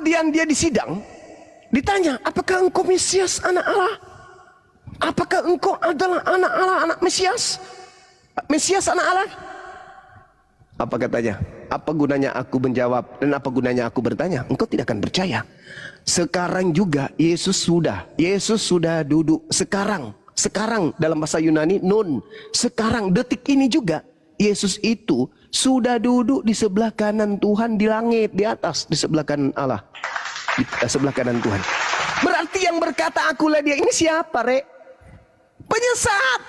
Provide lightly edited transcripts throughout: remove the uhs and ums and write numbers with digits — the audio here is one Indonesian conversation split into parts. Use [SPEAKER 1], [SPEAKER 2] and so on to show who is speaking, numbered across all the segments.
[SPEAKER 1] kemudian dia disidang, ditanya, apakah engkau Mesias anak Allah? Apakah engkau adalah anak Allah, anak Mesias? Mesias anak Allah? Apa katanya? Apa gunanya aku menjawab dan apa gunanya aku bertanya? Engkau tidak akan percaya. Sekarang juga Yesus sudah duduk. Sekarang dalam bahasa Yunani nun. Sekarang detik ini juga Yesus itu sudah duduk di sebelah kanan Tuhan di langit, di atas, di sebelah kanan Allah, di sebelah kanan Tuhan. Berarti yang berkata akulah dia ini siapa, Rek? Penyesat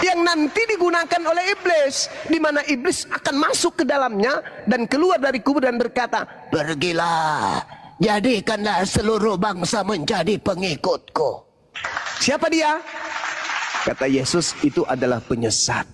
[SPEAKER 1] yang nanti digunakan oleh iblis, di mana iblis akan masuk ke dalamnya dan keluar dari kubur dan berkata, pergilah, jadikanlah seluruh bangsa menjadi pengikutku. Siapa dia? Kata Yesus, itu adalah penyesat.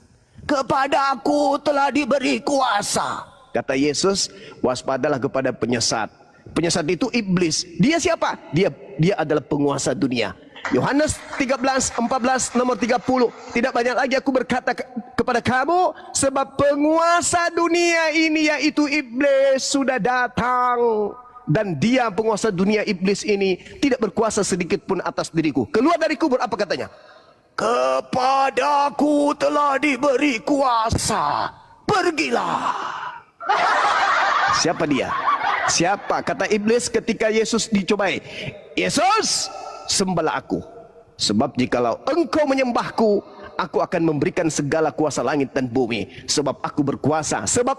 [SPEAKER 1] Kepada aku telah diberi kuasa. Kata Yesus, waspadalah kepada penyesat. Penyesat itu iblis. Dia siapa? Dia adalah penguasa dunia. Yohanes 13:14 nomor 30. Tidak banyak lagi aku berkata kepada kamu, sebab penguasa dunia ini yaitu iblis sudah datang. Dan dia penguasa dunia iblis ini tidak berkuasa sedikit pun atas diriku. Keluar dari kubur, apa katanya? Kepadaku telah diberi kuasa. Pergilah. Siapa dia? Siapa? Kata iblis ketika Yesus dicobai. Yesus, sembahlah aku. Sebab jikalau engkau menyembahku, aku akan memberikan segala kuasa langit dan bumi. Sebab aku berkuasa. Sebab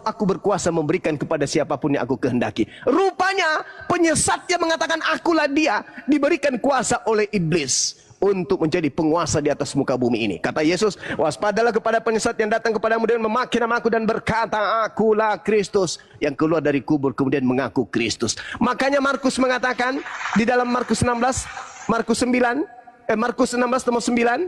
[SPEAKER 1] aku berkuasa memberikan kepada siapapun yang aku kehendaki. Rupanya penyesatnya mengatakan akulah dia, diberikan kuasa oleh iblis untuk menjadi penguasa di atas muka bumi ini. Kata Yesus, waspadalah kepada penyesat yang datang kepadamu dan memaki namaku dan berkata, akulah Kristus, yang keluar dari kubur kemudian mengaku Kristus. Makanya Markus mengatakan di dalam Markus 16 nomor 9,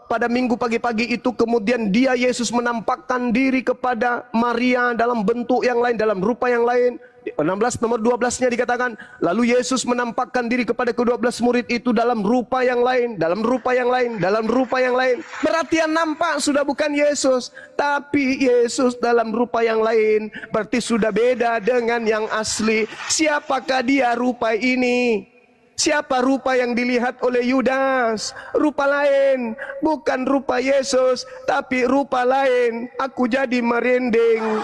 [SPEAKER 1] pada minggu pagi-pagi itu kemudian Yesus menampakkan diri kepada Maria dalam bentuk yang lain, dalam rupa yang lain. 16 nomor 12-nya dikatakan, lalu Yesus menampakkan diri kepada ke-12 murid itu dalam rupa yang lain, dalam rupa yang lain, dalam rupa yang lain. Berarti yang nampak sudah bukan Yesus, tapi Yesus dalam rupa yang lain. Berarti sudah beda dengan yang asli. Siapakah dia rupa ini? Siapa rupa yang dilihat oleh Yudas? Rupa lain, bukan rupa Yesus, tapi rupa lain. Aku jadi merinding.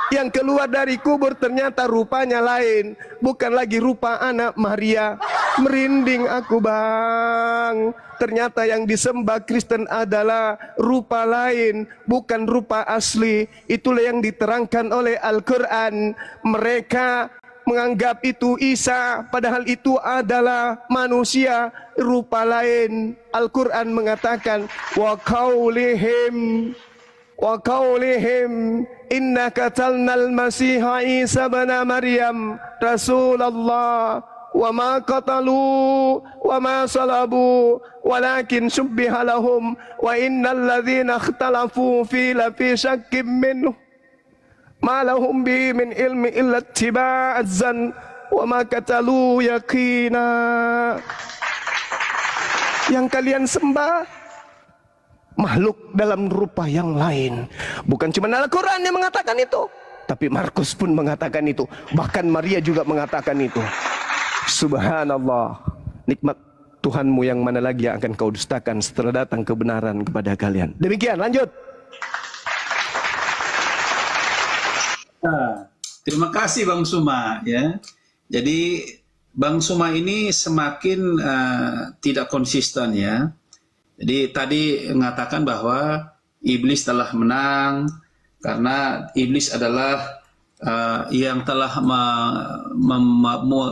[SPEAKER 1] Yang keluar dari kubur ternyata rupanya lain, bukan lagi rupa anak Maria. Merinding aku, Bang. Ternyata yang disembah Kristen adalah rupa lain, bukan rupa asli. Itulah yang diterangkan oleh Al-Quran. Mereka menganggap itu Isa, padahal itu adalah manusia, rupa lain. Al-Quran mengatakan, wa qaulihim inna qatalnal masiha Isa bin Maryam Rasulullah wa ma qatalu wa ma salabu walakin syubbiha lahum wa innal ladzina ikhtalafu fi syakkim minhu ma lahum bi min ilmi illa ittiba'az zan wa ma qatalu yaqina. Yang kalian sembah makhluk dalam rupa yang lain. Bukan cuma Al-Quran yang mengatakan itu, tapi Markus pun mengatakan itu. Bahkan Maria juga mengatakan itu. Subhanallah. Nikmat Tuhanmu yang mana lagi yang akan kau dustakan setelah datang kebenaran kepada kalian. Demikian, lanjut.
[SPEAKER 2] Terima kasih Bang Suma ya. Jadi Bang Suma ini semakin tidak konsisten ya. Jadi tadi mengatakan bahwa iblis telah menang karena iblis adalah yang telah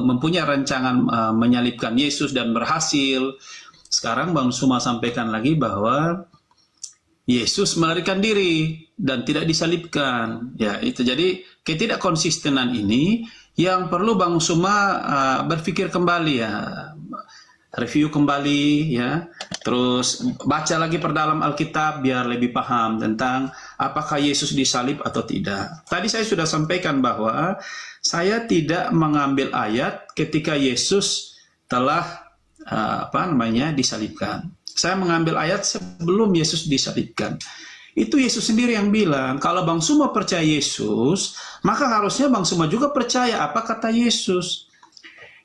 [SPEAKER 2] mempunyai rancangan menyalibkan Yesus dan berhasil. Sekarang Bang Suma sampaikan lagi bahwa Yesus melarikan diri dan tidak disalibkan. Ya, itu jadi ketidakkonsistenan ini yang perlu Bang Suma berpikir kembali ya. Review kembali ya, terus baca lagi perdalam Alkitab biar lebih paham tentang apakah Yesus disalib atau tidak. Tadi saya sudah sampaikan bahwa saya tidak mengambil ayat ketika Yesus telah disalibkan. Saya mengambil ayat sebelum Yesus disalibkan. Itu Yesus sendiri yang bilang, kalau Bang Suma percaya Yesus, maka harusnya Bang Suma juga percaya apa kata Yesus.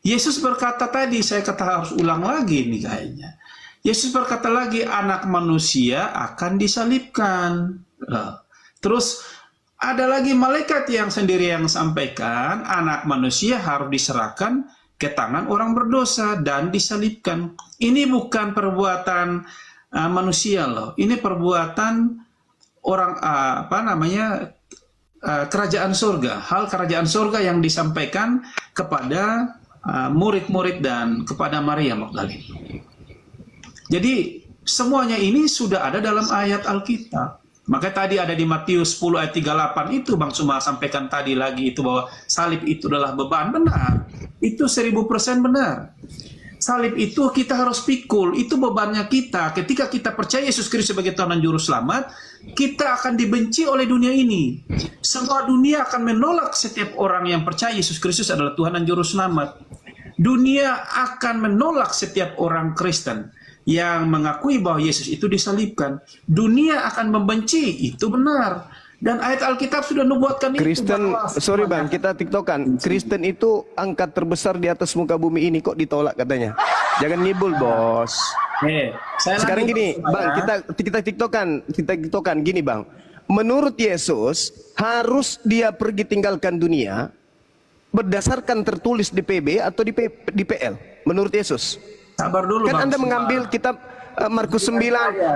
[SPEAKER 2] Yesus berkata tadi, saya harus ulang lagi nih kayaknya. Yesus berkata lagi, anak manusia akan disalibkan. Terus ada lagi malaikat yang sendiri yang sampaikan, anak manusia harus diserahkan ke tangan orang berdosa dan disalibkan. Ini bukan perbuatan manusia loh, ini perbuatan orang kerajaan surga, hal kerajaan surga yang disampaikan kepada murid-murid dan kepada Maria Magdalena. Jadi semuanya ini sudah ada dalam ayat Alkitab. Maka tadi ada di Matius 10 ayat 38 itu Bang Suma sampaikan tadi lagi itu bahwa salib itu adalah beban. Benar, itu 1000% benar. Salib itu kita harus pikul, itu bebannya kita. Ketika kita percaya Yesus Kristus sebagai Tuhan dan Juru Selamat, kita akan dibenci oleh dunia ini. Semua dunia akan menolak setiap orang yang percaya Yesus Kristus adalah Tuhan dan Juru Selamat. Dunia akan menolak setiap orang Kristen yang mengakui bahwa Yesus itu disalibkan. Dunia akan membenci, itu benar. Dan ayat Alkitab sudah nubuatkan
[SPEAKER 1] Kristen,
[SPEAKER 2] itu.
[SPEAKER 1] sorry Bang, kita tiktokan. Kristen itu angkat terbesar di atas muka bumi ini kok ditolak katanya. Jangan nyibul, Bos. Sekarang gini, Bang, kita tiktokan gini, Bang. Menurut Yesus, harus dia pergi tinggalkan dunia berdasarkan tertulis di PB atau di PL. Menurut Yesus.
[SPEAKER 2] Sabar dulu,
[SPEAKER 1] kan
[SPEAKER 2] Bang,
[SPEAKER 1] Anda mengambil kitab Markus 9,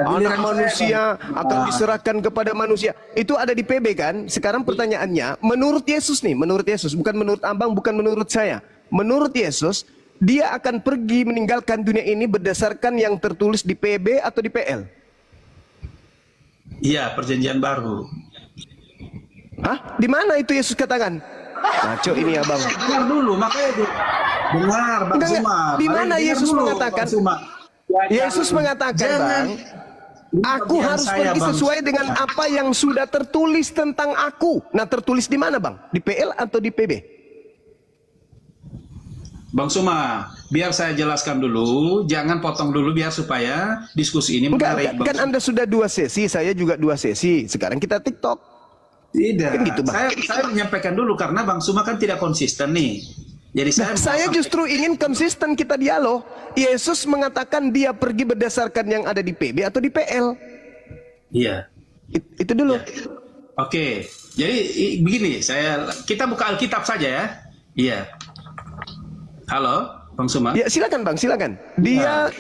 [SPEAKER 1] anak manusia akan diserahkan kepada manusia. Itu ada di PB kan? Sekarang pertanyaannya, menurut Yesus nih, menurut Yesus, bukan menurut Abang, bukan menurut saya. Menurut Yesus, dia akan pergi meninggalkan dunia ini berdasarkan yang tertulis di PB atau di PL?
[SPEAKER 2] Iya, perjanjian baru.
[SPEAKER 1] Hah? Di mana itu Yesus katakan? Ngaco ini Abang.
[SPEAKER 2] Dengar dulu, makanya dengar Bang Suma.
[SPEAKER 1] Di mana Yesus mengatakan? Yesus mengatakan, Bang, aku harus pergi sesuai dengan apa yang sudah tertulis tentang aku. Nah, tertulis di mana, Bang? Di PL atau di PB?
[SPEAKER 2] Bang Suma, biar saya jelaskan dulu, jangan potong dulu biar supaya diskusi ini menarik.
[SPEAKER 1] Kan Anda sudah 2 sesi, saya juga 2 sesi. Sekarang kita TikTok.
[SPEAKER 2] Tidak,
[SPEAKER 1] kan gitu, Bang.
[SPEAKER 2] Saya menyampaikan dulu karena Bang Suma kan tidak konsisten nih. Jadi saya
[SPEAKER 1] justru ingin konsisten kita dialog. Yesus mengatakan dia pergi berdasarkan yang ada di PB atau di PL.
[SPEAKER 2] Iya.
[SPEAKER 1] Itu dulu.
[SPEAKER 2] Ya. Oke. Jadi begini, kita buka Alkitab saja ya. Iya. Halo, Bang Suma.
[SPEAKER 1] Ya, silakan Bang, silakan.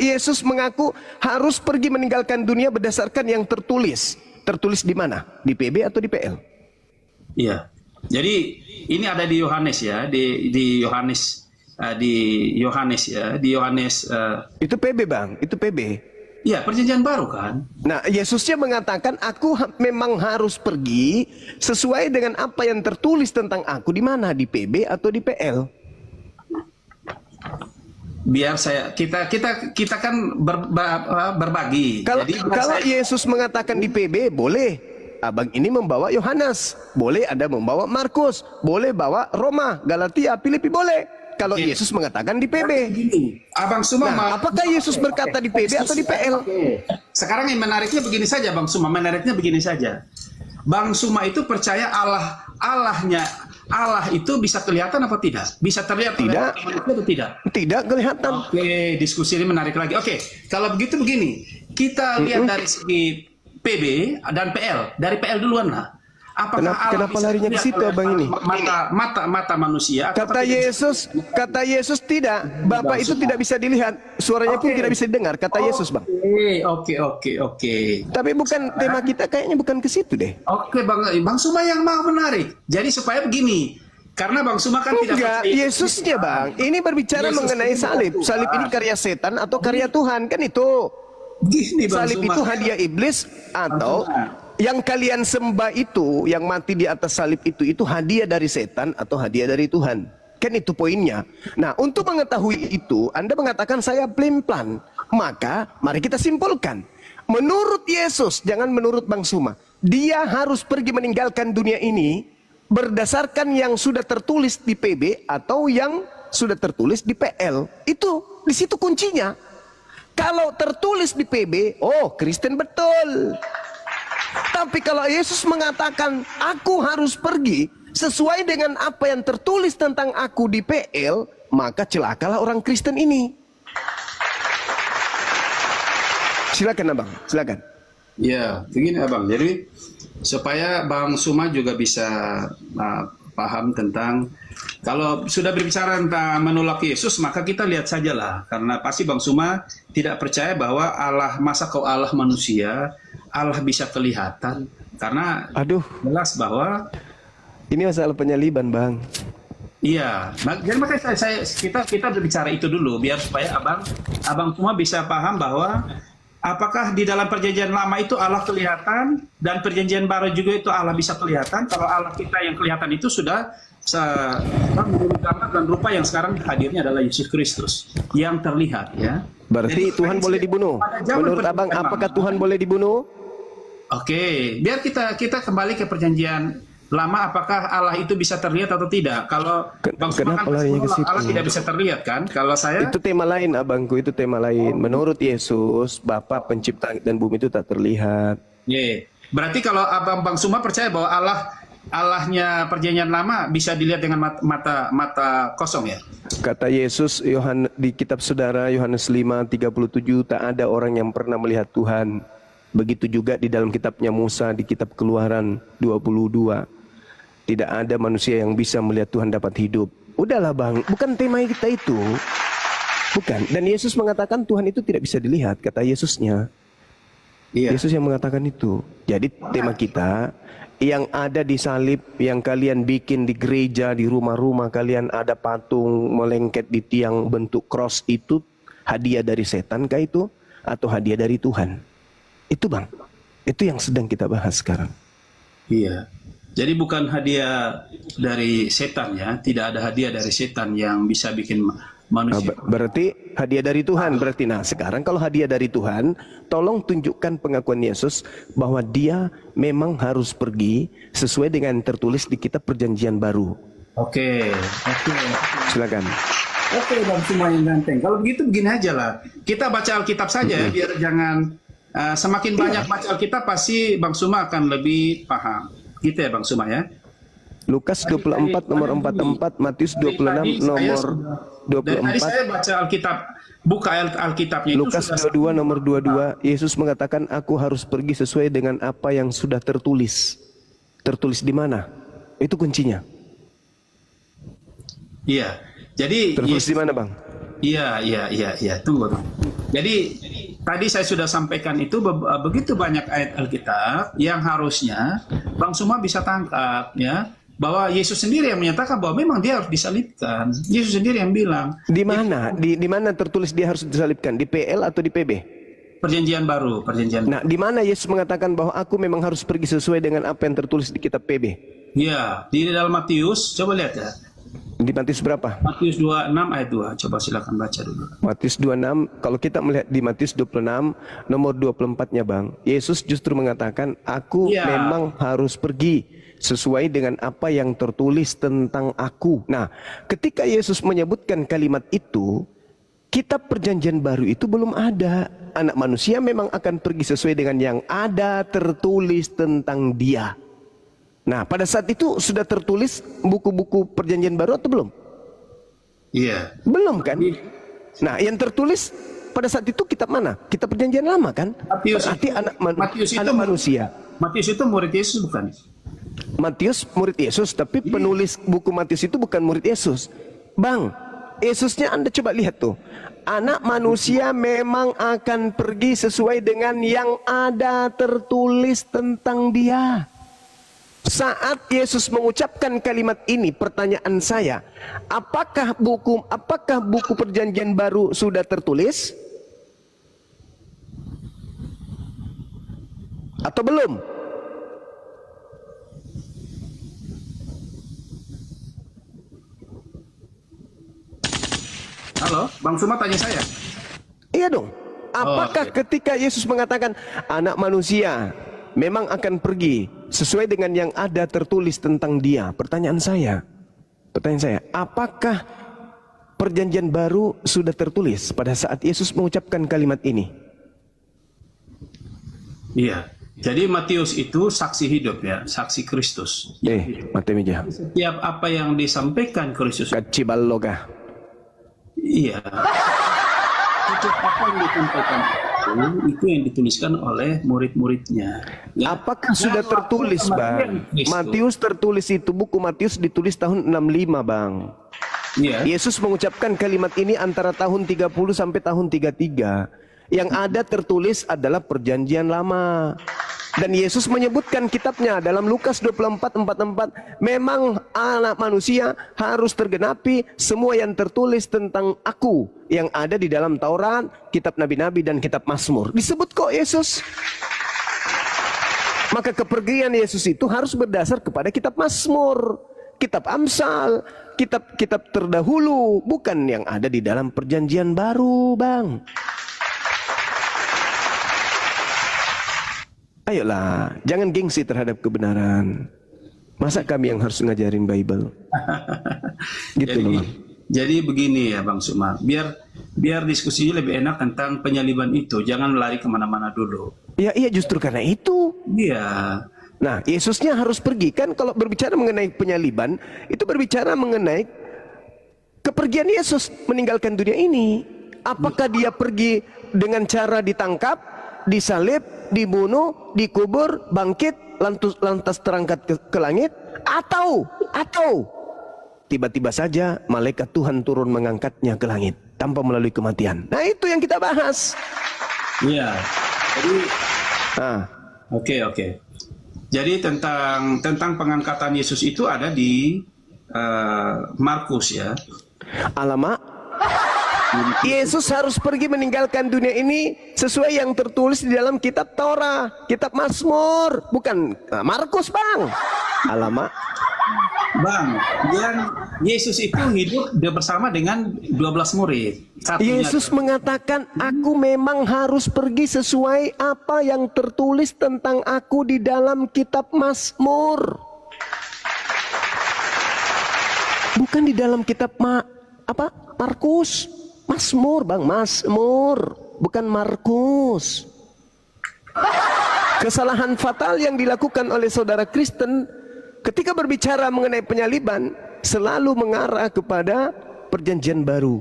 [SPEAKER 1] Yesus mengaku harus pergi meninggalkan dunia berdasarkan yang tertulis. Tertulis di mana? Di PB atau di PL?
[SPEAKER 2] Iya. Jadi ini ada di Yohanes ya, di Yohanes
[SPEAKER 1] itu PB Bang, itu PB.
[SPEAKER 2] Iya, perjanjian baru kan.
[SPEAKER 1] Nah, Yesusnya mengatakan aku memang harus pergi sesuai dengan apa yang tertulis tentang aku di mana, di PB atau di PL.
[SPEAKER 2] Biar kita kan berbagi.
[SPEAKER 1] Kalau Yesus mengatakan di PB boleh. Abang ini membawa Yohanes, boleh Anda membawa Markus, boleh bawa Roma, Galatia, Filipi, boleh. Kalau Yesus mengatakan di PB.
[SPEAKER 2] Abang Suma,
[SPEAKER 1] apakah Yesus berkata di PB atau di PL?
[SPEAKER 2] Sekarang yang menariknya begini saja, Bang Suma. Menariknya begini saja. Bang Suma itu percaya Allah itu bisa kelihatan apa tidak? Bisa terlihat
[SPEAKER 1] tidak
[SPEAKER 2] atau tidak?
[SPEAKER 1] Tidak kelihatan.
[SPEAKER 2] Oke, diskusi ini menarik lagi. Oke, kalau begitu begini, kita lihat dari segi PB dan PL. Dari PL duluan lah. Apakah
[SPEAKER 1] kenapa larinya ke situ Abang ini?
[SPEAKER 2] Mata manusia.
[SPEAKER 1] Kata Yesus tidak. Bapak itu tidak bisa dilihat. Suaranya pun tidak bisa didengar. Kata Yesus, Bang.
[SPEAKER 2] Oke.
[SPEAKER 1] Tapi bukan tema kita, kayaknya bukan ke situ deh.
[SPEAKER 2] Oke, Bang Suma yang mau menarik. Jadi supaya begini. Karena Bang Suma kan tidak
[SPEAKER 1] percaya Yesusnya, Bang. Ini berbicara mengenai salib. Salib ini karya setan atau karya Tuhan, kan itu.
[SPEAKER 2] Gini,
[SPEAKER 1] salib itu hadiah iblis atau yang kalian sembah itu, yang mati di atas salib itu hadiah dari setan atau hadiah dari Tuhan. Kan itu poinnya. Nah, untuk mengetahui itu, Anda mengatakan saya pelin-pelan. Maka mari kita simpulkan. Menurut Yesus, jangan menurut Bang Suma, dia harus pergi meninggalkan dunia ini berdasarkan yang sudah tertulis di PB atau yang sudah tertulis di PL. Itu di situ kuncinya. Kalau tertulis di PB, oh Kristen betul. Tapi kalau Yesus mengatakan aku harus pergi sesuai dengan apa yang tertulis tentang aku di PL, maka celakalah orang Kristen ini. Silakan Abang, silakan.
[SPEAKER 2] Ya, begini Abang. Jadi supaya Bang Suma juga bisa paham tentang, kalau sudah berbicara tentang menolak Yesus, maka kita lihat sajalah, karena pasti Bang Suma tidak percaya bahwa Allah, masa kau Allah manusia, Allah bisa kelihatan, karena jelas bahwa
[SPEAKER 1] ini masalah penyaliban, Bang.
[SPEAKER 2] Iya, jadi makanya kita berbicara itu dulu, biar supaya Abang Suma bisa paham bahwa apakah di dalam perjanjian lama itu Allah kelihatan, dan perjanjian baru juga itu Allah bisa kelihatan. Kalau Allah kita yang kelihatan itu sudah menurut gambar dan rupa yang sekarang hadirnya adalah Yesus Kristus yang terlihat, ya.
[SPEAKER 1] Berarti jadi, Tuhan boleh dibunuh. Menurut Abang, apakah Tuhan boleh dibunuh?
[SPEAKER 2] Oke, biar kita kembali ke perjanjian lama, apakah Allah itu bisa terlihat atau tidak? Kalau
[SPEAKER 1] kenapa larinya ke situ?
[SPEAKER 2] Allah tidak bisa terlihat kan? Kalau saya
[SPEAKER 1] itu tema lain, Abangku, itu tema lain. Menurut Yesus, Bapa pencipta langit dan bumi itu tak terlihat.
[SPEAKER 2] Berarti kalau Bang Suma percaya bahwa Allahnya perjanjian lama bisa dilihat dengan mata kosong, ya?
[SPEAKER 1] Kata Yesus di kitab Saudara Yohanes 5:37, tak ada orang yang pernah melihat Tuhan. Begitu juga di dalam kitabnya Musa di kitab Keluaran 22. Tidak ada manusia yang bisa melihat Tuhan dapat hidup. Udahlah Bang, bukan tema kita itu. Bukan. Dan Yesus mengatakan Tuhan itu tidak bisa dilihat, kata Yesusnya. Iya. Yesus yang mengatakan itu. Jadi tema kita, yang ada di salib, yang kalian bikin di gereja, di rumah-rumah kalian ada patung melengket di tiang bentuk cross, itu hadiah dari setan kah itu? Atau hadiah dari Tuhan? Itu Bang, itu yang sedang kita bahas sekarang.
[SPEAKER 2] Iya. Jadi bukan hadiah dari setan, ya. Tidak ada hadiah dari setan yang bisa bikin manusia.
[SPEAKER 1] Berarti hadiah dari Tuhan. Berarti nah sekarang kalau hadiah dari Tuhan, tolong tunjukkan pengakuan Yesus bahwa dia memang harus pergi sesuai dengan tertulis di kitab perjanjian baru.
[SPEAKER 2] Oke.
[SPEAKER 1] Silakan.
[SPEAKER 2] Oke Bang Suma yang ganteng. Kalau begitu begini aja lah. Kita baca Alkitab saja ya, biar jangan semakin banyak baca Alkitab pasti Bang Suma akan lebih paham. Gitu ya Bang Suma ya.
[SPEAKER 1] Lukas 24 nomor 44, Matius 26 nomor 24.
[SPEAKER 2] Tadi saya baca Alkitab, buka Alkitabnya itu.
[SPEAKER 1] Lukas 22 nomor 22, Yesus mengatakan aku harus pergi sesuai dengan apa yang sudah tertulis. Tertulis di mana? Itu kuncinya.
[SPEAKER 2] Iya. Jadi
[SPEAKER 1] tertulis di mana, Bang?
[SPEAKER 2] Iya. Tunggu. Jadi tadi saya sudah sampaikan itu begitu banyak ayat Alkitab yang harusnya Bang Suma bisa tangkap, ya, bahwa Yesus sendiri yang menyatakan bahwa memang dia harus disalibkan. Yesus sendiri yang bilang.
[SPEAKER 1] Di mana? Di mana tertulis dia harus disalibkan? Di PL atau di PB?
[SPEAKER 2] Perjanjian baru, perjanjian.
[SPEAKER 1] Nah, di mana Yesus mengatakan bahwa aku memang harus pergi sesuai dengan apa yang tertulis di kitab PB?
[SPEAKER 2] Iya, di dalam Matius, coba lihat ya.
[SPEAKER 1] Di Matius berapa?
[SPEAKER 2] Matius 26 ayat 2. Coba silakan baca dulu.
[SPEAKER 1] Matius 26, kalau kita melihat di Matius 26 nomor 24-nya Bang, Yesus justru mengatakan aku memang harus pergi sesuai dengan apa yang tertulis tentang aku. Nah, ketika Yesus menyebutkan kalimat itu, kitab perjanjian baru itu belum ada. Anak manusia memang akan pergi sesuai dengan yang ada tertulis tentang dia. Nah, pada saat itu sudah tertulis buku-buku perjanjian baru atau belum?
[SPEAKER 2] Iya.
[SPEAKER 1] Belum kan? Nah, yang tertulis pada saat itu kitab mana? Kitab perjanjian lama kan? Berarti anak manusia.
[SPEAKER 2] Matius itu murid Yesus bukan?
[SPEAKER 1] Matius murid Yesus, tapi penulis buku Matius itu bukan murid Yesus. Bang, Yesusnya Anda coba lihat tuh. Anak manusia memang akan pergi sesuai dengan yang ada tertulis tentang dia. Saat Yesus mengucapkan kalimat ini, pertanyaan saya, apakah buku perjanjian baru sudah tertulis? Atau belum?
[SPEAKER 2] Halo, Bang Suma tanya saya.
[SPEAKER 1] Iya dong. Apakah ketika Yesus mengatakan anak manusia memang akan pergi sesuai dengan yang ada tertulis tentang dia? Pertanyaan saya, apakah perjanjian baru sudah tertulis pada saat Yesus mengucapkan kalimat ini?
[SPEAKER 2] Iya. Jadi Matius itu saksi hidup ya, saksi Kristus.
[SPEAKER 1] Mati meja.
[SPEAKER 2] Setiap apa yang disampaikan Kristus,
[SPEAKER 1] Kacibaloga.
[SPEAKER 2] iya. Setiap apa yang disampaikan itu yang dituliskan oleh murid-muridnya. Ya.
[SPEAKER 1] Apakah sudah tertulis, Bang? Matius tertulis itu, buku Matius ditulis tahun 65, Bang.
[SPEAKER 2] Iya.
[SPEAKER 1] Yesus mengucapkan kalimat ini antara tahun 30 sampai tahun 33. Yang ada tertulis adalah perjanjian lama. Dan Yesus menyebutkan kitabnya dalam Lukas 24:44, memang anak manusia harus tergenapi semua yang tertulis tentang aku yang ada di dalam Taurat, kitab nabi-nabi dan kitab Mazmur. Disebut kok Yesus. Maka kepergian Yesus itu harus berdasar kepada kitab Mazmur, kitab Amsal, kitab-kitab terdahulu, bukan yang ada di dalam perjanjian baru, Bang. Ayolah, jangan gengsi terhadap kebenaran. Masa kami yang harus ngajarin Bible? Gitu loh.
[SPEAKER 2] Jadi begini ya Bang Suma, biar diskusinya lebih enak tentang penyaliban itu, jangan lari kemana-mana dulu.
[SPEAKER 1] Iya justru karena itu.
[SPEAKER 2] Iya.
[SPEAKER 1] Nah, Yesusnya harus pergi. Kan kalau berbicara mengenai penyaliban, itu berbicara mengenai kepergian Yesus meninggalkan dunia ini. Apakah dia pergi dengan cara ditangkap, disalib, dibunuh, dikubur, bangkit, lantas terangkat ke langit, atau tiba-tiba saja malaikat Tuhan turun mengangkatnya ke langit tanpa melalui kematian. Nah, itu yang kita bahas.
[SPEAKER 2] Iya. Jadi Oke. Jadi tentang pengangkatan Yesus itu ada di Markus ya.
[SPEAKER 1] Alamak, Yesus harus pergi meninggalkan dunia ini sesuai yang tertulis di dalam kitab Taurat, kitab Mazmur, bukan Markus, Bang. Alamak.
[SPEAKER 2] Bang, Yesus itu hidup bersama dengan 12 murid.
[SPEAKER 1] Yesus mengatakan, aku memang harus pergi sesuai apa yang tertulis tentang aku di dalam kitab Mazmur. Bukan di dalam kitab Markus. Mazmur, Bang, Mazmur, bukan Markus. Kesalahan fatal yang dilakukan oleh saudara Kristen ketika berbicara mengenai penyaliban selalu mengarah kepada perjanjian baru.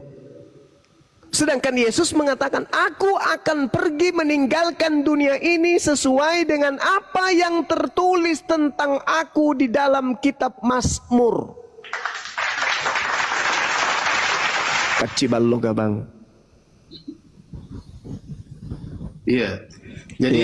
[SPEAKER 1] Sedangkan Yesus mengatakan, aku akan pergi meninggalkan dunia ini sesuai dengan apa yang tertulis tentang aku di dalam kitab Mazmur. Kacibaloga, Bang.
[SPEAKER 2] Iya. Jadi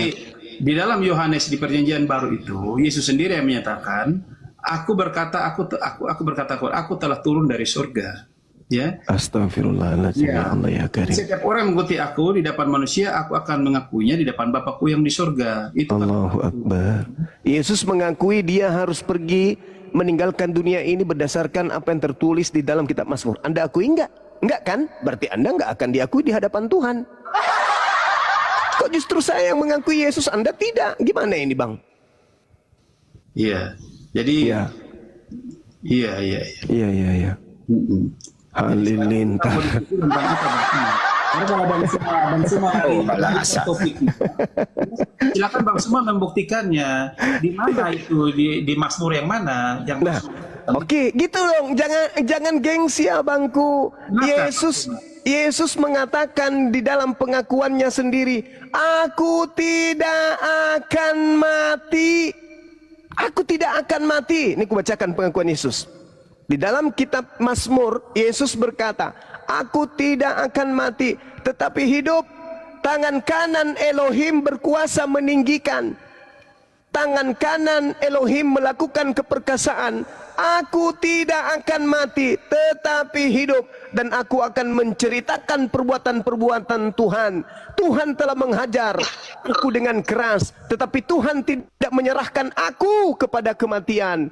[SPEAKER 2] di dalam Yohanes di perjanjian baru itu Yesus sendiri yang menyatakan, aku berkata aku telah turun dari surga. Ya.
[SPEAKER 1] Astagfirullahaladzim. Ya Allah ya Karim.
[SPEAKER 2] Setiap orang mengikuti aku di depan manusia, aku akan mengakuinya di depan Bapakku yang di surga. Itu
[SPEAKER 1] Allahu Akbar. Yesus mengakui dia harus pergi meninggalkan dunia ini berdasarkan apa yang tertulis di dalam kitab Mazmur. Anda akui enggak? Enggak kan? Berarti Anda enggak akan diakui di hadapan Tuhan. Kok justru saya yang mengakui Yesus, Anda tidak? Gimana ini, Bang?
[SPEAKER 2] Iya. Jadi Iya.
[SPEAKER 1] Halilintar.
[SPEAKER 2] Karena kalau Bang Suma silakan Bang Suma membuktikannya di mana itu di Mazmur yang mana yang
[SPEAKER 1] Oke, gitu dong. Jangan gengsi abangku. Yesus mengatakan di dalam pengakuannya sendiri, aku tidak akan mati. Aku tidak akan mati. Ini kubacakan pengakuan Yesus. Di dalam kitab Mazmur, Yesus berkata, aku tidak akan mati, tetapi hidup. Tangan kanan Elohim berkuasa meninggikan. Tangan kanan Elohim melakukan keperkasaan. Aku tidak akan mati, tetapi hidup. Dan aku akan menceritakan perbuatan-perbuatan Tuhan. Tuhan telah menghajar aku dengan keras, tetapi Tuhan tidak menyerahkan aku kepada kematian.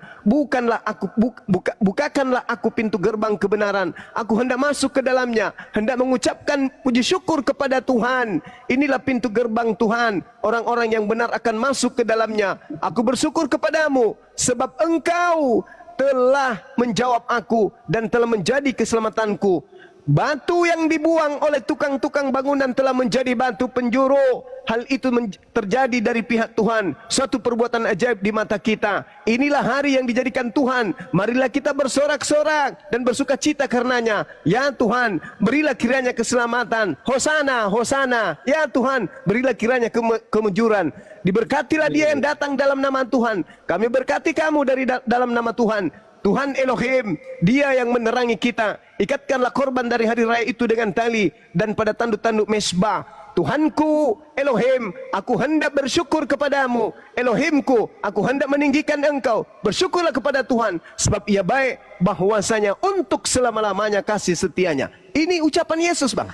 [SPEAKER 1] Bukakanlah aku pintu gerbang kebenaran. Aku hendak masuk ke dalamnya, hendak mengucapkan puji syukur kepada Tuhan. Inilah pintu gerbang Tuhan. Orang-orang yang benar akan masuk ke dalamnya. Aku bersyukur kepadamu, sebab Engkau telah menjawab aku dan telah menjadi keselamatanku. Batu yang dibuang oleh tukang-tukang bangunan telah menjadi batu penjuru. Hal itu terjadi dari pihak Tuhan. Suatu perbuatan ajaib di mata kita. Inilah hari yang dijadikan Tuhan. Marilah kita bersorak-sorak dan bersuka cita karenanya. Ya Tuhan, berilah kiranya keselamatan. Hosana, Hosana. Ya Tuhan, berilah kiranya kemujuran. Diberkatilah dia yang datang dalam nama Tuhan. Kami berkati kamu dari dalam nama Tuhan. Tuhan Elohim, dia yang menerangi kita. Ikatkanlah korban dari hari raya itu dengan tali dan pada tanduk-tanduk mesbah. Tuhanku, Elohim, aku hendak bersyukur kepadamu. Elohimku, aku hendak meninggikan engkau. Bersyukurlah kepada Tuhan, sebab ia baik, bahwasanya untuk selama-lamanya kasih setianya. Ini ucapan Yesus, Bang.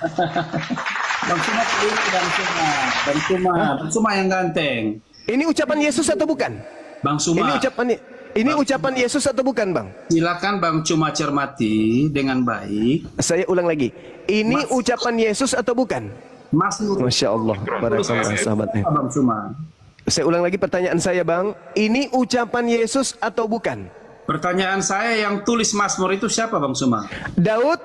[SPEAKER 2] Bang Suma yang ganteng.
[SPEAKER 1] Ini ucapan Yesus atau bukan?
[SPEAKER 2] Bang Suma.
[SPEAKER 1] Ini ucapan Yesus atau bukan, Bang?
[SPEAKER 2] Silakan Bang Cuma cermati dengan baik.
[SPEAKER 1] Saya ulang lagi. Ini ucapan Yesus atau bukan? Masya Allah. Barakallah sahabatnya.
[SPEAKER 2] Bang Cuma.
[SPEAKER 1] Saya ulang lagi pertanyaan saya, Bang. Ini ucapan Yesus atau bukan?
[SPEAKER 2] Pertanyaan saya, yang tulis Mazmur itu siapa, Bang Suma?
[SPEAKER 1] Daud.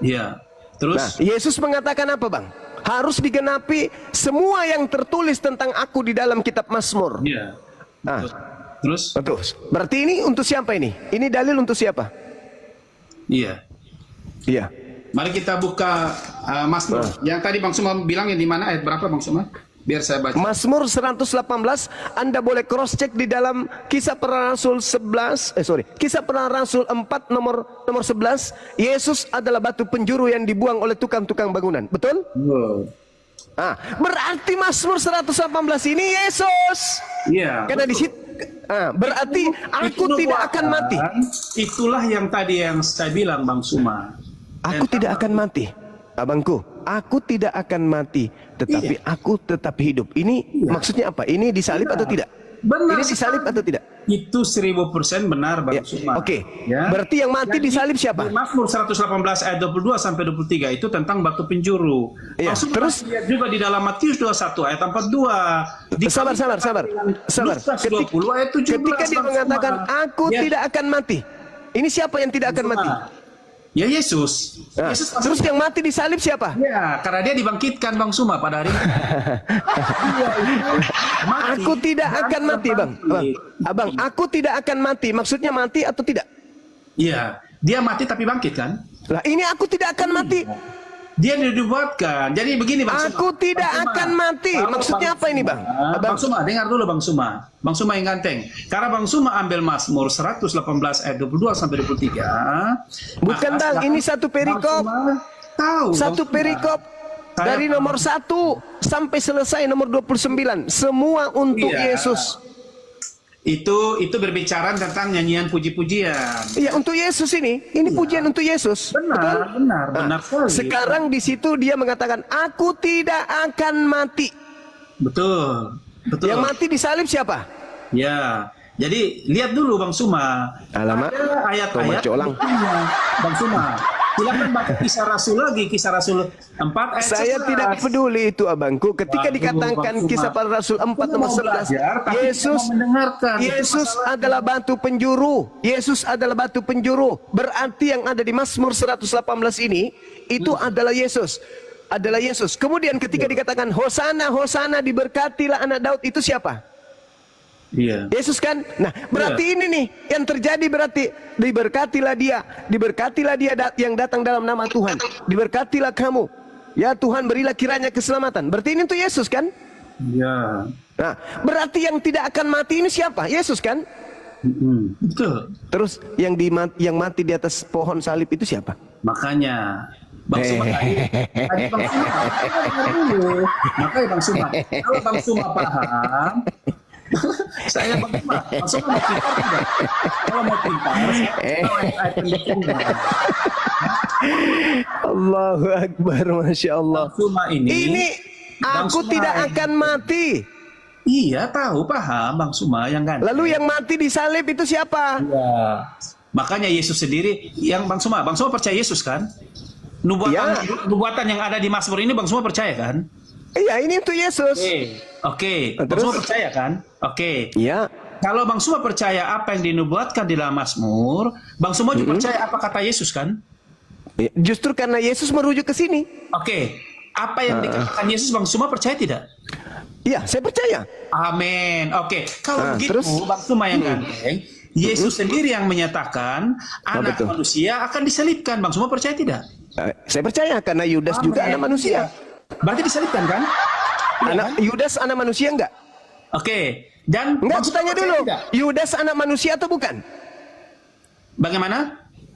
[SPEAKER 2] Iya. Terus?
[SPEAKER 1] Nah, Yesus mengatakan apa, Bang? Harus digenapi semua yang tertulis tentang aku di dalam kitab Mazmur.
[SPEAKER 2] Iya.
[SPEAKER 1] Nah.
[SPEAKER 2] Terus?
[SPEAKER 1] Betul. Berarti ini untuk siapa ini? Ini dalil untuk siapa?
[SPEAKER 2] Iya.
[SPEAKER 1] Iya.
[SPEAKER 2] Mari kita buka Mazmur. Yang tadi Bang Suma bilang yang di mana, ayat berapa Bang Suma? Biar saya baca.
[SPEAKER 1] Mazmur 118, Anda boleh cross check di dalam Kisah Para Rasul 11, Kisah Para Rasul 4 nomor 11. Yesus adalah batu penjuru yang dibuang oleh tukang-tukang bangunan. Betul? Berarti Mazmur 118 ini Yesus.
[SPEAKER 2] Iya.
[SPEAKER 1] Karena di situ berarti aku tidak akan mati.
[SPEAKER 2] Itulah yang tadi yang saya bilang, Bang Suma.
[SPEAKER 1] Aku tidak akan mati, abangku. Aku tidak akan mati, tetapi aku tetap hidup. Ini maksudnya apa? Ini disalib atau tidak?
[SPEAKER 2] Benar.
[SPEAKER 1] Ini disalib atau tidak?
[SPEAKER 2] Itu 1000% benar, Bang Suma.
[SPEAKER 1] Oke. Berarti yang mati disalib siapa?
[SPEAKER 2] Mazmur 118 ayat 22 sampai 23 itu tentang batu penjuru.
[SPEAKER 1] Terus
[SPEAKER 2] lihat juga di dalam Matius 21 ayat 42.
[SPEAKER 1] Sabar. Ketika dia mengatakan aku tidak akan mati. Ini siapa yang tidak akan mati?
[SPEAKER 2] Ya Yesus.
[SPEAKER 1] Terus yang mati disalib siapa?
[SPEAKER 2] Ya, karena dia dibangkitkan, Bang Suma, pada hari ini.
[SPEAKER 1] Aku tidak akan mati, Bang. Abang, aku tidak akan mati. Maksudnya mati atau tidak?
[SPEAKER 2] Iya, dia mati tapi bangkit kan?
[SPEAKER 1] Lah, ini aku tidak akan mati.
[SPEAKER 2] Dia dibuatkan. Jadi begini, Bang Suma.
[SPEAKER 1] Aku tidak akan mati. Maksudnya apa ini, Bang?
[SPEAKER 2] Bang Suma, dengar dulu Bang Suma. Bang Suma yang ganteng. Karena Bang Suma ambil Mazmur 118 ayat 22 sampai 23.
[SPEAKER 1] Bukan, Bang, ini satu perikop. Satu perikop dari nomor 1 sampai selesai nomor 29. Semua untuk Yesus.
[SPEAKER 2] Itu berbicara tentang nyanyian puji-pujian.
[SPEAKER 1] Iya, untuk Yesus ini pujian untuk Yesus.
[SPEAKER 2] Benar sekali.
[SPEAKER 1] Sekarang di situ dia mengatakan, aku tidak akan mati.
[SPEAKER 2] Betul.
[SPEAKER 1] Yang mati disalib siapa?
[SPEAKER 2] Ya. Jadi lihat dulu Bang Suma.
[SPEAKER 1] Alamak.
[SPEAKER 2] Ada ayat-ayat. Bang Suma. Silakan baca Kisah Rasul lagi, Kisah Rasul 4 ayat 11.
[SPEAKER 1] Saya tidak peduli itu, abangku. Ketika dikatakan Kisah Para Rasul 4 nomor 11, Yesus adalah batu penjuru. Yesus adalah batu penjuru. Berarti yang ada di Mazmur 118 ini itu adalah Yesus. Adalah Yesus. Kemudian ketika dikatakan Hosana, Hosana, diberkatilah anak Daud, itu siapa?
[SPEAKER 2] Iya.
[SPEAKER 1] Yesus kan? Nah, berarti ini nih yang terjadi, berarti diberkatilah dia yang datang dalam nama Tuhan. Diberkatilah kamu. Ya Tuhan, berilah kiranya keselamatan. Berarti ini untuk Yesus kan?
[SPEAKER 2] Iya.
[SPEAKER 1] Nah, berarti yang tidak akan mati ini siapa? Yesus kan?
[SPEAKER 2] Betul.
[SPEAKER 1] Terus yang mati di atas pohon salib itu siapa?
[SPEAKER 2] Makanya Bang Suma makanya Bang Suma, kalau Bang Suma paham, saya Bang Suma mau pintar tidak? Kalau mau pintar,
[SPEAKER 1] Allahu Akbar, Masya Allah.
[SPEAKER 2] Bang Suma ini
[SPEAKER 1] aku tidak akan mati.
[SPEAKER 2] Iya, tahu, paham Bang Suma yang kan.
[SPEAKER 1] Lalu yang mati di salib itu siapa?
[SPEAKER 2] Iya. Makanya Yesus sendiri, yang Bang Suma percaya Yesus kan? Nubuatan yang ada di Mazmur ini Bang Suma percaya kan?
[SPEAKER 1] Iya, ini untuk Yesus.
[SPEAKER 2] Oke. Bang Suma percaya kan? Oke.
[SPEAKER 1] Iya.
[SPEAKER 2] Kalau Bang Suma percaya apa yang dinubuatkan di dalam Mazmur, Bang Suma juga percaya apa kata Yesus kan?
[SPEAKER 1] Justru karena Yesus merujuk ke sini.
[SPEAKER 2] Oke, apa yang dikatakan Yesus Bang Suma percaya tidak?
[SPEAKER 1] Iya, saya percaya.
[SPEAKER 2] Amin. Oke, kalau begitu
[SPEAKER 1] terus?
[SPEAKER 2] Bang Suma yang ganteng, Yesus sendiri yang menyatakan anak
[SPEAKER 1] betul.
[SPEAKER 2] manusia akan disalibkan. Bang Suma percaya tidak?
[SPEAKER 1] Saya percaya karena Yudas juga anak manusia.
[SPEAKER 2] Berarti disalibkan kan?
[SPEAKER 1] Yudas anak manusia enggak?
[SPEAKER 2] Oke, dan
[SPEAKER 1] Enggak,
[SPEAKER 2] Bang
[SPEAKER 1] aku
[SPEAKER 2] Suma
[SPEAKER 1] tanya
[SPEAKER 2] percaya
[SPEAKER 1] dulu.
[SPEAKER 2] tidak?
[SPEAKER 1] Yudas anak manusia atau bukan?
[SPEAKER 2] Bagaimana?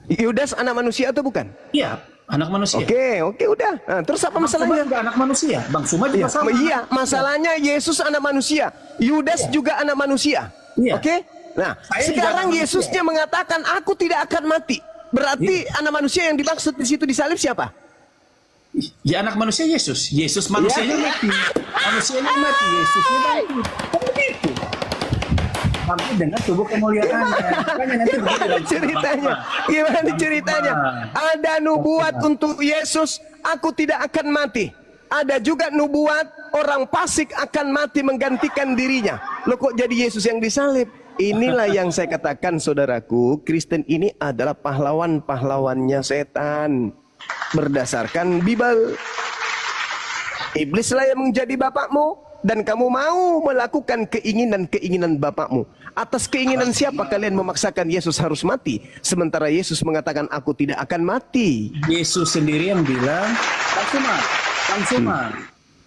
[SPEAKER 1] Yudas anak manusia atau bukan?
[SPEAKER 2] Iya, anak manusia.
[SPEAKER 1] Oke, udah. Nah, terus apa
[SPEAKER 2] Bang Suma
[SPEAKER 1] masalahnya?
[SPEAKER 2] juga anak manusia. Bang Suma juga sama.
[SPEAKER 1] Iya, masalahnya Yesus anak manusia, Yudas juga anak manusia.
[SPEAKER 2] Iya.
[SPEAKER 1] Oke? Nah,
[SPEAKER 2] Saya juga
[SPEAKER 1] sekarang
[SPEAKER 2] anak
[SPEAKER 1] Yesusnya mengatakan aku tidak akan mati. Berarti anak manusia yang dimaksud di situ disalib siapa?
[SPEAKER 2] Ya anak manusia Yesus. Yesus manusianya mati. Manusianya mati, Yesusnya bangkit. Kan begitu. Bangkit dengan tubuh kemuliaannya. Makanya nanti
[SPEAKER 1] Gimana ceritanya? Gimana ceritanya? Ada nubuat untuk Yesus, aku tidak akan mati. Ada juga nubuat orang fasik akan mati menggantikan dirinya. Loh kok jadi Yesus yang disalib? Inilah yang saya katakan saudaraku, Kristen ini adalah pahlawan-pahlawannya setan. Berdasarkan Bible. Iblislah yang menjadi bapakmu dan kamu mau melakukan keinginan-keinginan bapakmu. Atas keinginan siapa kalian memaksakan Yesus harus mati? Sementara Yesus mengatakan aku tidak akan mati.
[SPEAKER 2] Yesus sendiri yang bilang, Bang Suma,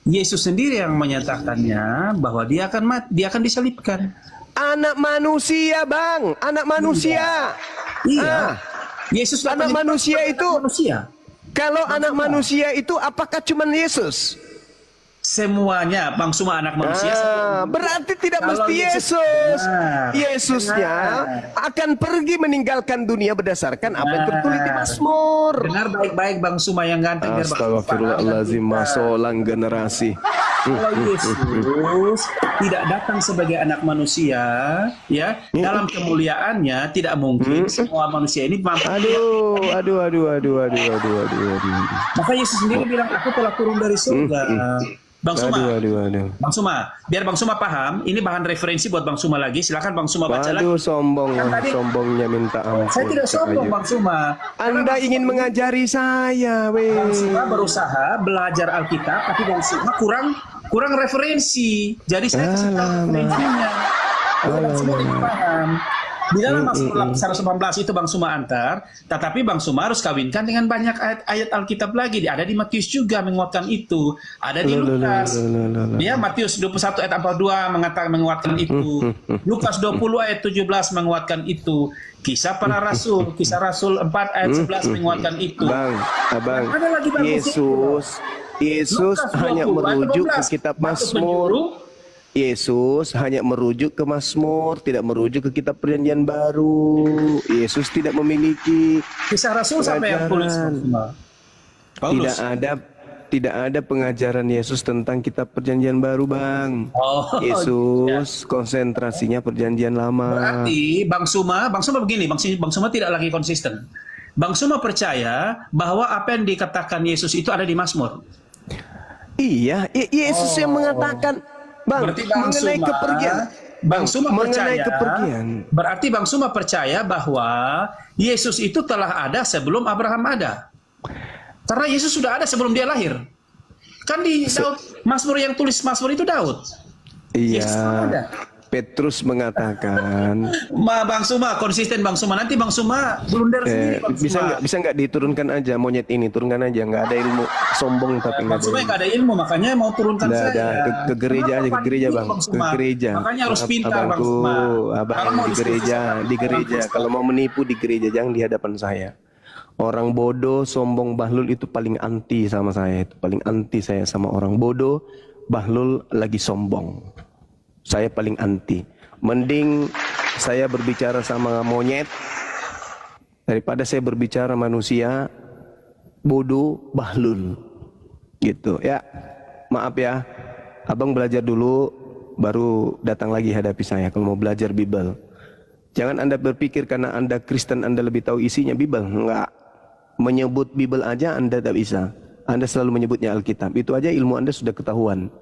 [SPEAKER 2] Yesus sendiri yang menyatakannya bahwa dia akan mati, dia akan disalibkan.
[SPEAKER 1] Anak manusia, Bang, anak manusia.
[SPEAKER 2] Iya. Yesus
[SPEAKER 1] anak manusia itu
[SPEAKER 2] manusia.
[SPEAKER 1] Kalau anak manusia itu apakah cuman Yesus?
[SPEAKER 2] Semuanya, Bang Suma anak manusia.
[SPEAKER 1] Berarti tidak
[SPEAKER 2] Kalau
[SPEAKER 1] mesti Yesus. Yesusnya akan pergi meninggalkan dunia berdasarkan apa yang tertulis di Mazmur.
[SPEAKER 2] Dengar baik-baik Bang Suma yang ganteng.
[SPEAKER 1] Astagfirullahaladzim, masolang generasi.
[SPEAKER 2] Kalau Yesus tidak datang sebagai anak manusia, ya dalam kemuliaannya tidak mungkin semua manusia ini mampu.
[SPEAKER 1] Aduh.
[SPEAKER 2] Maka Yesus sendiri bilang, aku telah turun dari surga. Bang Suma, Bang Suma, biar Bang Suma paham, ini bahan referensi buat Bang Suma lagi. Silakan Bang Suma baca lagi.
[SPEAKER 1] Sombongnya minta ampun.
[SPEAKER 2] Saya tidak sombong, Bang Suma.
[SPEAKER 1] Anda ingin mengajari saya,
[SPEAKER 2] Bang Suma berusaha belajar Alkitab, tapi Bang Suma kurang referensi. Jadi saya kasih tahu referensinya. Bang Suma tidak paham. Di dalam Mazmur 118 itu Bang Suma antar, tetapi Bang Suma harus kawinkan dengan banyak ayat-ayat Alkitab lagi. Ada di Matius juga menguatkan itu. Ada di Lukas. Ya, Matius 21 ayat 42 menguatkan itu. Lukas 20 ayat 17 menguatkan itu. Kisah para Rasul, Kisah Rasul 4 ayat 11 menguatkan itu.
[SPEAKER 1] Abang, Yesus hanya merujuk ke kitab Mazmur. Yesus hanya merujuk ke Mazmur, tidak merujuk ke kitab Perjanjian Baru. Yesus tidak memiliki
[SPEAKER 2] Kisah Rasul siapa yang tulis?
[SPEAKER 1] Tidak ada pengajaran Yesus tentang kitab Perjanjian Baru, Bang. Yesus konsentrasinya Perjanjian Lama.
[SPEAKER 2] Berarti Bang Suma begini, Bang Suma tidak lagi konsisten. Bang Suma percaya bahwa apa yang dikatakan Yesus itu ada di Mazmur.
[SPEAKER 1] Iya, Yesus yang mengatakan, Bang, mengenai kepergian.
[SPEAKER 2] Bang Suma percaya,
[SPEAKER 1] kepergian.
[SPEAKER 2] Berarti Bang Suma percaya bahwa Yesus itu telah ada sebelum Abraham ada. Karena Yesus sudah ada sebelum dia lahir. Kan di Daud, Mazmur yang tulis Mazmur itu Daud.
[SPEAKER 1] Iya. Petrus mengatakan,
[SPEAKER 2] Bang Suma konsisten Bang Suma, nanti Bang Suma blunder sendiri Bang Suma.
[SPEAKER 1] Bisa nggak diturunkan aja monyet ini, turunkan aja, nggak ada ilmu, sombong tapi
[SPEAKER 2] Bang Suma nggak ada ilmu, makanya mau turunkan saya.
[SPEAKER 1] Ke gereja aja, ke gereja Bang, ke gereja.
[SPEAKER 2] Makanya harus pintar Bang Suma.
[SPEAKER 1] Abang di gereja, kalau mau menipu di gereja, jangan di hadapan saya. Orang bodoh, sombong, bahlul itu paling anti sama saya, itu paling anti saya sama orang bodoh, bahlul lagi sombong. Saya paling anti. Mending saya berbicara sama monyet daripada saya berbicara manusia bodoh bahlul. Gitu ya. Maaf ya. Abang belajar dulu baru datang lagi hadapi saya kalau mau belajar Bible. Jangan Anda berpikir karena Anda Kristen Anda lebih tahu isinya Bible. Enggak. Menyebut Bible aja Anda tak bisa. Anda selalu menyebutnya Alkitab. Itu aja ilmu Anda sudah ketahuan.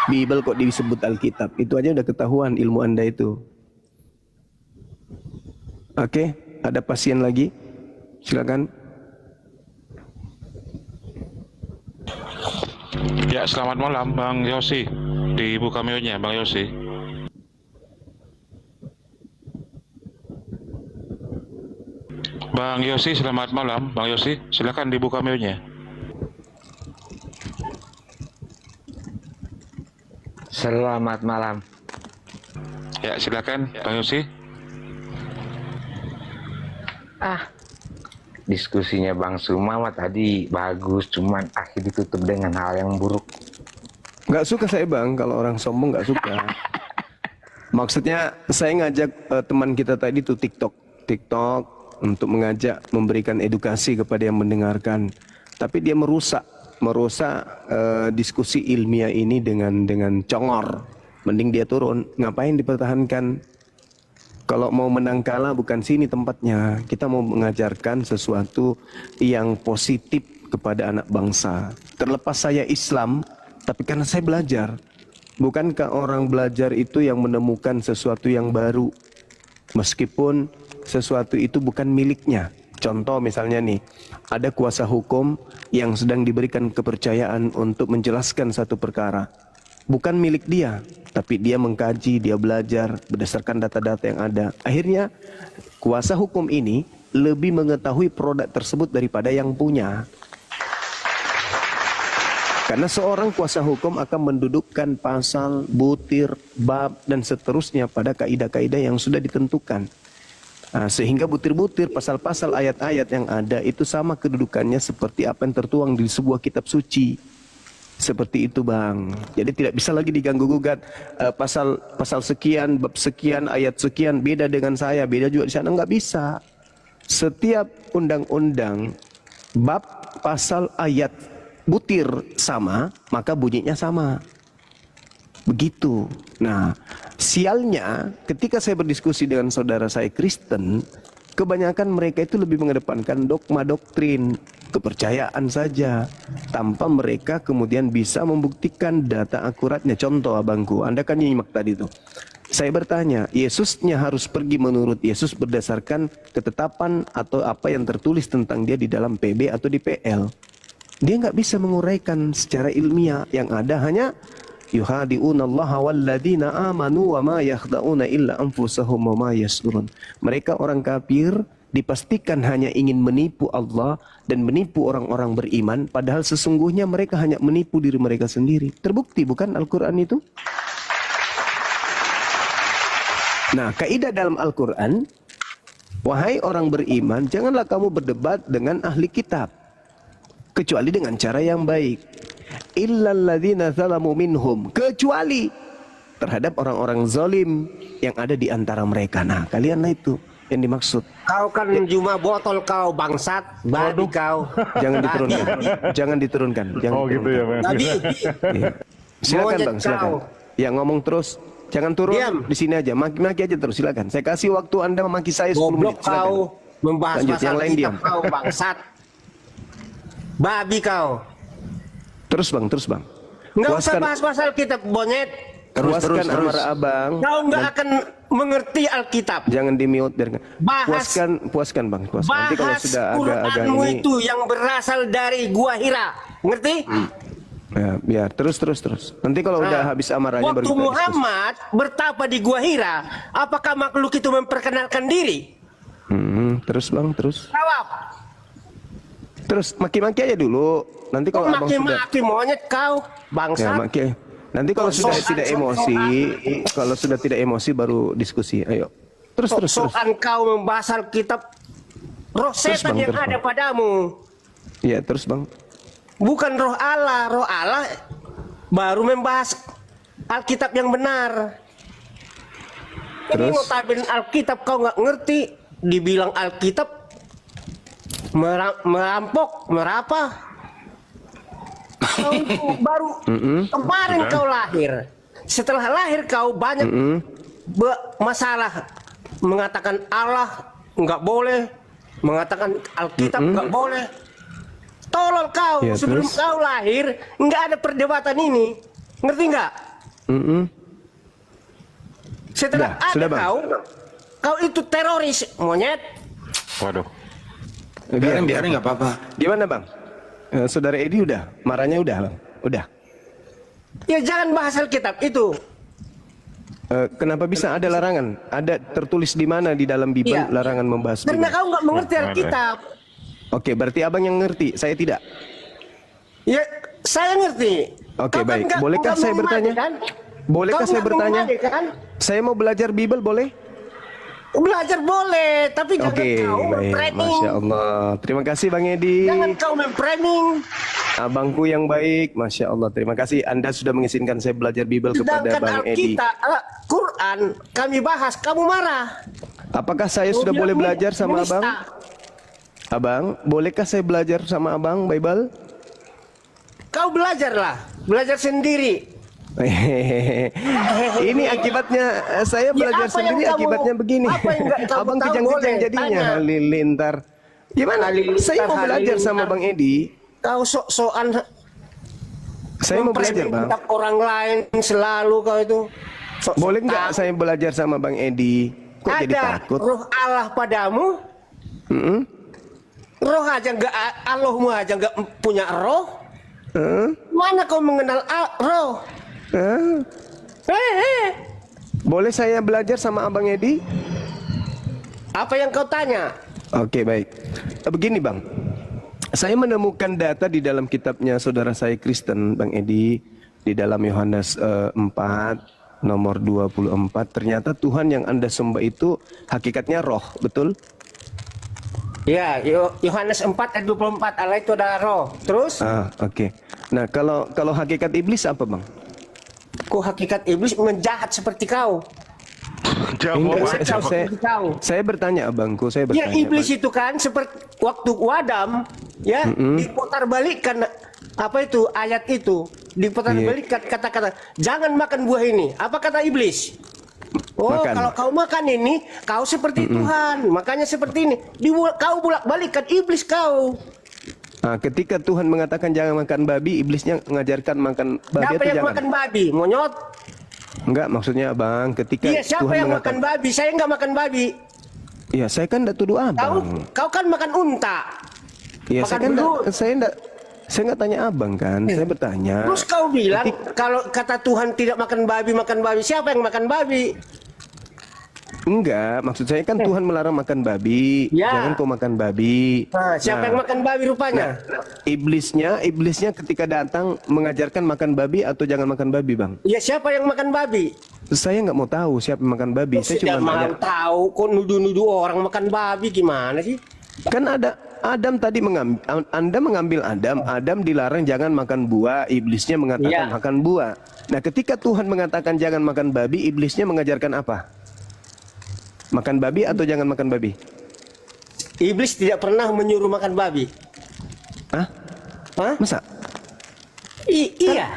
[SPEAKER 1] Bible kok disebut Alkitab, itu aja udah ketahuan ilmu Anda itu. Oke, ada pasien lagi? Silakan.
[SPEAKER 3] Ya, selamat malam Bang Yosi. Dibuka mute-nya Bang Yosi. Bang Yosi, selamat malam. Bang Yosi, silakan dibuka mute-nya.
[SPEAKER 4] Selamat malam.
[SPEAKER 3] Ya, silakan Bang Yosi.
[SPEAKER 4] Diskusinya Bang Sumama tadi bagus, cuman akhir ditutup dengan hal yang buruk.
[SPEAKER 1] Nggak suka saya Bang, kalau orang sombong nggak suka. Maksudnya saya ngajak teman kita tadi tuh TikTok untuk mengajak memberikan edukasi kepada yang mendengarkan. Tapi dia merusak diskusi ilmiah ini dengan congor. Mending dia turun, ngapain dipertahankan? Kalau mau menang kalah bukan sini tempatnya. Kita mau mengajarkan sesuatu yang positif kepada anak bangsa. Terlepas saya Islam, tapi karena saya belajar. Bukankah orang belajar itu yang menemukan sesuatu yang baru? Meskipun sesuatu itu bukan miliknya. Contoh misalnya nih, ada kuasa hukum yang sedang diberikan kepercayaan untuk menjelaskan satu perkara. Bukan milik dia, tapi dia mengkaji, dia belajar berdasarkan data-data yang ada. Akhirnya kuasa hukum ini lebih mengetahui produk tersebut daripada yang punya. Karena seorang kuasa hukum akan mendudukkan pasal, butir, bab, dan seterusnya pada kaidah-kaidah yang sudah ditentukan. Sehingga butir-butir pasal-pasal ayat-ayat yang ada itu sama kedudukannya seperti apa yang tertuang di sebuah kitab suci. Seperti itu Bang. Jadi tidak bisa lagi diganggu-gugat. Pasal sekian, bab sekian, ayat sekian beda dengan saya, beda juga di sana, nggak bisa. Setiap undang-undang, bab, pasal, ayat, butir sama, maka bunyinya sama. Begitu. Nah, sialnya ketika saya berdiskusi dengan saudara saya Kristen, kebanyakan mereka itu lebih mengedepankan dogma doktrin, kepercayaan saja, tanpa mereka kemudian bisa membuktikan data akuratnya. Contoh abangku, Anda kan nyimak tadi tuh. Saya bertanya, Yesusnya harus pergi menurut Yesus berdasarkan ketetapan atau apa yang tertulis tentang dia di dalam PB atau di PL. Dia nggak bisa menguraikan secara ilmiah. Yang ada hanya yuhadi'unallaha walladzina amanu wa ma yakhda'una illa anfusahum wa ma yash'urun. Mereka orang kafir dipastikan hanya ingin menipu Allah dan menipu orang-orang beriman, padahal sesungguhnya mereka hanya menipu diri mereka sendiri. Terbukti bukan Al-Quran itu? Nah, kaidah dalam Al-Quran, wahai orang beriman, janganlah kamu berdebat dengan ahli kitab, kecuali dengan cara yang baik. Illalladzina zalamu minhum, kecuali terhadap orang-orang zalim yang ada di antara mereka. Nah, kalianlah itu yang dimaksud.
[SPEAKER 5] Kau kan cuma botol kau bangsat, babi kau.
[SPEAKER 1] Jangan diturunkan. Jangan diturunkan. Jangan diturunkan.
[SPEAKER 6] Gitu ya, Bang.
[SPEAKER 5] Babi.
[SPEAKER 1] Iya. Silakan
[SPEAKER 5] Monyet
[SPEAKER 1] Bang, silakan.
[SPEAKER 5] kau.
[SPEAKER 1] Ya ngomong terus. Jangan turun
[SPEAKER 5] Diam.
[SPEAKER 1] di sini aja. Maki-maki aja terus, silakan. Saya kasih waktu Anda memaki saya 10 menit.
[SPEAKER 5] Goblok
[SPEAKER 1] Silakan.
[SPEAKER 5] kau, membahas
[SPEAKER 1] Lanjut,
[SPEAKER 5] pasal
[SPEAKER 1] yang lain
[SPEAKER 5] kitab
[SPEAKER 1] diam.
[SPEAKER 5] kau bangsat. Babi kau.
[SPEAKER 1] Terus Bang, terus Bang.
[SPEAKER 5] Nggak usah
[SPEAKER 1] Puaskan,
[SPEAKER 5] bahas pasal kitab monyet.
[SPEAKER 1] puaskan amarah Abang.
[SPEAKER 5] Kau nggak akan mengerti Alkitab.
[SPEAKER 1] Jangan di-mute biar
[SPEAKER 5] Bahas-
[SPEAKER 1] puaskan Bang, puaskan. Nanti kalau
[SPEAKER 5] Bahas
[SPEAKER 1] sudah agak-agak
[SPEAKER 5] Quranmu
[SPEAKER 1] ini
[SPEAKER 5] itu yang berasal dari Gua Hira. Ngerti?
[SPEAKER 1] ya, biar terus. Nanti kalau udah habis amarahnya baru
[SPEAKER 5] Waktu
[SPEAKER 1] kita diskusi.
[SPEAKER 5] Muhammad bertapa di Gua Hira, apakah makhluk itu memperkenalkan diri?
[SPEAKER 1] Terus Bang, terus.
[SPEAKER 5] Jawab.
[SPEAKER 1] Terus maki-maki aja dulu. Nanti kalau Abang sudah
[SPEAKER 5] Maki-maki monyet kau,
[SPEAKER 1] ya
[SPEAKER 5] bangsat.
[SPEAKER 1] maki. Nanti kalau sudah tidak emosi, kalau sudah tidak emosi baru diskusi. Ayo. Terus.
[SPEAKER 5] Soal kau membahas Alkitab, roh setan
[SPEAKER 1] Bang,
[SPEAKER 5] yang
[SPEAKER 1] terus,
[SPEAKER 5] ada
[SPEAKER 1] Bang.
[SPEAKER 5] padamu.
[SPEAKER 1] Iya, terus Bang.
[SPEAKER 5] Bukan roh Allah. Roh Allah baru membahas Alkitab yang benar. Ini
[SPEAKER 1] Terus?
[SPEAKER 5] notabene Alkitab kau nggak ngerti. Dibilang Alkitab merampok, merapa? Kau itu baru kemarin kau lahir. Setelah lahir kau banyak masalah. Mengatakan Allah nggak boleh, mengatakan Alkitab nggak boleh. Tolol kau,
[SPEAKER 1] Ya,
[SPEAKER 5] sebelum
[SPEAKER 1] terus?
[SPEAKER 5] kau lahir nggak ada perdebatan ini, ngerti nggak? Setelah ada
[SPEAKER 1] Sudah, Bang.
[SPEAKER 5] kau itu teroris monyet.
[SPEAKER 3] Waduh.
[SPEAKER 1] Biarin nggak apa-apa. Gimana bang? Saudara Edi udah, marahnya udah bang? Udah.
[SPEAKER 5] Ya jangan bahas Alkitab itu.
[SPEAKER 1] Kenapa bisa ada larangan? Ada tertulis di mana di dalam Bible
[SPEAKER 5] Iya.
[SPEAKER 1] larangan membahas
[SPEAKER 5] Karena
[SPEAKER 1] Bible?
[SPEAKER 5] kau nggak mengerti Alkitab.
[SPEAKER 1] Oke, berarti abang yang ngerti, saya tidak.
[SPEAKER 5] Ya, saya ngerti.
[SPEAKER 1] Oke,
[SPEAKER 5] Kau kan
[SPEAKER 1] baik.
[SPEAKER 5] nggak-
[SPEAKER 1] Bolehkah
[SPEAKER 5] nggak
[SPEAKER 1] saya
[SPEAKER 5] mengimani,
[SPEAKER 1] bertanya?
[SPEAKER 5] kan?
[SPEAKER 1] Bolehkah
[SPEAKER 5] Kau
[SPEAKER 1] saya
[SPEAKER 5] nggak
[SPEAKER 1] bertanya?
[SPEAKER 5] mengimani, kan?
[SPEAKER 1] Saya mau belajar Bible, boleh?
[SPEAKER 5] Belajar boleh, tapi jangan
[SPEAKER 1] Oke,
[SPEAKER 5] kau
[SPEAKER 1] baik.
[SPEAKER 5] memframing.
[SPEAKER 1] Masya Allah. Terima kasih Bang Edi.
[SPEAKER 5] Jangan kau memframing.
[SPEAKER 1] Abangku yang baik. Masya Allah. Terima kasih. Anda sudah mengizinkan saya belajar Bible kepada
[SPEAKER 5] Sedangkan
[SPEAKER 1] Bang Edi.
[SPEAKER 5] Alkitab, Quran, kami bahas, kamu marah.
[SPEAKER 1] Apakah saya sudah
[SPEAKER 5] Kau
[SPEAKER 1] boleh
[SPEAKER 5] bilang
[SPEAKER 1] belajar sama
[SPEAKER 5] menista.
[SPEAKER 1] Abang? Abang, bolehkah saya belajar sama Abang Bible?
[SPEAKER 5] Kau belajarlah, belajar sendiri.
[SPEAKER 1] Ini akibatnya saya
[SPEAKER 5] Ya,
[SPEAKER 1] belajar
[SPEAKER 5] apa
[SPEAKER 1] sendiri
[SPEAKER 5] yang kamu-
[SPEAKER 1] akibatnya begini.
[SPEAKER 5] apa yang nggak kamu
[SPEAKER 1] Abang
[SPEAKER 5] tahu
[SPEAKER 1] kejang-kejang
[SPEAKER 5] boleh
[SPEAKER 1] jadinya.
[SPEAKER 5] tanya.
[SPEAKER 1] Halilintar. Gimana?
[SPEAKER 5] Halilintar,
[SPEAKER 1] Saya mau belajar sama
[SPEAKER 5] halilintar.
[SPEAKER 1] Bang Edi.
[SPEAKER 5] Kau sok-sokan
[SPEAKER 1] Saya mau belajar Bang.
[SPEAKER 5] memperintah orang lain selalu kau itu. Sok-sok
[SPEAKER 1] Boleh nggak
[SPEAKER 5] tahu.
[SPEAKER 1] saya belajar sama Bang Edi? Kok jadi
[SPEAKER 5] Ada
[SPEAKER 1] takut?
[SPEAKER 5] roh Allah padamu?
[SPEAKER 1] Mm-mm.
[SPEAKER 5] Roh aja nggak, Allahmu aja nggak punya roh. Mana kau mengenal roh?
[SPEAKER 1] Ah. Boleh saya belajar sama Abang Edi?
[SPEAKER 5] Apa yang kau tanya?
[SPEAKER 1] Oke, baik. Begini Bang, saya menemukan data di dalam kitabnya saudara saya Kristen, Bang Edi, di dalam Yohanes 4, nomor 24, ternyata Tuhan yang Anda sembah itu hakikatnya roh, betul?
[SPEAKER 5] Ya, Yohanes 4 ayat 24, Allah itu ada roh. Terus,
[SPEAKER 1] Oke. Nah, kalau hakikat iblis apa Bang?
[SPEAKER 5] ku hakikat iblis menjahat seperti kau.
[SPEAKER 1] Enggak,
[SPEAKER 5] Kau seperti kau.
[SPEAKER 1] saya bertanya abangku, saya
[SPEAKER 5] Ya,
[SPEAKER 1] bertanya.
[SPEAKER 5] iblis
[SPEAKER 1] Bang.
[SPEAKER 5] itu kan seperti waktu Adam, ya, diputar balikkan apa itu ayat itu, diputar
[SPEAKER 1] Iya.
[SPEAKER 5] balikkan kata-kata, jangan makan buah ini. Apa kata iblis? Oh,
[SPEAKER 1] Makan.
[SPEAKER 5] kalau kau makan ini, kau seperti Tuhan. Makanya seperti ini. Kau bolak-balikan iblis kau.
[SPEAKER 1] Ketika Tuhan mengatakan jangan makan babi, iblisnya mengajarkan makan babi
[SPEAKER 5] Siapa
[SPEAKER 1] atau
[SPEAKER 5] yang
[SPEAKER 1] jangan?
[SPEAKER 5] makan babi? Monyet?
[SPEAKER 1] Enggak, maksudnya Bang, ketika
[SPEAKER 5] Iya, siapa
[SPEAKER 1] Tuhan
[SPEAKER 5] yang
[SPEAKER 1] mengatakan,
[SPEAKER 5] makan babi? Saya nggak makan babi.
[SPEAKER 1] iya, saya kan enggak tuduh Abang.
[SPEAKER 5] Kau kan makan unta.
[SPEAKER 1] Iya,
[SPEAKER 5] makan
[SPEAKER 1] saya kan
[SPEAKER 5] belut.
[SPEAKER 1] saya enggak tanya Abang kan, saya bertanya.
[SPEAKER 5] Terus kau bilang kalau kata Tuhan tidak makan babi, siapa yang makan babi?
[SPEAKER 1] Enggak, maksud saya kan Tuhan melarang makan babi,
[SPEAKER 5] Ya.
[SPEAKER 1] jangan kau makan babi.
[SPEAKER 5] Nah, siapa yang makan babi rupanya?
[SPEAKER 1] Iblisnya ketika datang mengajarkan makan babi atau jangan makan babi, Bang.
[SPEAKER 5] Ya, siapa yang makan babi?
[SPEAKER 1] Saya nggak mau tahu siapa yang makan babi. Saya
[SPEAKER 5] Tidak
[SPEAKER 1] cuma
[SPEAKER 5] mau
[SPEAKER 1] tanya.
[SPEAKER 5] tahu, kok nuduh-nuduh orang makan babi gimana sih?
[SPEAKER 1] Kan ada Adam tadi Anda mengambil Adam dilarang jangan makan buah, iblisnya mengatakan
[SPEAKER 5] Ya.
[SPEAKER 1] makan buah. Nah, ketika Tuhan mengatakan jangan makan babi, iblisnya mengajarkan apa? Makan babi atau jangan makan babi?
[SPEAKER 5] Iblis tidak pernah menyuruh makan babi.
[SPEAKER 1] Hah?
[SPEAKER 5] Hah?
[SPEAKER 1] Masa?
[SPEAKER 5] Iya,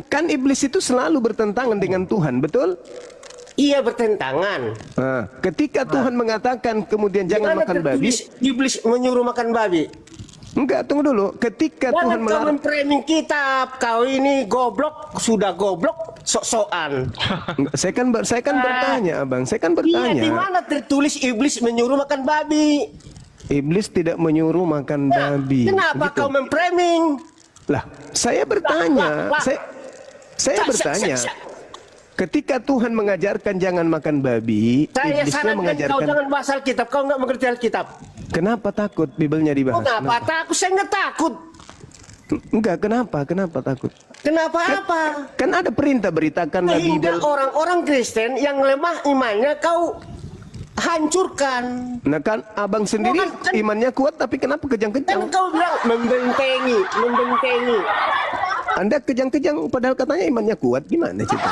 [SPEAKER 1] Kan iblis itu selalu bertentangan dengan Tuhan, betul?
[SPEAKER 5] iya bertentangan.
[SPEAKER 1] Nah, ketika Tuhan mengatakan kemudian jangan
[SPEAKER 5] Gimana
[SPEAKER 1] makan babi,
[SPEAKER 5] tertulis iblis menyuruh makan babi?
[SPEAKER 1] enggak, tunggu dulu. Ketika Tuhan
[SPEAKER 5] Jangan kau
[SPEAKER 1] melarang,
[SPEAKER 5] memframing kitab. Kau ini goblok, sudah goblok, sok-sokan.
[SPEAKER 1] saya kan bertanya, Abang. Saya kan
[SPEAKER 5] Iya,
[SPEAKER 1] bertanya.
[SPEAKER 5] di mana tertulis iblis menyuruh makan babi?
[SPEAKER 1] Iblis tidak menyuruh makan babi.
[SPEAKER 5] Kenapa
[SPEAKER 1] Begitu.
[SPEAKER 5] kau memframing?
[SPEAKER 1] Lah, saya bertanya.
[SPEAKER 5] Lah.
[SPEAKER 1] Saya bertanya. Ketika Tuhan mengajarkan jangan makan babi,
[SPEAKER 5] Saya
[SPEAKER 1] iblisnya
[SPEAKER 5] sarankan kau
[SPEAKER 1] mengajarkan.
[SPEAKER 5] jangan bahas Alkitab. Kau nggak mengerti Alkitab.
[SPEAKER 1] Kenapa takut Bibelnya
[SPEAKER 5] Oh,
[SPEAKER 1] dibahas?
[SPEAKER 5] kenapa takut? Saya nggak takut.
[SPEAKER 1] Enggak, kenapa? Kenapa takut?
[SPEAKER 5] Kenapa apa?
[SPEAKER 1] Kan ada perintah beritakanlah
[SPEAKER 5] Sehingga
[SPEAKER 1] Bibel.
[SPEAKER 5] orang-orang Kristen yang lemah imannya kau hancurkan.
[SPEAKER 1] Nah kan abang sendiri
[SPEAKER 5] Kan-
[SPEAKER 1] imannya kuat tapi kenapa
[SPEAKER 5] Kan
[SPEAKER 1] kejang-kejang?
[SPEAKER 5] kau bilang membentengi.
[SPEAKER 1] Anda kejang-kejang padahal katanya imannya kuat. Gimana cerita?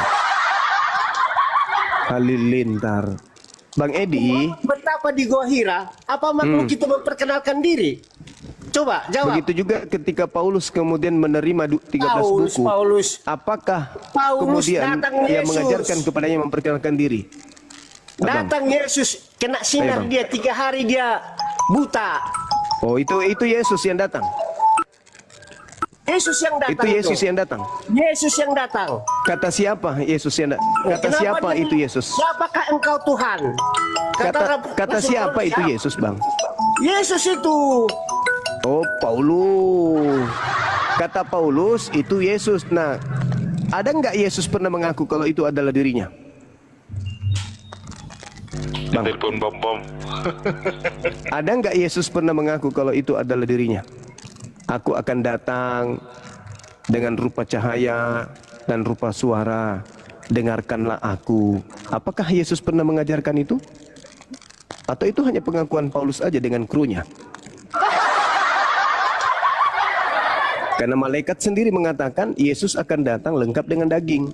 [SPEAKER 1] Halilintar. Bang Edi,
[SPEAKER 5] Betapa di Gua Hira, apa makhluk itu memperkenalkan diri? Coba jawab.
[SPEAKER 1] begitu juga ketika Paulus kemudian menerima 13 buku.
[SPEAKER 5] Paulus.
[SPEAKER 1] Apakah
[SPEAKER 5] Paulus
[SPEAKER 1] kemudian
[SPEAKER 5] datang
[SPEAKER 1] ia
[SPEAKER 5] Yesus.
[SPEAKER 1] mengajarkan kepadanya memperkenalkan diri? Abang.
[SPEAKER 5] Datang Yesus, kena sinar
[SPEAKER 1] Ayo, Bang.
[SPEAKER 5] dia 3 hari dia buta.
[SPEAKER 1] Oh, itu Yesus yang datang.
[SPEAKER 5] Yesus yang datang.
[SPEAKER 1] Itu Yesus yang datang.
[SPEAKER 5] Yesus yang datang.
[SPEAKER 1] Kata siapa Yesus yang datang? Kata
[SPEAKER 5] Kenapa
[SPEAKER 1] siapa
[SPEAKER 5] dia-
[SPEAKER 1] itu Yesus?
[SPEAKER 5] Apakah engkau Tuhan?
[SPEAKER 1] Kata
[SPEAKER 5] Rasul
[SPEAKER 1] siapa
[SPEAKER 5] Paulus,
[SPEAKER 1] itu
[SPEAKER 5] ya?
[SPEAKER 1] Yesus, Bang?
[SPEAKER 5] Yesus itu
[SPEAKER 1] Oh, Paulus. Kata Paulus itu Yesus. Nah, ada nggak Yesus pernah mengaku kalau itu adalah dirinya? Bang.
[SPEAKER 3] Telepon bom-bom.
[SPEAKER 1] Ada nggak Yesus pernah mengaku kalau itu adalah dirinya? Aku akan datang dengan rupa cahaya dan rupa suara. Dengarkanlah aku. Apakah Yesus pernah mengajarkan itu? Atau itu hanya pengakuan Paulus aja dengan krunya? Karena malaikat sendiri mengatakan Yesus akan datang lengkap dengan daging.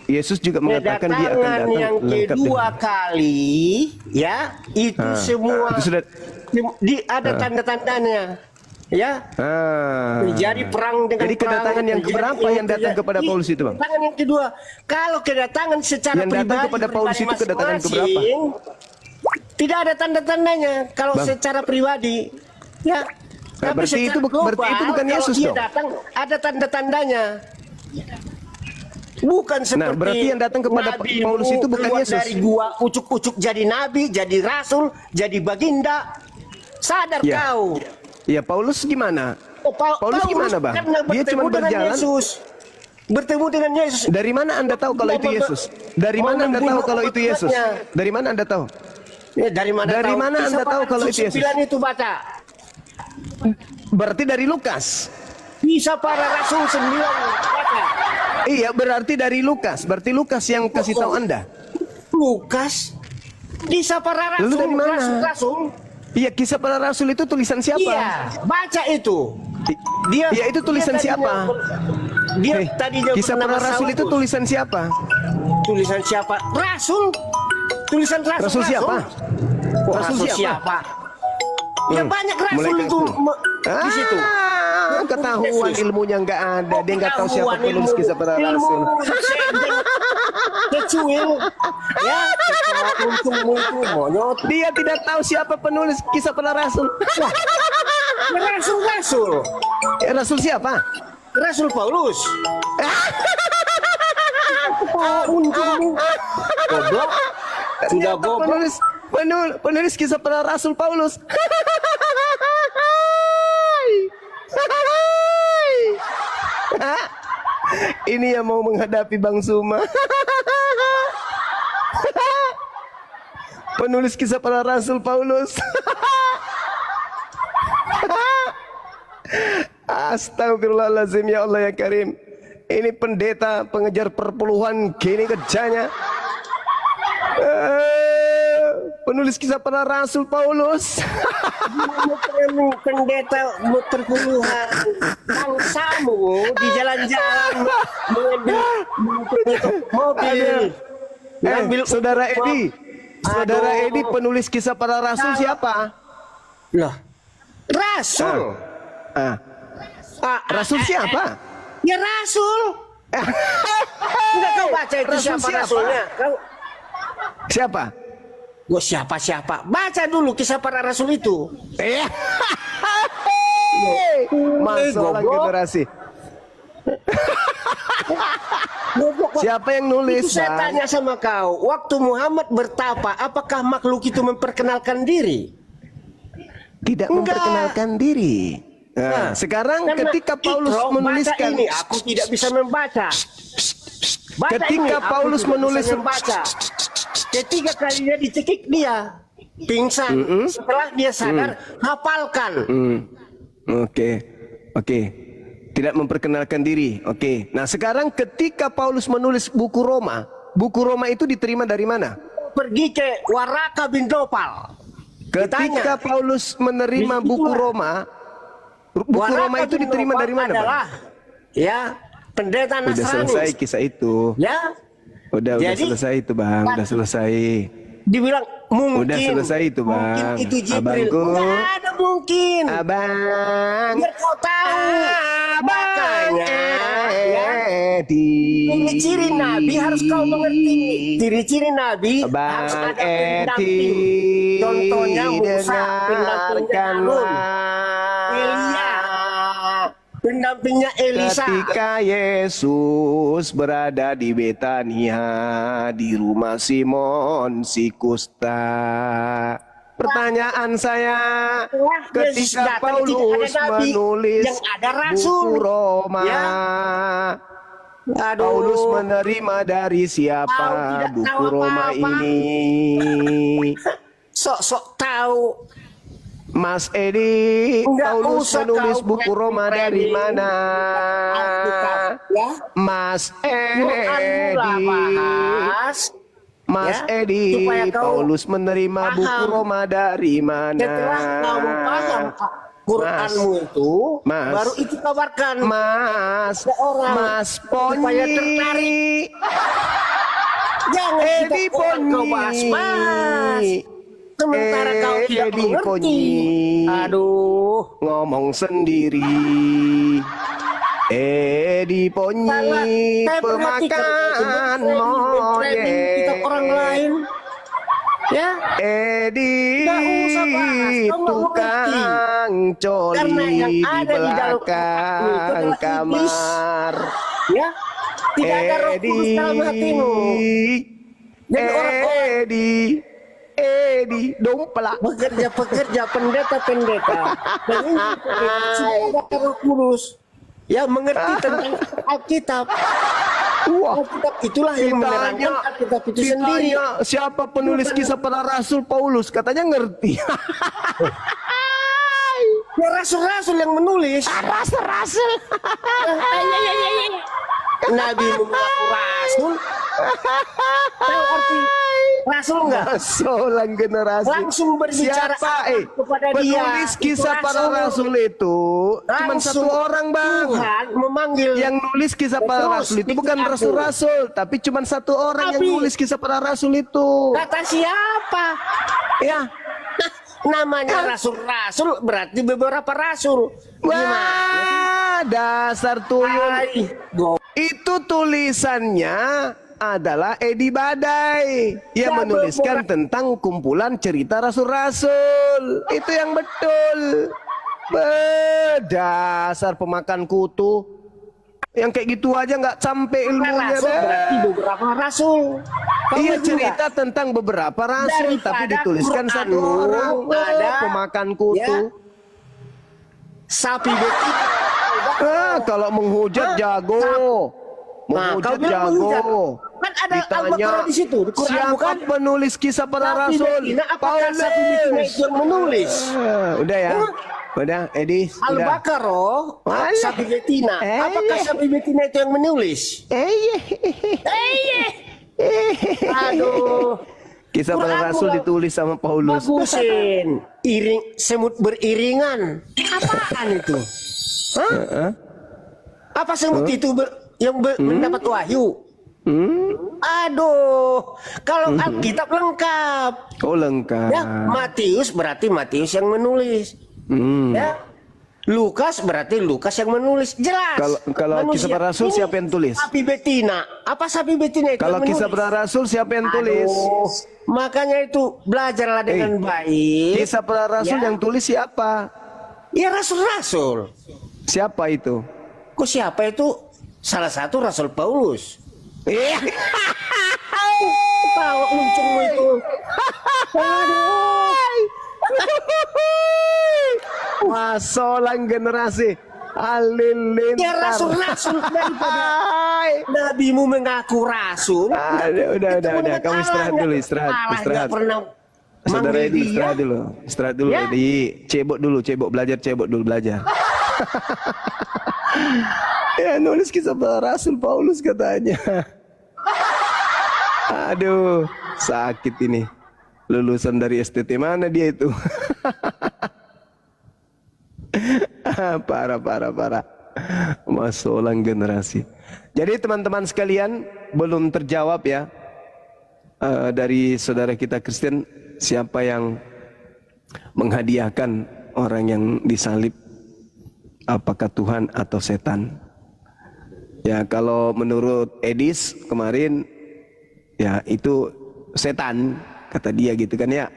[SPEAKER 1] Yesus juga mengatakan dia akan datang
[SPEAKER 5] yang
[SPEAKER 1] lengkap
[SPEAKER 5] kedua
[SPEAKER 1] dengan...
[SPEAKER 5] kali, ya itu semua
[SPEAKER 1] itu sudah...
[SPEAKER 5] ada tanda-tandanya, ya. Terjadi perang dengan
[SPEAKER 1] Jadi kedatangan yang keberapa yang datang kepada Paulus itu, Bang?
[SPEAKER 5] Kedatangan yang kedua, kalau kedatangan secara
[SPEAKER 1] Yang
[SPEAKER 5] pribadi
[SPEAKER 1] datang kepada Paulus itu kedatangan keberapa?
[SPEAKER 5] Tidak ada tanda-tandanya kalau
[SPEAKER 1] Bang.
[SPEAKER 5] secara pribadi, ya.
[SPEAKER 1] Nah,
[SPEAKER 5] Tapi
[SPEAKER 1] berarti itu
[SPEAKER 5] secara
[SPEAKER 1] bukan
[SPEAKER 5] global,
[SPEAKER 1] Yesus
[SPEAKER 5] kalau dia
[SPEAKER 1] dong?
[SPEAKER 5] datang ada tanda-tandanya. Bukan seperti
[SPEAKER 1] berarti yang datang kepada
[SPEAKER 5] Nabi
[SPEAKER 1] Paulus itu bukan
[SPEAKER 5] keluar
[SPEAKER 1] Yesus.
[SPEAKER 5] dari gua ucuk-ucuk jadi nabi, jadi rasul, jadi baginda. Sadar
[SPEAKER 1] Ya.
[SPEAKER 5] kau.
[SPEAKER 1] Ya, Paulus gimana? Paulus gimana, Bang?
[SPEAKER 5] karena
[SPEAKER 1] Dia cuma
[SPEAKER 5] bertemu dengan
[SPEAKER 1] berjalan.
[SPEAKER 5] Yesus. Bertemu dengan Yesus.
[SPEAKER 1] Dari mana Anda tahu kalau itu Yesus? Dari mana Anda tahu kalau itu Yesus? Dari mana Anda tahu?
[SPEAKER 5] Ya, dari mana
[SPEAKER 1] Anda tahu kalau itu Yesus?
[SPEAKER 5] 9 itu baca.
[SPEAKER 1] Berarti dari Lukas.
[SPEAKER 5] Bisa para rasul 9 baca.
[SPEAKER 1] Iya, berarti dari Lukas. Berarti Lukas yang kasih tahu Anda.
[SPEAKER 5] Lukas. Bisa para rasul.
[SPEAKER 1] Lalu dari mana?
[SPEAKER 5] Rasul.
[SPEAKER 1] Iya, kisah para rasul itu tulisan siapa?
[SPEAKER 5] Iya, baca itu. Dia.
[SPEAKER 1] Iya, itu tulisan
[SPEAKER 5] dia
[SPEAKER 1] siapa?
[SPEAKER 5] Dia
[SPEAKER 1] Hei,
[SPEAKER 5] tadinya
[SPEAKER 1] kisah
[SPEAKER 5] bernama
[SPEAKER 1] para rasul itu
[SPEAKER 5] Saulus.
[SPEAKER 1] tulisan siapa?
[SPEAKER 5] Tulisan siapa? Rasul. Tulisan rasul.
[SPEAKER 1] Rasul siapa?
[SPEAKER 5] Oh,
[SPEAKER 1] Rasul
[SPEAKER 5] rasul
[SPEAKER 1] siapa?
[SPEAKER 5] siapa? Ya banyak rasul
[SPEAKER 1] Mulai
[SPEAKER 5] itu di situ.
[SPEAKER 1] Ketahuan ilmunya nggak ada. Dia nggak tahu siapa penulis kisah para rasul.
[SPEAKER 5] Kecuil. Ya, untung monyot.
[SPEAKER 1] Dia tidak tahu siapa penulis kisah para rasul.
[SPEAKER 5] Rasul.
[SPEAKER 1] Rasul siapa?
[SPEAKER 5] Rasul Paulus. Untung. Goblok. Sudah goblok.
[SPEAKER 1] Penulis kisah para rasul Paulus. Ini yang mau menghadapi Bang Suma. Penulis kisah para rasul Paulus. Astagfirullahaladzim, ya Allah ya Karim. Ini pendeta pengejar perpuluhan gini kerjanya. Penulis kisah para rasul Paulus.
[SPEAKER 5] Pendeta perpuluhan bangsamu di jalan-jalan mengambil mobil.
[SPEAKER 1] Saudara Edi penulis kisah para rasul siapa?
[SPEAKER 5] Loh, rasul.
[SPEAKER 1] Rasul siapa?
[SPEAKER 5] Ya rasul. Enggak kau baca itu
[SPEAKER 1] Rasul
[SPEAKER 5] siapa
[SPEAKER 1] siapa?
[SPEAKER 5] rasulnya? Kau
[SPEAKER 1] Siapa?
[SPEAKER 5] Gue siapa? Baca dulu kisah para rasul itu.
[SPEAKER 1] Masalah generasi. Siapa yang nulis?
[SPEAKER 5] Itu saya tanya sama kau. Waktu Muhammad bertapa, apakah makhluk itu memperkenalkan diri?
[SPEAKER 1] Tidak memperkenalkan diri. Nah, sekarang ketika Paulus menuliskan
[SPEAKER 5] ini, aku tidak bisa membaca. Baca
[SPEAKER 1] ketika
[SPEAKER 5] ini, aku
[SPEAKER 1] Paulus
[SPEAKER 5] tidak
[SPEAKER 1] menulis
[SPEAKER 5] bisa membaca. Ketika kalinya dicekik dia pingsan. Setelah dia sadar, hafalkan.
[SPEAKER 1] Oke. Tidak memperkenalkan diri. Oke. Nah, sekarang ketika Paulus menulis buku Roma itu diterima dari mana?
[SPEAKER 5] Pergi ke Waraka bin Nopal.
[SPEAKER 1] Ketika Paulus menerima buku Roma itu diterima dari mana, Pak?
[SPEAKER 5] Ya, pendeta Nasrani.
[SPEAKER 1] Udah selesai kisah itu.
[SPEAKER 5] Ya.
[SPEAKER 1] Udah selesai itu, Bang. Udah selesai.
[SPEAKER 5] Dibilang mungkin.
[SPEAKER 1] Udah selesai itu, Bang.
[SPEAKER 5] Mungkin itu Jibril.
[SPEAKER 1] Abangku.
[SPEAKER 5] Nggak ada mungkin.
[SPEAKER 1] Abang.
[SPEAKER 5] Biar kau tahu. Makanya. Ya. Ciri-ciri Nabi harus kau mengerti. Ciri-ciri Nabi harus ada pendamping. Contohnya Musa, pendampingnya Elia, pendampingnya Elisa.
[SPEAKER 1] Ketika Yesus berada di Betania di rumah Simon si kusta. Pertanyaan pertanyaan saya,
[SPEAKER 5] Wah,
[SPEAKER 1] ketika
[SPEAKER 5] datang tidak
[SPEAKER 1] Paulus
[SPEAKER 5] ada nabi,
[SPEAKER 1] menulis
[SPEAKER 5] yang ada rasul.
[SPEAKER 1] buku Roma,
[SPEAKER 5] Ya. Aduh.
[SPEAKER 1] Paulus menerima dari siapa
[SPEAKER 5] Tahu, tidak
[SPEAKER 1] buku
[SPEAKER 5] tahu
[SPEAKER 1] Roma
[SPEAKER 5] apa-apa.
[SPEAKER 1] ini?
[SPEAKER 5] Sok-sok tahu.
[SPEAKER 1] Mas Edi,
[SPEAKER 5] Enggak
[SPEAKER 1] Paulus
[SPEAKER 5] usah
[SPEAKER 1] menulis
[SPEAKER 5] kau
[SPEAKER 1] buku Roma dari
[SPEAKER 5] framing.
[SPEAKER 1] mana?
[SPEAKER 5] Alkitab, ya.
[SPEAKER 1] Mas
[SPEAKER 5] Quran
[SPEAKER 1] Edi,
[SPEAKER 5] mula bahas.
[SPEAKER 1] Mas
[SPEAKER 5] Ya,
[SPEAKER 1] Edi,
[SPEAKER 5] supaya kau
[SPEAKER 1] Paulus menerima
[SPEAKER 5] paham.
[SPEAKER 1] buku Roma dari mana?
[SPEAKER 5] Setelah kamu paham Quranmu itu,
[SPEAKER 1] Mas.
[SPEAKER 5] baru itu kabarkan.
[SPEAKER 1] Mas,
[SPEAKER 5] Ke orang.
[SPEAKER 1] Mas
[SPEAKER 5] Supaya tertarik.
[SPEAKER 1] Ponyi,
[SPEAKER 5] Jangan kita
[SPEAKER 1] Edi
[SPEAKER 5] Quran kau
[SPEAKER 1] Ponyi.
[SPEAKER 5] bahas-bahas. Sementara kau tidak
[SPEAKER 1] Edi
[SPEAKER 5] mengerti.
[SPEAKER 1] Ponyi.
[SPEAKER 5] Aduh.
[SPEAKER 1] Ngomong sendiri. Edi Ponyi,
[SPEAKER 5] Saya perhatikan
[SPEAKER 1] pemakan
[SPEAKER 5] framing kita orang lain.
[SPEAKER 1] monyet.
[SPEAKER 5] Ya.
[SPEAKER 1] Edi,
[SPEAKER 5] Nggak usah bahas, kau nggak
[SPEAKER 1] tukang coli
[SPEAKER 5] Karena yang
[SPEAKER 1] di
[SPEAKER 5] ada di dalam
[SPEAKER 1] belakang
[SPEAKER 5] otakmu itu adalah
[SPEAKER 1] kamar.
[SPEAKER 5] Ya. Tidak ada roh kudus dalam hatimu. Jadi orang-orang
[SPEAKER 1] Edi, domplak.
[SPEAKER 5] pekerja-pekerja, pendeta-pendeta, dan ini sudah ada roh kudus. Ya, mengerti tentang Alkitab.
[SPEAKER 1] Wah,
[SPEAKER 5] Alkitab itulah yang menerangkan Alkitab itu sendiri.
[SPEAKER 1] ditanya siapa penulis kisah para rasul Paulus, katanya ngerti.
[SPEAKER 5] Ya, rasul-rasul yang menulis.
[SPEAKER 1] Rasul-rasul.
[SPEAKER 5] Nabi mengaku rasul. Tahu arti rasul enggak?
[SPEAKER 1] Rasul generasi.
[SPEAKER 5] Langsung berbicara
[SPEAKER 1] siapa
[SPEAKER 5] kepada dia.
[SPEAKER 1] penulis kisah
[SPEAKER 5] Itu
[SPEAKER 1] para rasul itu cuma
[SPEAKER 5] Langsung
[SPEAKER 1] satu orang, Bang.
[SPEAKER 5] Tuhan memanggil
[SPEAKER 1] Yang nulis kisah para
[SPEAKER 5] Terus,
[SPEAKER 1] rasul itu bukan
[SPEAKER 5] aku.
[SPEAKER 1] rasul-rasul, tapi cuma satu orang yang
[SPEAKER 5] Tapi-
[SPEAKER 1] nulis kisah para rasul itu.
[SPEAKER 5] kata siapa?
[SPEAKER 1] Ya.
[SPEAKER 5] Namanya rasul-rasul berarti beberapa rasul.
[SPEAKER 1] Wah, dasar tuyul.
[SPEAKER 5] Ay, go.
[SPEAKER 1] Itu tulisannya adalah Edi Badai yang
[SPEAKER 5] Ya,
[SPEAKER 1] menuliskan tentang kumpulan cerita rasul-rasul. Itu yang betul. Dasar pemakan kutu. Yang kayak gitu aja nggak sampai ilmunya.
[SPEAKER 5] Rasul berarti beberapa rasul. Kamu
[SPEAKER 1] Iya,
[SPEAKER 5] juga
[SPEAKER 1] cerita tentang beberapa rasul,
[SPEAKER 5] Daripada
[SPEAKER 1] tapi dituliskan satu
[SPEAKER 5] Quranmu
[SPEAKER 1] orang.
[SPEAKER 5] ada,
[SPEAKER 1] Pemakan kutu.
[SPEAKER 5] ya, sapi betina.
[SPEAKER 1] Kalau menghujat jago.
[SPEAKER 5] Nah, kau
[SPEAKER 1] Menghujat
[SPEAKER 5] bilang
[SPEAKER 1] jago.
[SPEAKER 5] menghujat. Kan ada Al-Baqarah di situ, di Quran,
[SPEAKER 1] siapa
[SPEAKER 5] bukan?
[SPEAKER 1] penulis kisah para
[SPEAKER 5] Sapi
[SPEAKER 1] rasul?
[SPEAKER 5] betina, apakah sapi betina itu yang menulis?
[SPEAKER 1] Udah ya. Udah, Edi. Udah.
[SPEAKER 5] Al-Baqarah,
[SPEAKER 1] Alah.
[SPEAKER 5] sapi betina. Apakah sapi betina itu yang menulis? Aduh.
[SPEAKER 1] Kisah para
[SPEAKER 5] Quran
[SPEAKER 1] rasul
[SPEAKER 5] mulai-
[SPEAKER 1] ditulis sama Paulus.
[SPEAKER 5] Bagusin. Semut beriringan. Apaan itu? Hah? Apa semut itu mendapat wahyu? Aduh, kalau Alkitab lengkap.
[SPEAKER 1] Oh, lengkap.
[SPEAKER 5] Ya, Matius berarti Matius yang menulis. Ya. Lukas berarti Lukas yang menulis. Jelas.
[SPEAKER 1] Kalau kisah para rasul
[SPEAKER 5] Ini
[SPEAKER 1] siapa yang tulis?
[SPEAKER 5] Sapi betina. Apa sapi betina itu?
[SPEAKER 1] Kalau
[SPEAKER 5] yang
[SPEAKER 1] kisah
[SPEAKER 5] menulis?
[SPEAKER 1] para rasul siapa yang tulis?
[SPEAKER 5] Aduh, makanya itu belajarlah dengan baik.
[SPEAKER 1] Kisah para rasul
[SPEAKER 5] Ya.
[SPEAKER 1] yang tulis siapa?
[SPEAKER 5] Ya, rasul-rasul.
[SPEAKER 1] Siapa itu?
[SPEAKER 5] Kok siapa itu? Salah satu Rasul Paulus. Tahu lucumu itu. Aduh.
[SPEAKER 1] Masolang generasi halilintar.
[SPEAKER 5] Ya, rasul-rasul daripada nabimu mengaku rasul.
[SPEAKER 1] Udah. Kamu istirahat dulu, istirahat.
[SPEAKER 5] Nggak pernah
[SPEAKER 1] Saudara
[SPEAKER 5] manggil
[SPEAKER 1] Edi,
[SPEAKER 5] dia.
[SPEAKER 1] istirahat dulu,
[SPEAKER 5] Ya.
[SPEAKER 1] Edi. Cebok dulu, belajar. Ya, nulis kisah para rasul Paulus katanya. Aduh, sakit ini. Lulusan dari STT mana dia itu? Parah. Masolang generasi. Jadi teman-teman sekalian, belum terjawab ya dari saudara kita Kristen, siapa yang menghadiahkan orang yang disalib, apakah Tuhan atau setan? Ya, kalau menurut Edis kemarin, ya itu setan, kata dia gitu kan ya.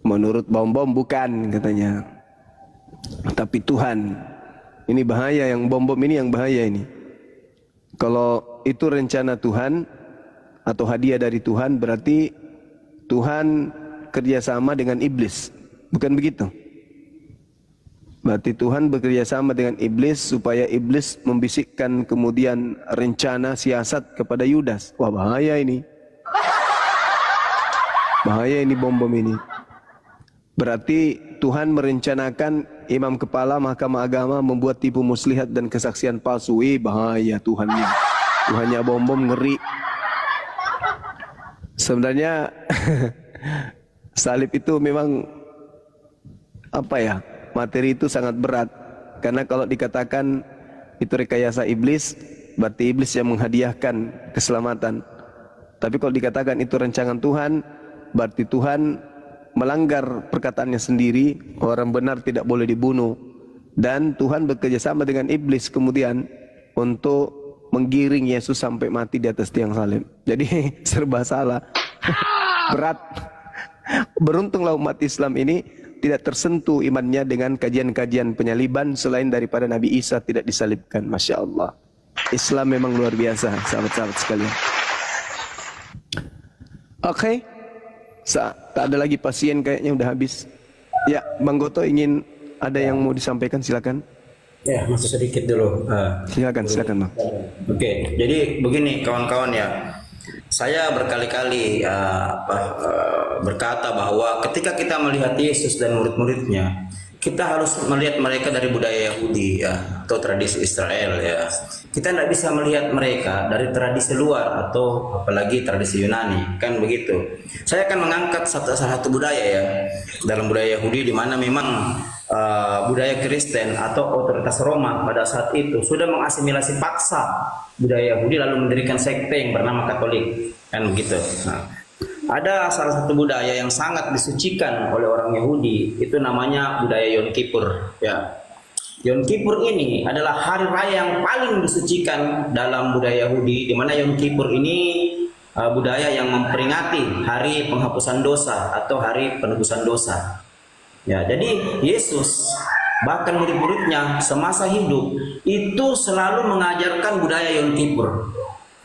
[SPEAKER 1] Menurut bom-bom bukan katanya, tapi Tuhan. Ini bahaya, yang bom-bom ini yang bahaya ini. Kalau itu rencana Tuhan atau hadiah dari Tuhan, berarti Tuhan kerjasama dengan iblis. Bukan begitu? Berarti Tuhan bekerja sama dengan iblis supaya iblis membisikkan kemudian rencana siasat kepada Yudas. Wah, bahaya ini. Bahaya ini bom-bom ini. Berarti Tuhan merencanakan imam kepala mahkamah agama membuat tipu muslihat dan kesaksian palsu. Bahaya Tuhannya. Tuhannya bom-bom, ngeri. Sebenarnya salib itu memang apa ya? Materi itu sangat berat, karena kalau dikatakan itu rekayasa iblis, berarti iblis yang menghadiahkan keselamatan. Tapi kalau dikatakan itu rancangan Tuhan, berarti Tuhan melanggar perkataannya sendiri, orang benar tidak boleh dibunuh. Dan Tuhan bekerja sama dengan iblis kemudian untuk menggiring Yesus sampai mati di atas tiang salib. Jadi serba salah. Berat. Beruntunglah umat Islam ini tidak tersentuh imannya dengan kajian-kajian penyaliban selain daripada Nabi Isa tidak disalibkan. Masya Allah. Islam memang luar biasa, sahabat-sahabat sekalian. Oke. Tak ada lagi pasien kayaknya udah habis. Ya, Bang Goto ingin ada yang mau disampaikan, silakan.
[SPEAKER 6] Ya, masih sedikit dulu.
[SPEAKER 1] Silakan Bang.
[SPEAKER 6] Oke, jadi begini kawan-kawan ya. Saya berkali-kali berkata bahwa ketika kita melihat Yesus dan murid-muridnya, kita harus melihat mereka dari budaya Yahudi ya, atau tradisi Israel ya. Kita tidak bisa melihat mereka dari tradisi luar atau apalagi tradisi Yunani, kan begitu. Saya akan mengangkat salah satu budaya ya, dalam budaya Yahudi di mana memang budaya Kristen atau otoritas Roma pada saat itu sudah mengasimilasi paksa budaya Yahudi lalu mendirikan sekte yang bernama Katolik, kan begitu. Nah, ada salah satu budaya yang sangat disucikan oleh orang Yahudi, itu namanya budaya Yom Kippur ya. Yom Kippur ini adalah hari raya yang paling disucikan dalam budaya Yahudi, di mana Yom Kippur ini budaya yang memperingati hari penghapusan dosa atau hari penebusan dosa. Ya, jadi Yesus bahkan murid-muridnya semasa hidup itu selalu mengajarkan budaya Yom Kippur.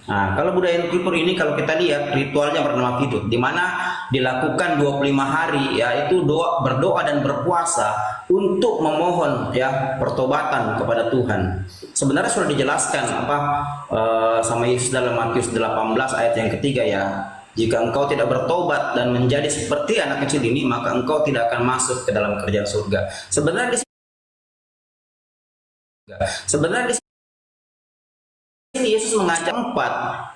[SPEAKER 6] Nah, kalau budaya Yom Kippur ini kalau kita lihat ritualnya bernama Kidut, di mana dilakukan 25 hari yaitu berdoa dan berpuasa untuk memohon ya pertobatan kepada Tuhan. Sebenarnya sudah dijelaskan sama Yesus dalam Matius 18 ayat yang ketiga ya. Jika engkau tidak bertobat dan menjadi seperti anak kecil ini, maka engkau tidak akan masuk ke dalam kerajaan surga. Sebenarnya di sini Yesus mengajak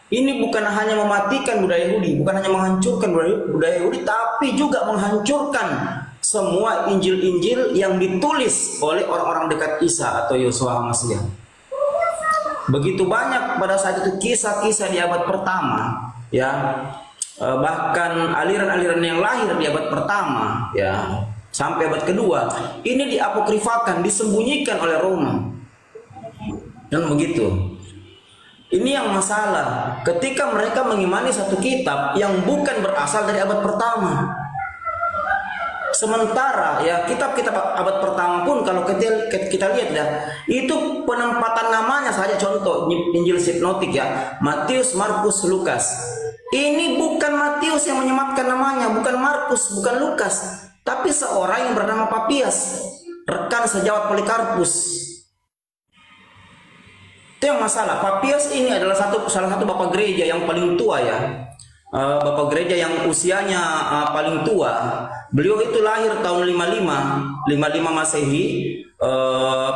[SPEAKER 6] ini bukan hanya mematikan budaya Yahudi, bukan hanya menghancurkan budaya Yahudi, tapi juga menghancurkan semua Injil-Injil yang ditulis oleh orang-orang dekat Isa atau Yosua HaMasiah. Begitu banyak pada saat itu kisah-kisah di abad pertama, ya, bahkan aliran-aliran yang lahir di abad pertama, ya, sampai abad kedua, ini diapokrifakan, disembunyikan oleh Roma, dan begitu. Ini yang masalah ketika mereka mengimani satu kitab yang bukan berasal dari abad pertama. Sementara ya kitab-kitab abad pertama pun kalau kita lihat ya, itu penempatan namanya saja, contoh Injil sinoptik ya, Matius, Markus, Lukas. Ini bukan Matius yang menyematkan namanya, bukan Markus, bukan Lukas, tapi seorang yang bernama Papias, rekan sejawat Polikarpus. Itu yang masalah. Papias ini adalah salah satu bapak gereja yang paling tua ya, bapak gereja yang usianya paling tua. Beliau itu lahir tahun 55 Masehi,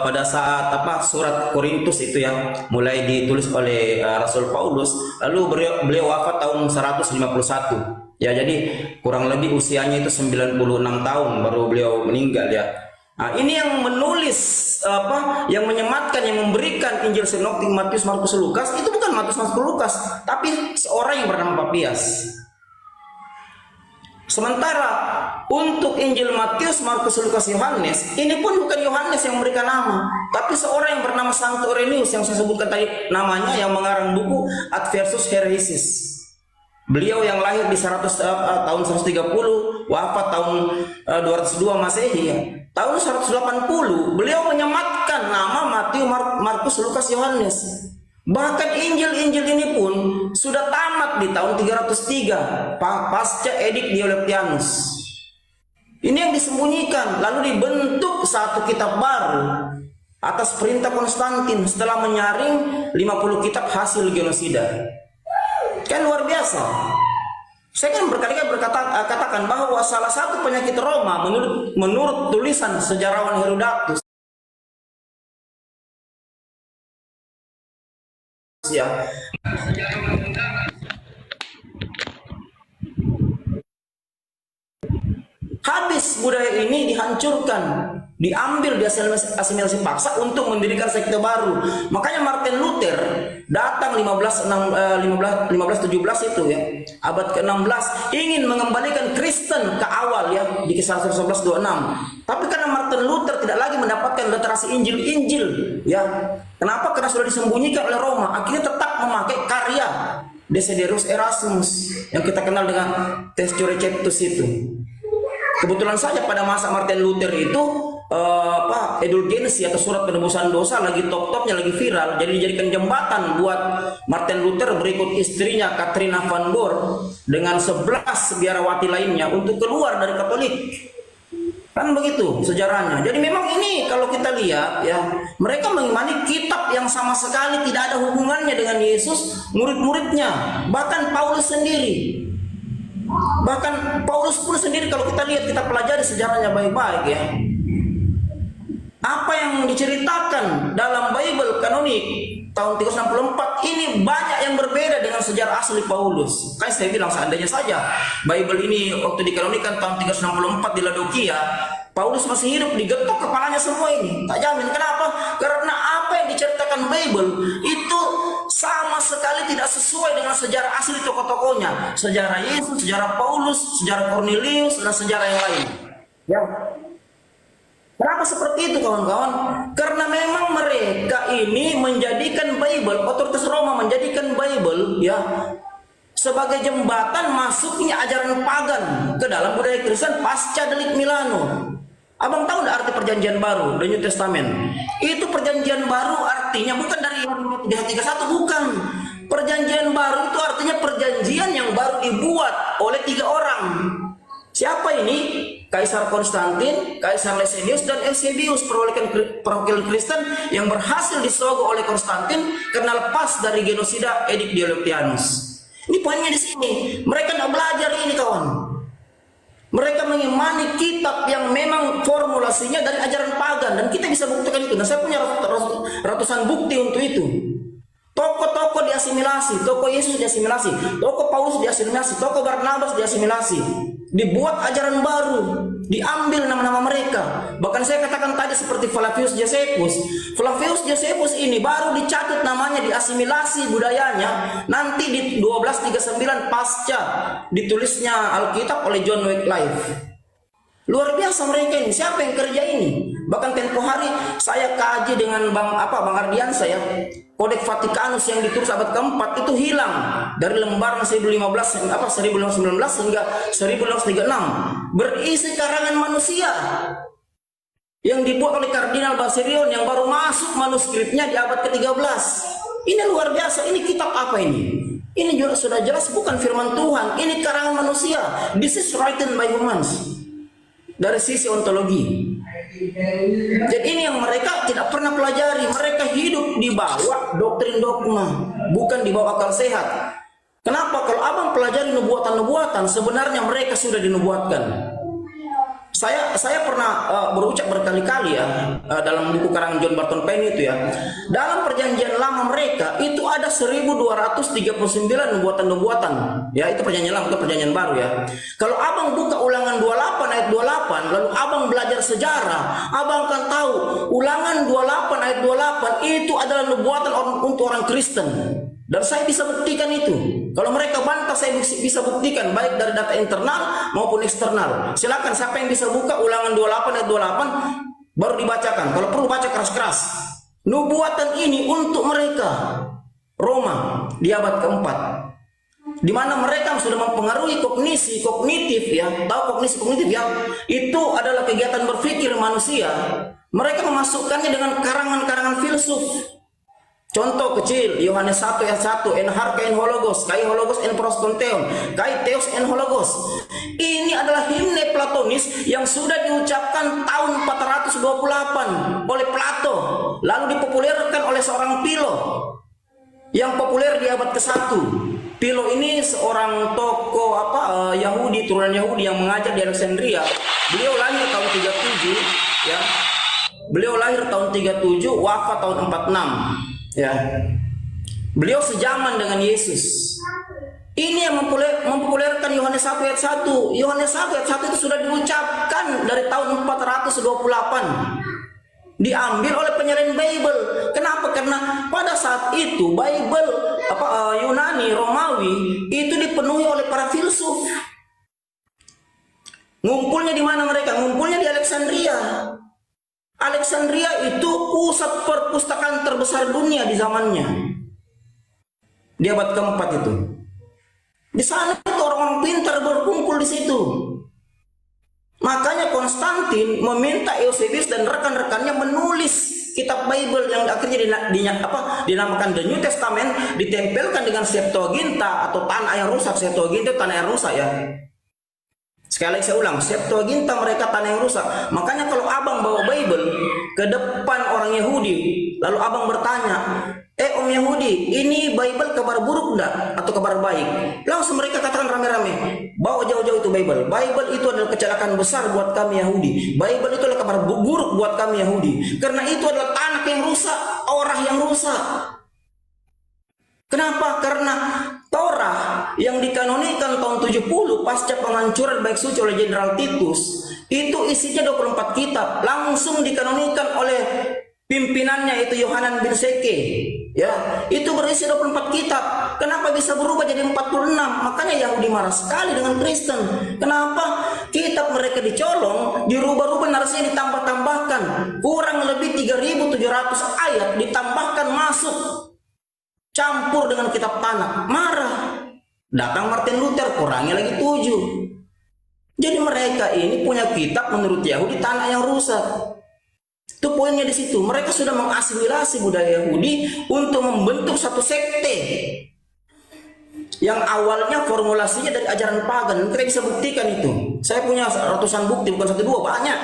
[SPEAKER 6] pada saat surat Korintus itu ya mulai ditulis oleh Rasul Paulus, lalu beliau wafat tahun 151 ya, jadi kurang lebih usianya itu 96 tahun baru beliau meninggal ya. Nah, ini yang menulis yang menyematkan, yang memberikan Injil sinoptik Matius, Markus, Lukas itu bukan Matius, Markus, Lukas, tapi seorang yang bernama Papias. Sementara untuk Injil Matius, Markus, Lukas, Yohanes ini pun bukan Yohanes yang memberikan nama, tapi seorang yang bernama Sanctus Irenaeus yang saya sebutkan tadi namanya, yang mengarang buku Adversus Heresis. Beliau yang lahir di tahun 130, wafat tahun 202 Masehi ya. Tahun 180 beliau menyematkan nama Matius, Markus, Lukas, Yohanes. Bahkan Injil-Injil ini pun sudah tamat di tahun 303 pasca edik Diocletianus. yang disembunyikan, lalu dibentuk satu kitab baru atas perintah Konstantin setelah menyaring 50 kitab hasil genosida. Kan luar biasa. Saya kan berkali-kali katakan bahwa salah satu penyakit Roma menurut tulisan sejarawan Herodotus ya, habis budaya ini dihancurkan, diambil, diasimilasi paksa untuk mendirikan sekte baru. Makanya Martin Luther datang 1517 itu ya, abad ke-16, ingin mengembalikan Kristen ke awal ya, di Kisah 1126. Tapi karena Martin Luther tidak lagi mendapatkan literasi Injil ya. Kenapa? Karena sudah disembunyikan oleh Roma. Akhirnya tetap memakai karya Desiderius Erasmus yang kita kenal dengan Testio Receptus itu. Kebetulan saja pada masa Martin Luther itu Indulgensi atau surat penebusan dosa lagi top-topnya, lagi viral. Jadi dijadikan jembatan buat Martin Luther berikut istrinya Katrina van Boer dengan 11 biarawati lainnya untuk keluar dari Katolik. Kan begitu sejarahnya. Jadi memang ini kalau kita lihat ya, mereka mengimani kitab yang sama sekali tidak ada hubungannya dengan Yesus, murid-muridnya, bahkan Paulus sendiri. Bahkan Paulus pun sendiri kalau kita lihat, kita pelajari sejarahnya baik-baik ya, apa yang diceritakan dalam Bible kanonik tahun 364 ini banyak yang berbeda dengan sejarah asli Paulus. Kayak saya bilang, seandainya saja Bible ini waktu dikanonikan tahun 364 di Laodikia, Paulus masih hidup, digetok kepalanya semua ini. Tak jamin. Kenapa? Karena apa yang diceritakan Bible itu sama sekali tidak sesuai dengan sejarah asli tokoh-tokohnya. Sejarah Yesus, sejarah Paulus, sejarah Cornelius, dan sejarah yang lain. Ya. Kenapa seperti itu kawan-kawan? Karena memang mereka ini menjadikan Bible, otoritas Roma menjadikan Bible ya sebagai jembatan masuknya ajaran pagan ke dalam budaya Kristen pasca delik Milano. Abang tahu nggak arti perjanjian baru, The New Testament? Itu perjanjian baru artinya bukan dari 331, bukan. Perjanjian baru itu artinya perjanjian yang baru dibuat oleh 3 orang. Siapa ini? Kaisar Konstantin, Kaisar Licinius, dan Eusebius, perwakilan Kristen yang berhasil disogok oleh Konstantin karena lepas dari genosida Edik Diocletianus. Ini poinnya di sini. Mereka tidak belajar ini kawan. Mereka mengimani kitab yang memang formulasinya dari ajaran pagan, dan kita bisa buktikan itu. Nah, saya punya ratusan bukti untuk itu. Tokoh-tokoh diasimilasi, tokoh Yesus diasimilasi, tokoh Paulus diasimilasi, tokoh Barnabas diasimilasi. Dibuat ajaran baru, diambil nama-nama mereka. Bahkan saya katakan tadi seperti Flavius Josephus. Flavius Josephus ini baru dicatat namanya, diasimilasi budayanya nanti di 1239 pasca ditulisnya Alkitab oleh John Wycliffe. Luar biasa mereka ini. Siapa yang kerja ini? Bahkan tempo hari saya kaji dengan Bang Ardian, saya Kodeks Vatikanus yang ditulis abad ke-4 itu hilang dari lembaran 1919 hingga 1936, berisi karangan manusia yang dibuat oleh Kardinal Basilion yang baru masuk manuskripnya di abad ke-13. Ini luar biasa. Ini kitab apa ini? Ini juga sudah jelas bukan firman Tuhan. Ini karangan manusia. This is written by humans. Dari sisi ontologi. Jadi ini yang mereka tidak pernah pelajari. Mereka hidup di bawah doktrin dogma, bukan di bawah akal sehat. Kenapa? Kalau abang pelajari nubuatan-nubuatan, sebenarnya mereka sudah dinubuatkan. Saya pernah berucap berkali-kali ya dalam buku karangan John Barton Payne itu ya. Dalam perjanjian lama mereka itu ada 1239 nubuatan-nubuatan. Ya, itu perjanjian lama, itu perjanjian baru ya. Kalau abang buka Ulangan 28 ayat 28, lalu abang belajar sejarah, abang akan tahu Ulangan 28 ayat 28 itu adalah nubuatan untuk orang Kristen. Dan saya bisa buktikan itu. Kalau mereka bantah, saya bisa buktikan baik dari data internal maupun eksternal. Silakan siapa yang bisa buka Ulangan 28 ayat 28 baru dibacakan. Kalau perlu baca keras-keras. Nubuatan ini untuk mereka Roma di abad ke-4, di mana mereka sudah mempengaruhi kognisi kognitif ya. Tahu kognisi kognitif ya? Itu adalah kegiatan berpikir manusia. Mereka memasukkannya dengan karangan-karangan filsuf. Contoh kecil, Yohanes 1 ayat 1, en harka en hologos, kai hologos en prostonteon, kai theos en hologos. Ini adalah himne Platonis yang sudah diucapkan tahun 428 oleh Plato, lalu dipopulerkan oleh seorang Philo yang populer di abad ke-1. Philo ini seorang tokoh Yahudi, turunan Yahudi yang mengajar di Alexandria. Beliau lahir tahun 37 ya. Beliau lahir tahun 37, wafat tahun 46. Ya, beliau sejaman dengan Yesus. Ini yang mempopulerkan Yohanes 1 ayat 1. Yohanes 1 ayat 1 itu sudah diucapkan dari tahun 428. Diambil oleh penyelain Bible. Kenapa? Karena pada saat itu Bible Yunani, Romawi itu dipenuhi oleh para filsuf. Ngumpulnya di mana mereka? Ngumpulnya di Alexandria. Alexandria itu pusat perpustakaan terbesar dunia di zamannya. Di abad keempat itu. Di sana itu orang-orang pintar berkumpul di situ. Makanya Konstantin meminta Eusebius dan rekan-rekannya menulis kitab Bible yang akhirnya dinamakan The New Testament, ditempelkan dengan Septuaginta atau tanah yang rusak. Septuaginta tanah yang rusak ya. Sekali lagi saya ulang, Septuaginta mereka tanah yang rusak. Makanya kalau abang bawa Bible ke depan orang Yahudi, lalu abang bertanya, Om Yahudi, ini Bible kabar buruk enggak atau kabar baik? Langsung mereka katakan rame-rame, bawa jauh-jauh itu Bible. Bible itu adalah kecelakaan besar buat kami Yahudi. Bible itu adalah kabar buruk buat kami Yahudi. Karena itu adalah tanah yang rusak, orang yang rusak. Kenapa? Karena Torah yang dikanonikan tahun 70 pasca penghancuran Bait Suci oleh Jenderal Titus, itu isinya 24 kitab, langsung dikanonikan oleh pimpinannya itu Yohanan bin Seke. Ya, itu berisi 24 kitab. Kenapa bisa berubah jadi 46? Makanya Yahudi marah sekali dengan Kristen. Kenapa? Kitab mereka dicolong, dirubah-rubah, narasinya ditambah-tambahkan. Kurang lebih 3.700 ayat ditambahkan masuk. Campur dengan kitab tanah, marah. Datang Martin Luther, kurangi lagi 7. Jadi mereka ini punya kitab menurut Yahudi tanah yang rusak. Itu poinnya di situ. Mereka sudah mengasimilasi budaya Yahudi untuk membentuk satu sekte yang awalnya formulasinya dari ajaran pagan. Kita bisa buktikan itu. Saya punya ratusan bukti, bukan 1 2, banyak.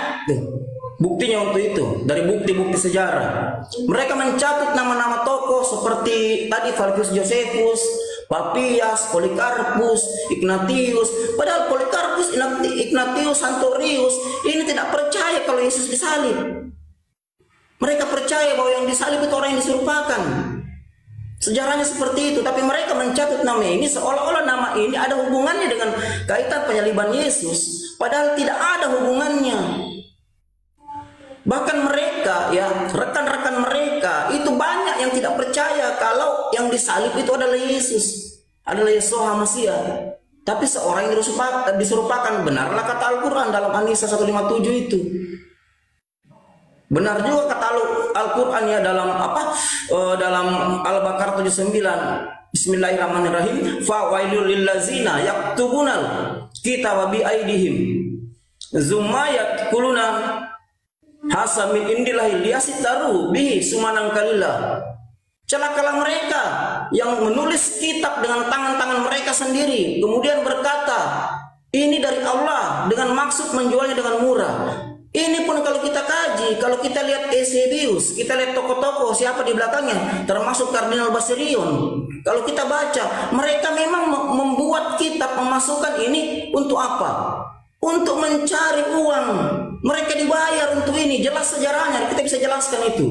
[SPEAKER 6] Buktinya untuk itu, dari bukti-bukti sejarah. Mereka mencatat nama-nama tokoh seperti tadi Flavius Josephus, Papias, Polikarpus, Ignatius. Padahal Polikarpus, Ignatius, Santorius ini tidak percaya kalau Yesus disalib. Mereka percaya bahwa yang disalib itu orang yang diserupakan. Sejarahnya seperti itu, tapi mereka mencatat nama ini seolah-olah nama ini ada hubungannya dengan kaitan penyaliban Yesus, padahal tidak ada hubungannya. Bahkan mereka, ya, rekan-rekan mereka itu banyak yang tidak percaya kalau yang disalib itu adalah Yesus, adalah Yeshua Masiah. Tapi seorang yang diserupakan, benarlah kata Al-Quran dalam An-Nisa 157 itu. Benar juga kata Al-Quran ya dalam dalam Al-Baqarah 79. Bismillahirrahmanirrahim. Fa wailul lil ladzina yaktubunal kitaba bi aidihim zumma yaquluna hasamin indillahi liyasitaru bihi sumanang kalila. Celakalah mereka yang menulis kitab dengan tangan-tangan mereka sendiri, kemudian berkata ini dari Allah dengan maksud menjualnya dengan murah. Ini pun kalau kita kaji, kalau kita lihat Eusebius, kita lihat tokoh-tokoh siapa di belakangnya, termasuk Kardinal Basilion. Kalau kita baca, mereka memang membuat kitab, memasukkan ini untuk apa? Untuk mencari uang. Mereka dibayar untuk ini, jelas sejarahnya, kita bisa jelaskan itu.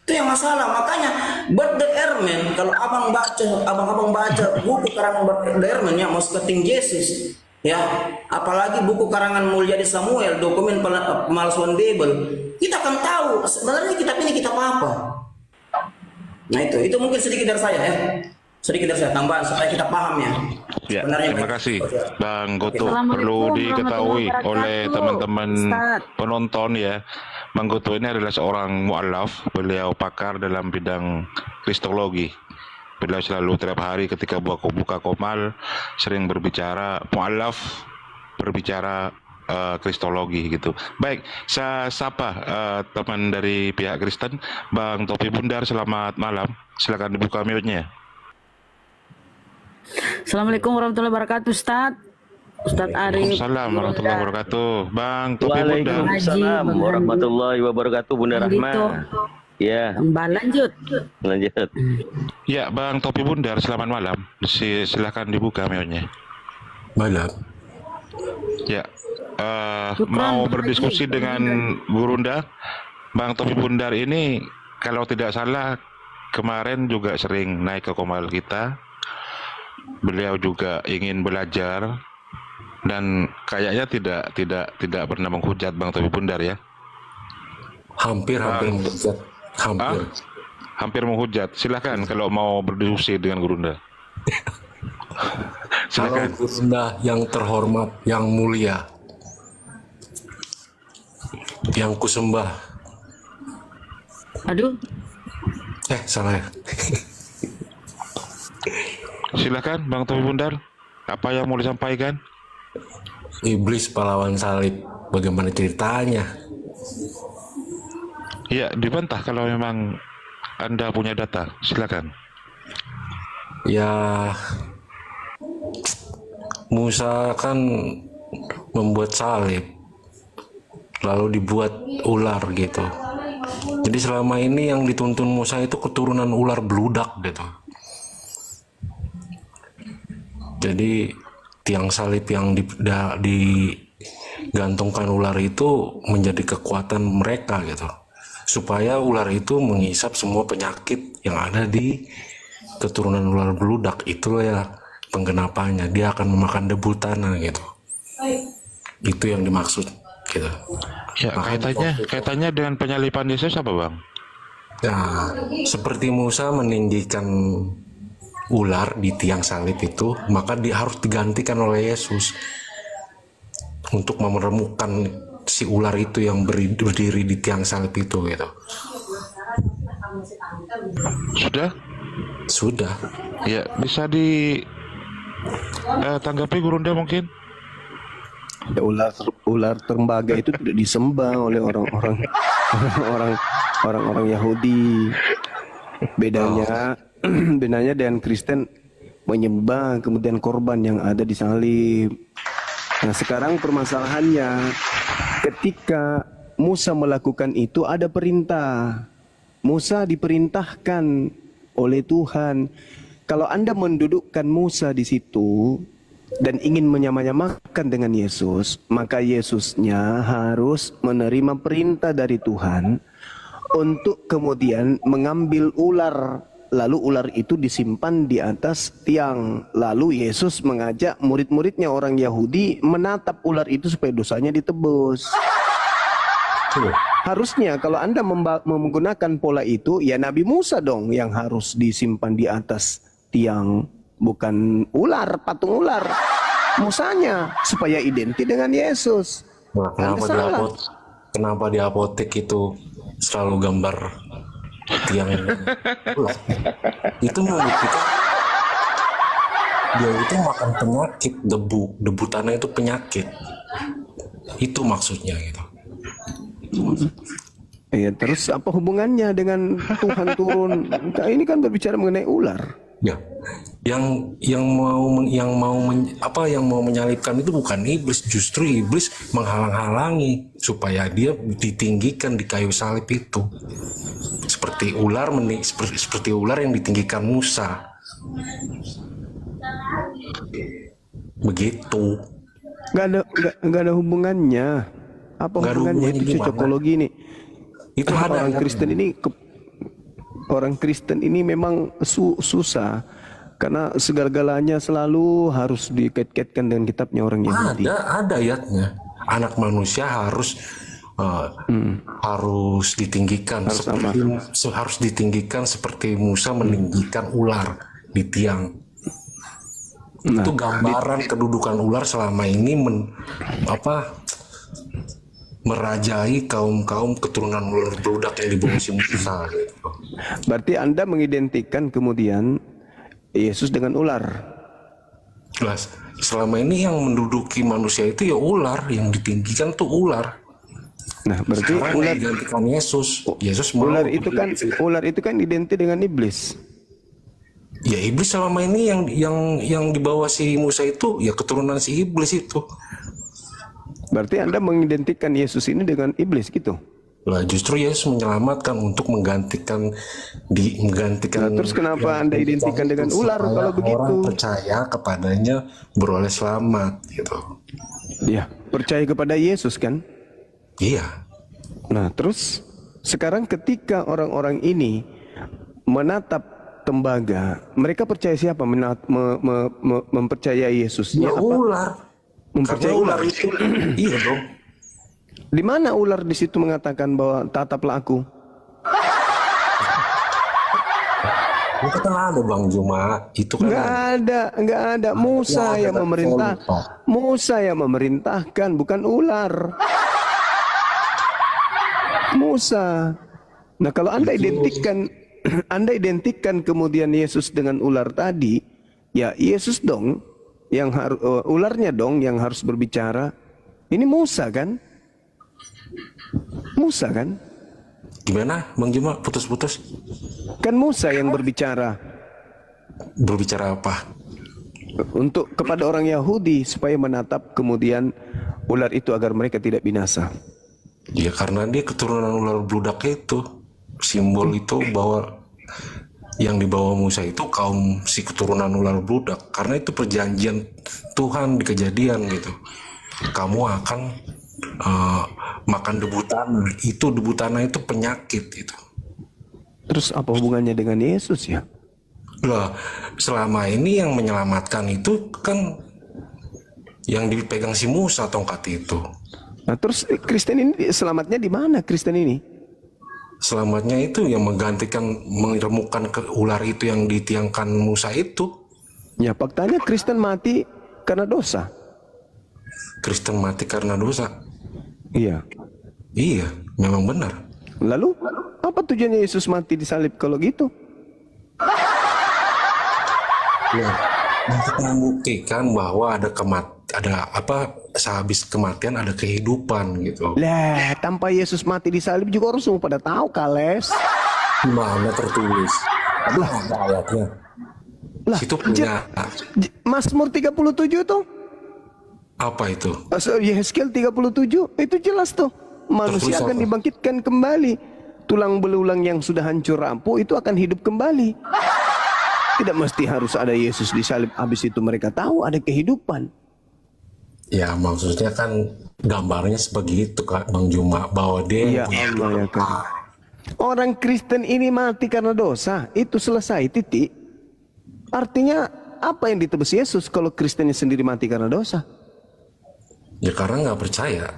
[SPEAKER 6] Itu yang masalah. Makanya Bert de Ehrman, kalau abang baca buku karangan Bert de Ehrman yang Mosketing Yesus, ya, apalagi buku karangan Mulyadi Samuel, dokumen pemalsuan Bible, kita akan tahu sebenarnya kitab ini kitab apa. Nah itu mungkin sedikit dari saya ya. Sedikit dari saya tambahan supaya kita paham ya.
[SPEAKER 3] Ya, terima kasih Bang Goto. Perlu diketahui oleh teman-teman penonton ya, Bang Goto ini adalah seorang mu'alaf. Beliau pakar dalam bidang kristologi. Beliau selalu tiap hari ketika buka komal sering berbicara, mu'alaf berbicara kristologi gitu. Baik, saya sapa teman dari pihak Kristen, Bang Topi Bundar, selamat malam. Silakan dibuka mute-nya.
[SPEAKER 7] Assalamualaikum warahmatullahi wabarakatuh, Ustadz. Ustadz Arif.
[SPEAKER 3] Assalamualaikum warahmatullahi wabarakatuh. Bang Topi Bundar.
[SPEAKER 8] Waalaikumsalam warahmatullahi wabarakatuh, Bunda Rahma. Ya.
[SPEAKER 7] Lanjut.
[SPEAKER 3] Ya, Bang Topi Bundar, selamat malam. Silakan dibuka mute-nya.
[SPEAKER 9] Malam.
[SPEAKER 3] Ya. Mau berdiskusi dengan Gurunda. Bang Topi Bundar ini kalau tidak salah kemarin juga sering naik ke Komal kita. Beliau juga ingin belajar dan kayaknya tidak pernah menghujat Bang Topi Bundar ya.
[SPEAKER 9] Hampir menghujat.
[SPEAKER 3] Hampir menghujat. Silakan kalau mau berdiskusi dengan Gurunda.
[SPEAKER 9] Silakan. Kalau Gurunda yang terhormat, yang mulia, yang kusembah.
[SPEAKER 7] Aduh.
[SPEAKER 9] Salah ya.
[SPEAKER 3] Silakan Bang Topi Bundar. Apa yang mau disampaikan?
[SPEAKER 9] Iblis pahlawan salib. Bagaimana ceritanya?
[SPEAKER 3] Ya, dibantah kalau memang Anda punya data. Silakan.
[SPEAKER 9] Ya, Musa kan membuat salib, lalu dibuat ular gitu. Jadi selama ini yang dituntun Musa itu keturunan ular beludak gitu. Jadi tiang salib yang digantungkan ular itu menjadi kekuatan mereka gitu, supaya ular itu menghisap semua penyakit yang ada di keturunan ular beludak. Itulah ya penggenapannya, dia akan memakan debu tanah gitu. Itu yang dimaksud gitu.
[SPEAKER 3] Ya, kaitannya dengan penyalipan Yesus apa, Bang?
[SPEAKER 9] Nah, seperti Musa meninggikan ular di tiang salib itu, maka dia harus digantikan oleh Yesus untuk memeremukkan si ular itu yang berdiri di tiang salib itu gitu. Sudah.
[SPEAKER 3] Ya, bisa tanggapi Gurunda mungkin?
[SPEAKER 1] Ya, ular tembaga itu tidak disembah oleh orang-orang Yahudi. Bedanya dengan Kristen menyembah kemudian korban yang ada di salib. Nah, sekarang permasalahannya ketika Musa melakukan itu ada perintah. Musa diperintahkan oleh Tuhan. Kalau Anda mendudukkan Musa di situ dan ingin menyamanyamakan dengan Yesus, maka Yesusnya harus menerima perintah dari Tuhan untuk kemudian mengambil ular. Lalu ular itu disimpan di atas tiang. Lalu Yesus mengajak murid-muridnya orang Yahudi menatap ular itu supaya dosanya ditebus. Harusnya kalau Anda menggunakan pola itu, ya Nabi Musa dong yang harus disimpan di atas tiang. Bukan ular, patung ular. Musanya supaya identik dengan Yesus.
[SPEAKER 9] Nah, kenapa di apotek itu selalu gambar tiang ular? Itu membuktikan dia itu makan penyakit, debu tanah itu penyakit. Itu maksudnya gitu.
[SPEAKER 1] Ya, terus apa hubungannya dengan Tuhan turun? Nah, ini kan berbicara mengenai ular.
[SPEAKER 9] Ya, yang mau menyalibkan itu bukan iblis, justru iblis menghalang-halangi supaya dia ditinggikan di kayu salib itu. Seperti ular yang ditinggikan Musa. Begitu.
[SPEAKER 1] Nggak ada hubungannya. Apa hubungannya? Itu cocokologi nih.
[SPEAKER 9] Itu ada
[SPEAKER 1] orang Kristen ini memang susah karena segala-galanya selalu harus dikait-kaitkan dengan kitabnya orang Yahudi.
[SPEAKER 9] Ada ayatnya. Anak manusia harus ditinggikan, harus ditinggikan seperti Musa meninggikan ular di tiang. Itu gambaran kedudukan ular selama ini merajai kaum keturunan ular beludak yang dibawa si Musa.
[SPEAKER 1] Berarti Anda mengidentikan kemudian Yesus dengan ular.
[SPEAKER 9] Jelas. selama ini yang menduduki manusia itu ya ular, yang ditinggikan tuh ular.
[SPEAKER 1] Nah, berarti
[SPEAKER 9] sekarang
[SPEAKER 1] ular
[SPEAKER 9] digantikan Yesus. Yesus
[SPEAKER 1] ular itu kan identik dengan iblis.
[SPEAKER 9] Ya iblis selama ini yang dibawa si Musa itu ya keturunan si iblis itu.
[SPEAKER 1] Berarti Anda mengidentikan Yesus ini dengan iblis gitu.
[SPEAKER 9] Lah justru Yesus menyelamatkan untuk menggantikan.
[SPEAKER 1] Nah, terus kenapa Anda identikan dengan ular kalau begitu?
[SPEAKER 9] Orang percaya kepadanya beroleh selamat gitu.
[SPEAKER 1] Iya, percaya kepada Yesus kan?
[SPEAKER 9] Iya.
[SPEAKER 1] Nah, terus sekarang ketika orang-orang ini menatap tembaga, mereka percaya siapa? Mempercayai Yesus.
[SPEAKER 9] Ya ular.
[SPEAKER 1] Mempercayai ular
[SPEAKER 9] itu. Iya dong.
[SPEAKER 1] Di mana ular di situ mengatakan bahwa tataplah aku?
[SPEAKER 9] Itu kan ada Bang Juma. Itu kan
[SPEAKER 1] nggak ada. Musa yang memerintah. Musa yang memerintahkan, bukan ular. Musa. Nah, kalau Anda identikkan kemudian Yesus dengan ular tadi, ya Yesus dong yang harus ularnya dong yang harus berbicara. Ini Musa kan? Musa kan?
[SPEAKER 9] Gimana Bang Juma? Putus-putus.
[SPEAKER 1] Kan Musa yang berbicara.
[SPEAKER 9] Berbicara apa?
[SPEAKER 1] Untuk kepada orang Yahudi supaya menatap kemudian ular itu agar mereka tidak binasa.
[SPEAKER 9] Ya karena dia keturunan ular bludak itu. Simbol itu bahwa yang dibawa Musa itu kaum si keturunan ular bludak. Karena itu perjanjian Tuhan di Kejadian gitu. Kamu akan makan debu tanah. Itu debu tanah itu penyakit itu.
[SPEAKER 1] Terus apa hubungannya dengan Yesus ya?
[SPEAKER 9] Lah, selama ini yang menyelamatkan itu kan yang dipegang si Musa tongkat itu.
[SPEAKER 1] Nah, terus Kristen ini selamatnya di mana Kristen ini?
[SPEAKER 9] Selamatnya itu yang menggantikan, mengeremukkan ke ular itu yang ditiangkan Musa itu.
[SPEAKER 1] Ya, faktanya Kristen mati karena dosa.
[SPEAKER 9] Kristen mati karena dosa.
[SPEAKER 1] Iya.
[SPEAKER 9] Iya, memang benar.
[SPEAKER 1] Lalu apa tujuannya Yesus mati disalib kalau gitu?
[SPEAKER 9] Ya, untuk membuktikan bahwa sehabis kematian ada kehidupan gitu.
[SPEAKER 1] Lah, tanpa Yesus mati disalib juga orang semua pada tahu, Kales.
[SPEAKER 9] Mana tertulis? Lah, ada ayatnya.
[SPEAKER 1] Lah,
[SPEAKER 9] situ punya
[SPEAKER 1] Mazmur 37 tuh.
[SPEAKER 9] Apa itu?
[SPEAKER 1] Yehezkiel 37 itu jelas tuh. Manusia akan dibangkitkan kembali. Tulang belulang yang sudah hancur rapuh itu akan hidup kembali. Tidak mesti harus ada Yesus disalib, habis itu mereka tahu ada kehidupan.
[SPEAKER 9] Ya maksudnya kan gambarnya seperti itu Kak Bang Juma, bahwa dia
[SPEAKER 1] Allah ya kan. Orang Kristen ini mati karena dosa, itu selesai, titik. Artinya apa yang ditebus Yesus kalau Kristennya sendiri mati karena dosa?
[SPEAKER 9] Ya karena nggak percaya.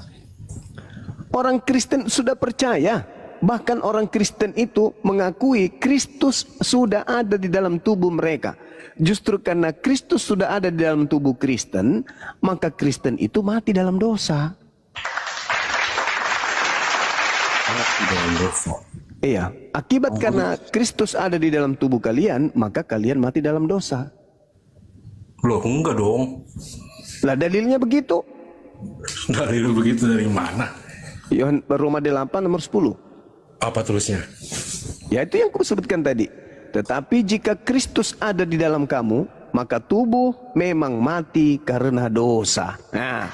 [SPEAKER 1] Orang Kristen sudah percaya. Bahkan orang Kristen itu mengakui Kristus sudah ada di dalam tubuh mereka. Justru karena Kristus sudah ada di dalam tubuh Kristen, maka Kristen itu mati dalam dosa.
[SPEAKER 9] Mati dalam dosa.
[SPEAKER 1] Iya, akibat karena Kristus ada di dalam tubuh kalian, maka kalian mati dalam dosa.
[SPEAKER 9] Loh, enggak dong.
[SPEAKER 1] Lah dalilnya begitu.
[SPEAKER 9] Dalil begitu dari mana?
[SPEAKER 1] Roma 8 nomor 10.
[SPEAKER 9] Apa tulisnya?
[SPEAKER 1] Ya itu yang aku sebutkan tadi. Tetapi jika Kristus ada di dalam kamu, maka tubuh memang mati karena dosa. Nah,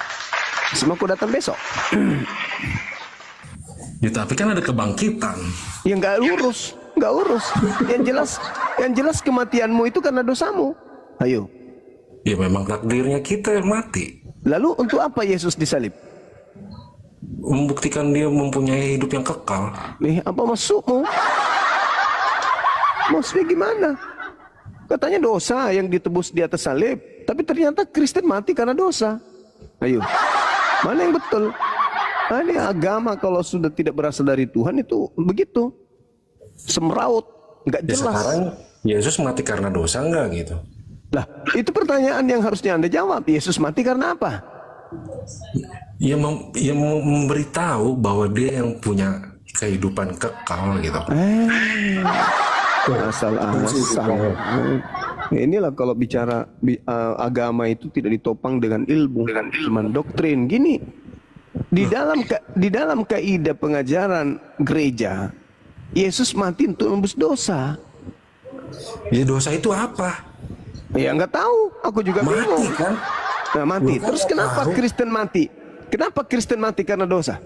[SPEAKER 1] semua aku datang besok.
[SPEAKER 9] Ya tapi kan ada kebangkitan.
[SPEAKER 1] Ya nggak urus. Yang jelas kematianmu itu karena dosamu. Ayo.
[SPEAKER 9] Ya memang takdirnya kita yang mati.
[SPEAKER 1] Lalu untuk apa Yesus disalib?
[SPEAKER 9] Membuktikan dia mempunyai hidup yang kekal.
[SPEAKER 1] Apa maksudmu? Maksudnya gimana? Katanya dosa yang ditebus di atas salib, tapi ternyata Kristen mati karena dosa. Ayo, mana yang betul? Nah, ini agama kalau sudah tidak berasal dari Tuhan itu begitu, semraut, nggak jelas.
[SPEAKER 9] Sekarang Yesus mati karena dosa nggak gitu?
[SPEAKER 1] Lah, itu pertanyaan yang harusnya Anda jawab. Yesus mati karena apa?
[SPEAKER 9] Ya memberitahu bahwa dia yang punya kehidupan kekal gitu.
[SPEAKER 1] Asal-asal. Inilah kalau bicara agama itu tidak ditopang dengan ilmu, cuman doktrin. Gini, di dalam kaidah pengajaran gereja, Yesus mati untuk menebus dosa.
[SPEAKER 9] Ya dosa itu apa?
[SPEAKER 1] Ya nggak tahu, aku juga bingung.
[SPEAKER 9] Mati kan?
[SPEAKER 1] Nah, mati. Terus kenapa
[SPEAKER 9] tahu.
[SPEAKER 1] Kristen mati? Kenapa Kristen mati karena dosa?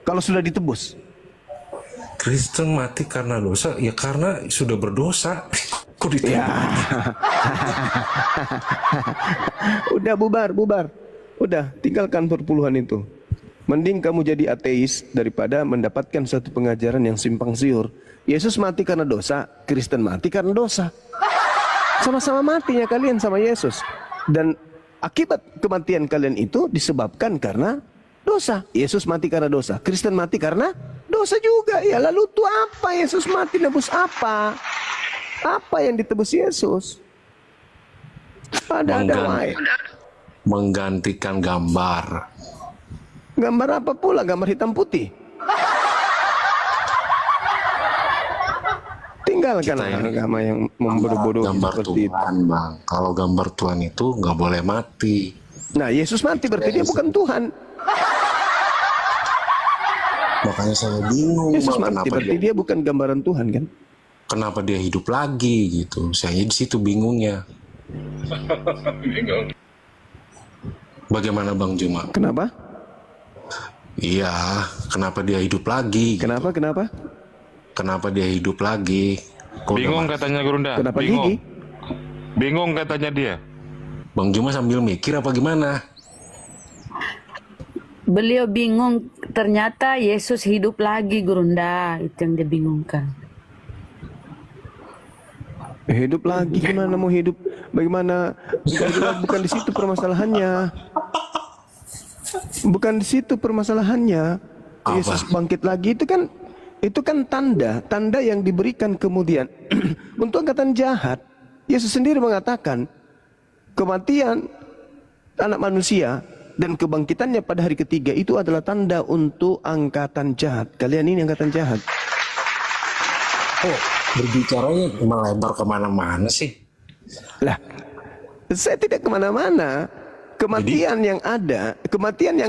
[SPEAKER 1] Kalau sudah ditebus.
[SPEAKER 9] Kristen mati karena dosa, ya karena sudah berdosa. Kok ditembak?
[SPEAKER 1] Ya. Udah bubar. Udah, tinggalkan perpuluhan itu. Mending kamu jadi ateis daripada mendapatkan satu pengajaran yang simpang siur. Yesus mati karena dosa, Kristen mati karena dosa. Sama-sama matinya kalian sama Yesus. Dan akibat kematian kalian itu disebabkan karena dosa. Yesus mati karena dosa, Kristen mati karena dosa juga. Ya lalu itu apa? Yesus mati nebus apa? Apa yang ditebus Yesus? Ada lain.
[SPEAKER 9] Menggantikan gambar.
[SPEAKER 1] Gambar apa pula? Gambar hitam putih. Tinggalkan agama yang membodoh-bodoh
[SPEAKER 9] gambar
[SPEAKER 1] seperti
[SPEAKER 9] Tuhan,
[SPEAKER 1] itu.
[SPEAKER 9] Bang. Kalau gambar Tuhan itu nggak boleh mati.
[SPEAKER 1] Nah, Yesus mati berarti dia bukan Tuhan.
[SPEAKER 9] Makanya saya bingung,
[SPEAKER 1] Yesus
[SPEAKER 9] Bang,
[SPEAKER 1] mati berarti dia bukan gambaran Tuhan kan?
[SPEAKER 9] Kenapa dia hidup lagi gitu? Saya di situ bingungnya. Bagaimana Bang Juma?
[SPEAKER 1] Kenapa?
[SPEAKER 9] Iya, kenapa dia hidup lagi?
[SPEAKER 1] Kenapa?
[SPEAKER 9] Kenapa dia hidup lagi?
[SPEAKER 3] Bingung katanya Gurunda.
[SPEAKER 1] Kenapa
[SPEAKER 3] Bingung.
[SPEAKER 1] gigi?
[SPEAKER 3] Bingung katanya dia.
[SPEAKER 9] Bang Juma sambil mikir apa gimana?
[SPEAKER 7] Beliau bingung, ternyata Yesus hidup lagi, Gurunda. Itu yang dia bingungkan.
[SPEAKER 1] Hidup lagi gimana mau hidup? Bagaimana? Bukan di situ permasalahannya. Bukan di situ permasalahannya. Yesus bangkit lagi itu kan tanda yang diberikan kemudian untuk angkatan jahat. Yesus sendiri mengatakan kematian anak manusia dan kebangkitannya pada hari ketiga itu adalah tanda untuk angkatan jahat. Kalian ini angkatan jahat.
[SPEAKER 9] Oh, berbicaranya melebar kemana-mana sih.
[SPEAKER 1] Lah, saya tidak kemana-mana. Kematian yang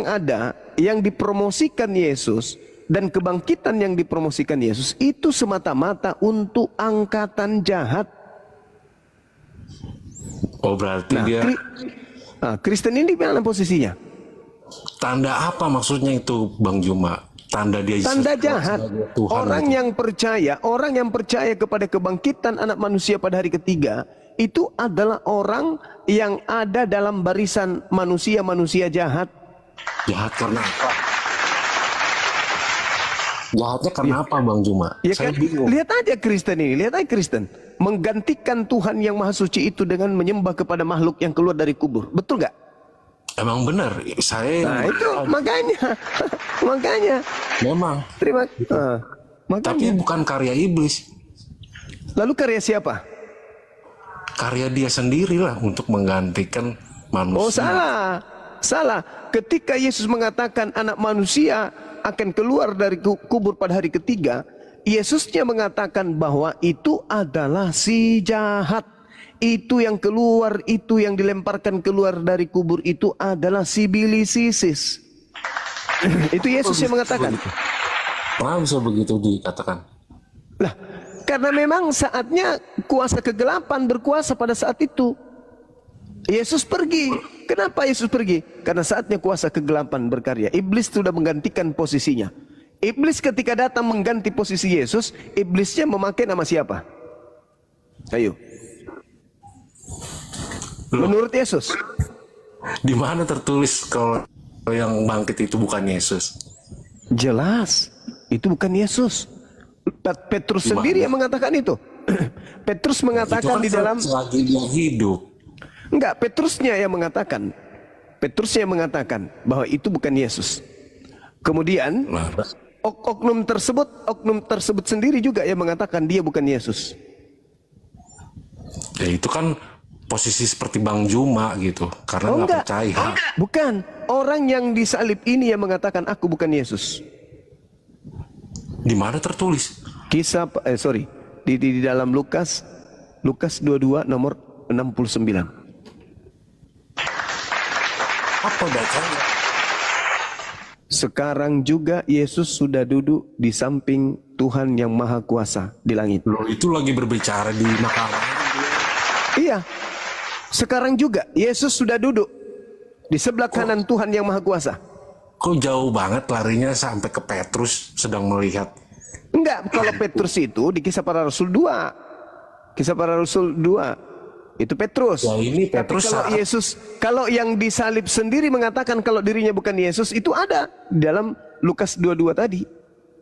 [SPEAKER 1] ada yang dipromosikan Yesus dan kebangkitan yang dipromosikan Yesus itu semata-mata untuk angkatan jahat.
[SPEAKER 9] Oh, berarti dia
[SPEAKER 1] Kristen ini di mana posisinya?
[SPEAKER 9] tanda apa maksudnya itu Bang Juma? Tanda dia
[SPEAKER 1] Tanda jahat. Orang yang percaya kepada kebangkitan anak manusia pada hari ketiga itu adalah orang yang ada dalam barisan manusia-manusia jahat.
[SPEAKER 9] Jahat karena apa? Jahatnya karena apa Bang Juma?
[SPEAKER 1] Ya
[SPEAKER 9] Saya
[SPEAKER 1] kan?
[SPEAKER 9] bingung.
[SPEAKER 1] Lihat aja Kristen ini, lihat aja Kristen menggantikan Tuhan yang maha suci itu dengan menyembah kepada makhluk yang keluar dari kubur. Betul nggak?
[SPEAKER 9] Emang benar. Saya.
[SPEAKER 1] Nah itu makanya.
[SPEAKER 9] Memang.
[SPEAKER 1] Makanya.
[SPEAKER 9] Tapi bukan karya iblis.
[SPEAKER 1] Lalu karya siapa?
[SPEAKER 9] Karya dia sendirilah untuk menggantikan manusia.
[SPEAKER 1] Oh salah. Ketika Yesus mengatakan anak manusia akan keluar dari kubur pada hari ketiga, Yesusnya mengatakan bahwa itu adalah si jahat. Itu yang keluar, itu yang dilemparkan keluar dari kubur itu adalah si bilisisis. Itu Yesus yang mengatakan.
[SPEAKER 9] Kenapa bisa begitu dikatakan?
[SPEAKER 1] Lah, karena memang saatnya kuasa kegelapan berkuasa pada saat itu. Yesus pergi. Kenapa Yesus pergi? Karena saatnya kuasa kegelapan berkarya. Iblis sudah menggantikan posisinya. Iblis ketika datang mengganti posisi Yesus, iblisnya memakai nama siapa? Ayo. Menurut Yesus.
[SPEAKER 9] Di mana tertulis kalau yang bangkit itu bukan Yesus?
[SPEAKER 1] Jelas, itu bukan Yesus. Petrus sendiri yang mengatakan itu. Petrus mengatakan di dalam
[SPEAKER 9] selagi dia hidup.
[SPEAKER 1] Enggak, Petrusnya yang mengatakan. Petrusnya yang mengatakan bahwa itu bukan Yesus. Kemudian oknum tersebut sendiri juga yang mengatakan dia bukan Yesus.
[SPEAKER 9] Ya itu kan posisi seperti Bang Juma gitu, karena nggak percaya.
[SPEAKER 1] Bukan, orang yang disalib ini yang mengatakan aku bukan Yesus.
[SPEAKER 9] Di mana tertulis?
[SPEAKER 1] Di dalam Lukas 22 nomor 69.
[SPEAKER 9] Apa bacanya?
[SPEAKER 1] Sekarang juga Yesus sudah duduk di samping Tuhan yang Maha Kuasa di langit.
[SPEAKER 9] Loh, itu lagi berbicara di mahkamah.
[SPEAKER 1] Iya. Sekarang juga Yesus sudah duduk di sebelah kanan Tuhan yang Maha Kuasa.
[SPEAKER 9] Kok jauh banget larinya sampai ke Petrus sedang melihat?
[SPEAKER 1] Enggak, kalau Petrus itu di Kisah Para Rasul 2. Kisah Para Rasul 2. Itu Petrus.
[SPEAKER 9] Ya, ini Petrus.
[SPEAKER 1] Tapi kalau Yesus, kalau yang disalib sendiri mengatakan kalau dirinya bukan Yesus, itu ada di dalam Lukas 22 tadi.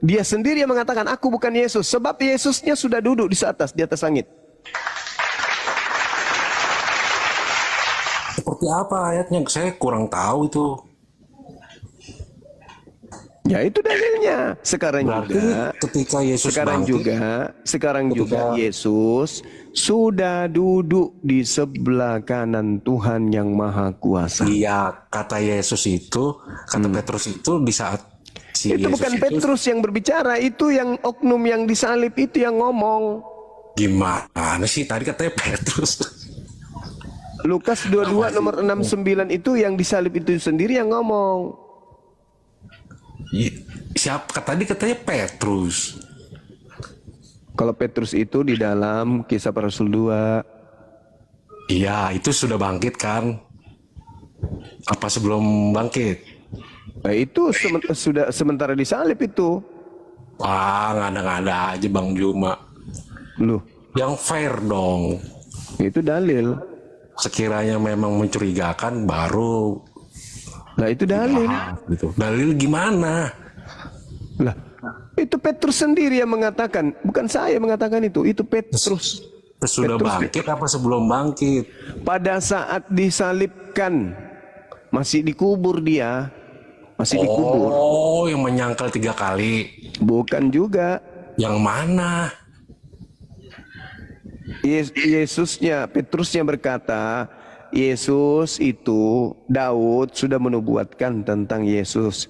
[SPEAKER 1] Dia sendiri yang mengatakan, aku bukan Yesus, sebab Yesusnya sudah duduk di atas langit.
[SPEAKER 9] Seperti apa ayatnya? Saya kurang tahu itu.
[SPEAKER 1] Ya itu dalilnya. Sekarang
[SPEAKER 9] berarti
[SPEAKER 1] juga
[SPEAKER 9] ketika Yesus
[SPEAKER 1] sekarang juga Yesus sudah duduk di sebelah kanan Tuhan yang Maha Kuasa.
[SPEAKER 9] Iya, kata Yesus itu, kata Petrus itu di saat si
[SPEAKER 1] itu
[SPEAKER 9] Yesus
[SPEAKER 1] bukan Petrus yang berbicara, itu yang oknum yang disalib itu yang ngomong.
[SPEAKER 9] Gimana sih tadi katanya Petrus?
[SPEAKER 1] Lukas 22 nomor 69 itu yang disalib itu sendiri yang ngomong.
[SPEAKER 9] Siapa tadi katanya Petrus?
[SPEAKER 1] Kalau Petrus itu di dalam Kisah Para Rasul 2.
[SPEAKER 9] Iya, itu sudah bangkit kan? Apa sebelum bangkit?
[SPEAKER 1] Nah, itu sudah sementara disalib itu.
[SPEAKER 9] Wah, ngada-ngada aja Bang Juma.
[SPEAKER 1] Loh,
[SPEAKER 9] yang fair dong.
[SPEAKER 1] Itu dalil.
[SPEAKER 9] Sekiranya memang mencurigakan baru.
[SPEAKER 1] Nah, itu dalil.
[SPEAKER 9] Gitu. Dalil gimana?
[SPEAKER 1] Lah, itu Petrus sendiri yang mengatakan, bukan saya yang mengatakan itu Petrus.
[SPEAKER 9] Sudah
[SPEAKER 1] Petrus
[SPEAKER 9] bangkit apa sebelum bangkit?
[SPEAKER 1] Pada saat disalibkan, masih dikubur dia. Masih dikubur.
[SPEAKER 9] Oh, yang menyangkal 3 kali.
[SPEAKER 1] Bukan juga.
[SPEAKER 9] Yang mana?
[SPEAKER 1] Yesusnya, Petrusnya berkata, Yesus itu, Daud sudah menubuatkan tentang Yesus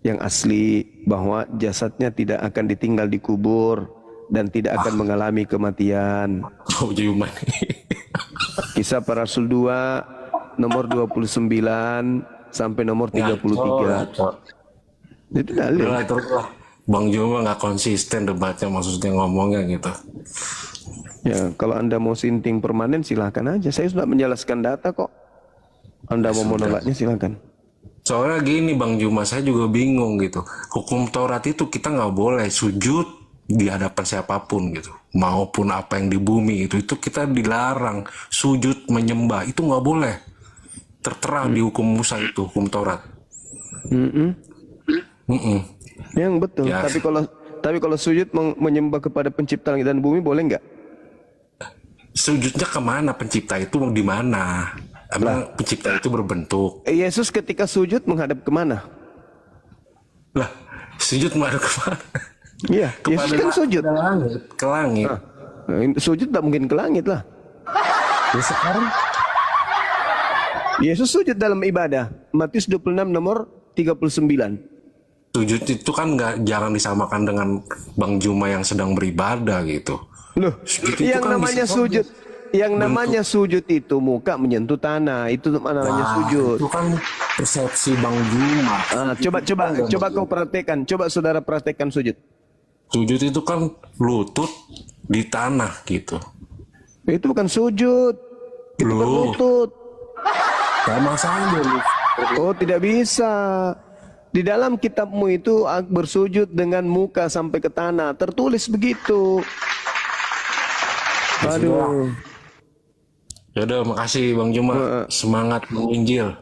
[SPEAKER 1] yang asli, bahwa jasadnya tidak akan ditinggal di kubur dan tidak akan mengalami kematian.
[SPEAKER 9] Oh, Juma.
[SPEAKER 1] Kisah Para Rasul 2 nomor 29 sampai nomor 33. Itu dalil.
[SPEAKER 9] Bang Juma nggak konsisten debatnya, maksudnya ngomongnya gitu.
[SPEAKER 1] Ya, kalau Anda mau sinting permanen silahkan aja. Saya sudah menjelaskan data kok. Anda mau menolaknya silahkan.
[SPEAKER 9] Soalnya gini Bang Juma, saya juga bingung gitu. Hukum Taurat itu kita nggak boleh sujud di hadapan siapapun gitu. Maupun apa yang di bumi itu kita dilarang. Sujud menyembah itu nggak boleh. Tertera di hukum Musa itu, hukum Taurat.
[SPEAKER 1] Yang betul. Ya. Tapi kalau sujud menyembah kepada pencipta langit dan bumi boleh nggak?
[SPEAKER 9] Sujudnya kemana? Pencipta itu di mana? Emang pencipta itu berbentuk?
[SPEAKER 1] Yesus ketika sujud menghadap kemana?
[SPEAKER 9] Lah, sujud menghadap kemana?
[SPEAKER 1] Iya, Yesus kan sujud
[SPEAKER 9] ke langit.
[SPEAKER 1] Sujud tak mungkin ke langit lah.
[SPEAKER 9] Ya, sekarang
[SPEAKER 1] Yesus sujud dalam ibadah. Matius 26 nomor 39.
[SPEAKER 9] Sujud itu kan jangan disamakan dengan Bang Juma yang sedang beribadah gitu.
[SPEAKER 1] Loh, yang kan namanya sujud, yang namanya sujud itu muka menyentuh tanah, itu namanya sujud.
[SPEAKER 9] Itu kan persepsi Bang Juma.
[SPEAKER 1] Coba kau perhatikan, coba saudara praktekkan sujud.
[SPEAKER 9] Sujud itu kan lutut di tanah gitu.
[SPEAKER 1] Itu bukan sujud, itu bukan lutut.
[SPEAKER 9] Sama saja.
[SPEAKER 1] Oh, tidak bisa. Di dalam kitabmu itu bersujud dengan muka sampai ke tanah, tertulis begitu. Aduh.
[SPEAKER 9] Yaudah, makasih Bang Juma. Semangat menginjil.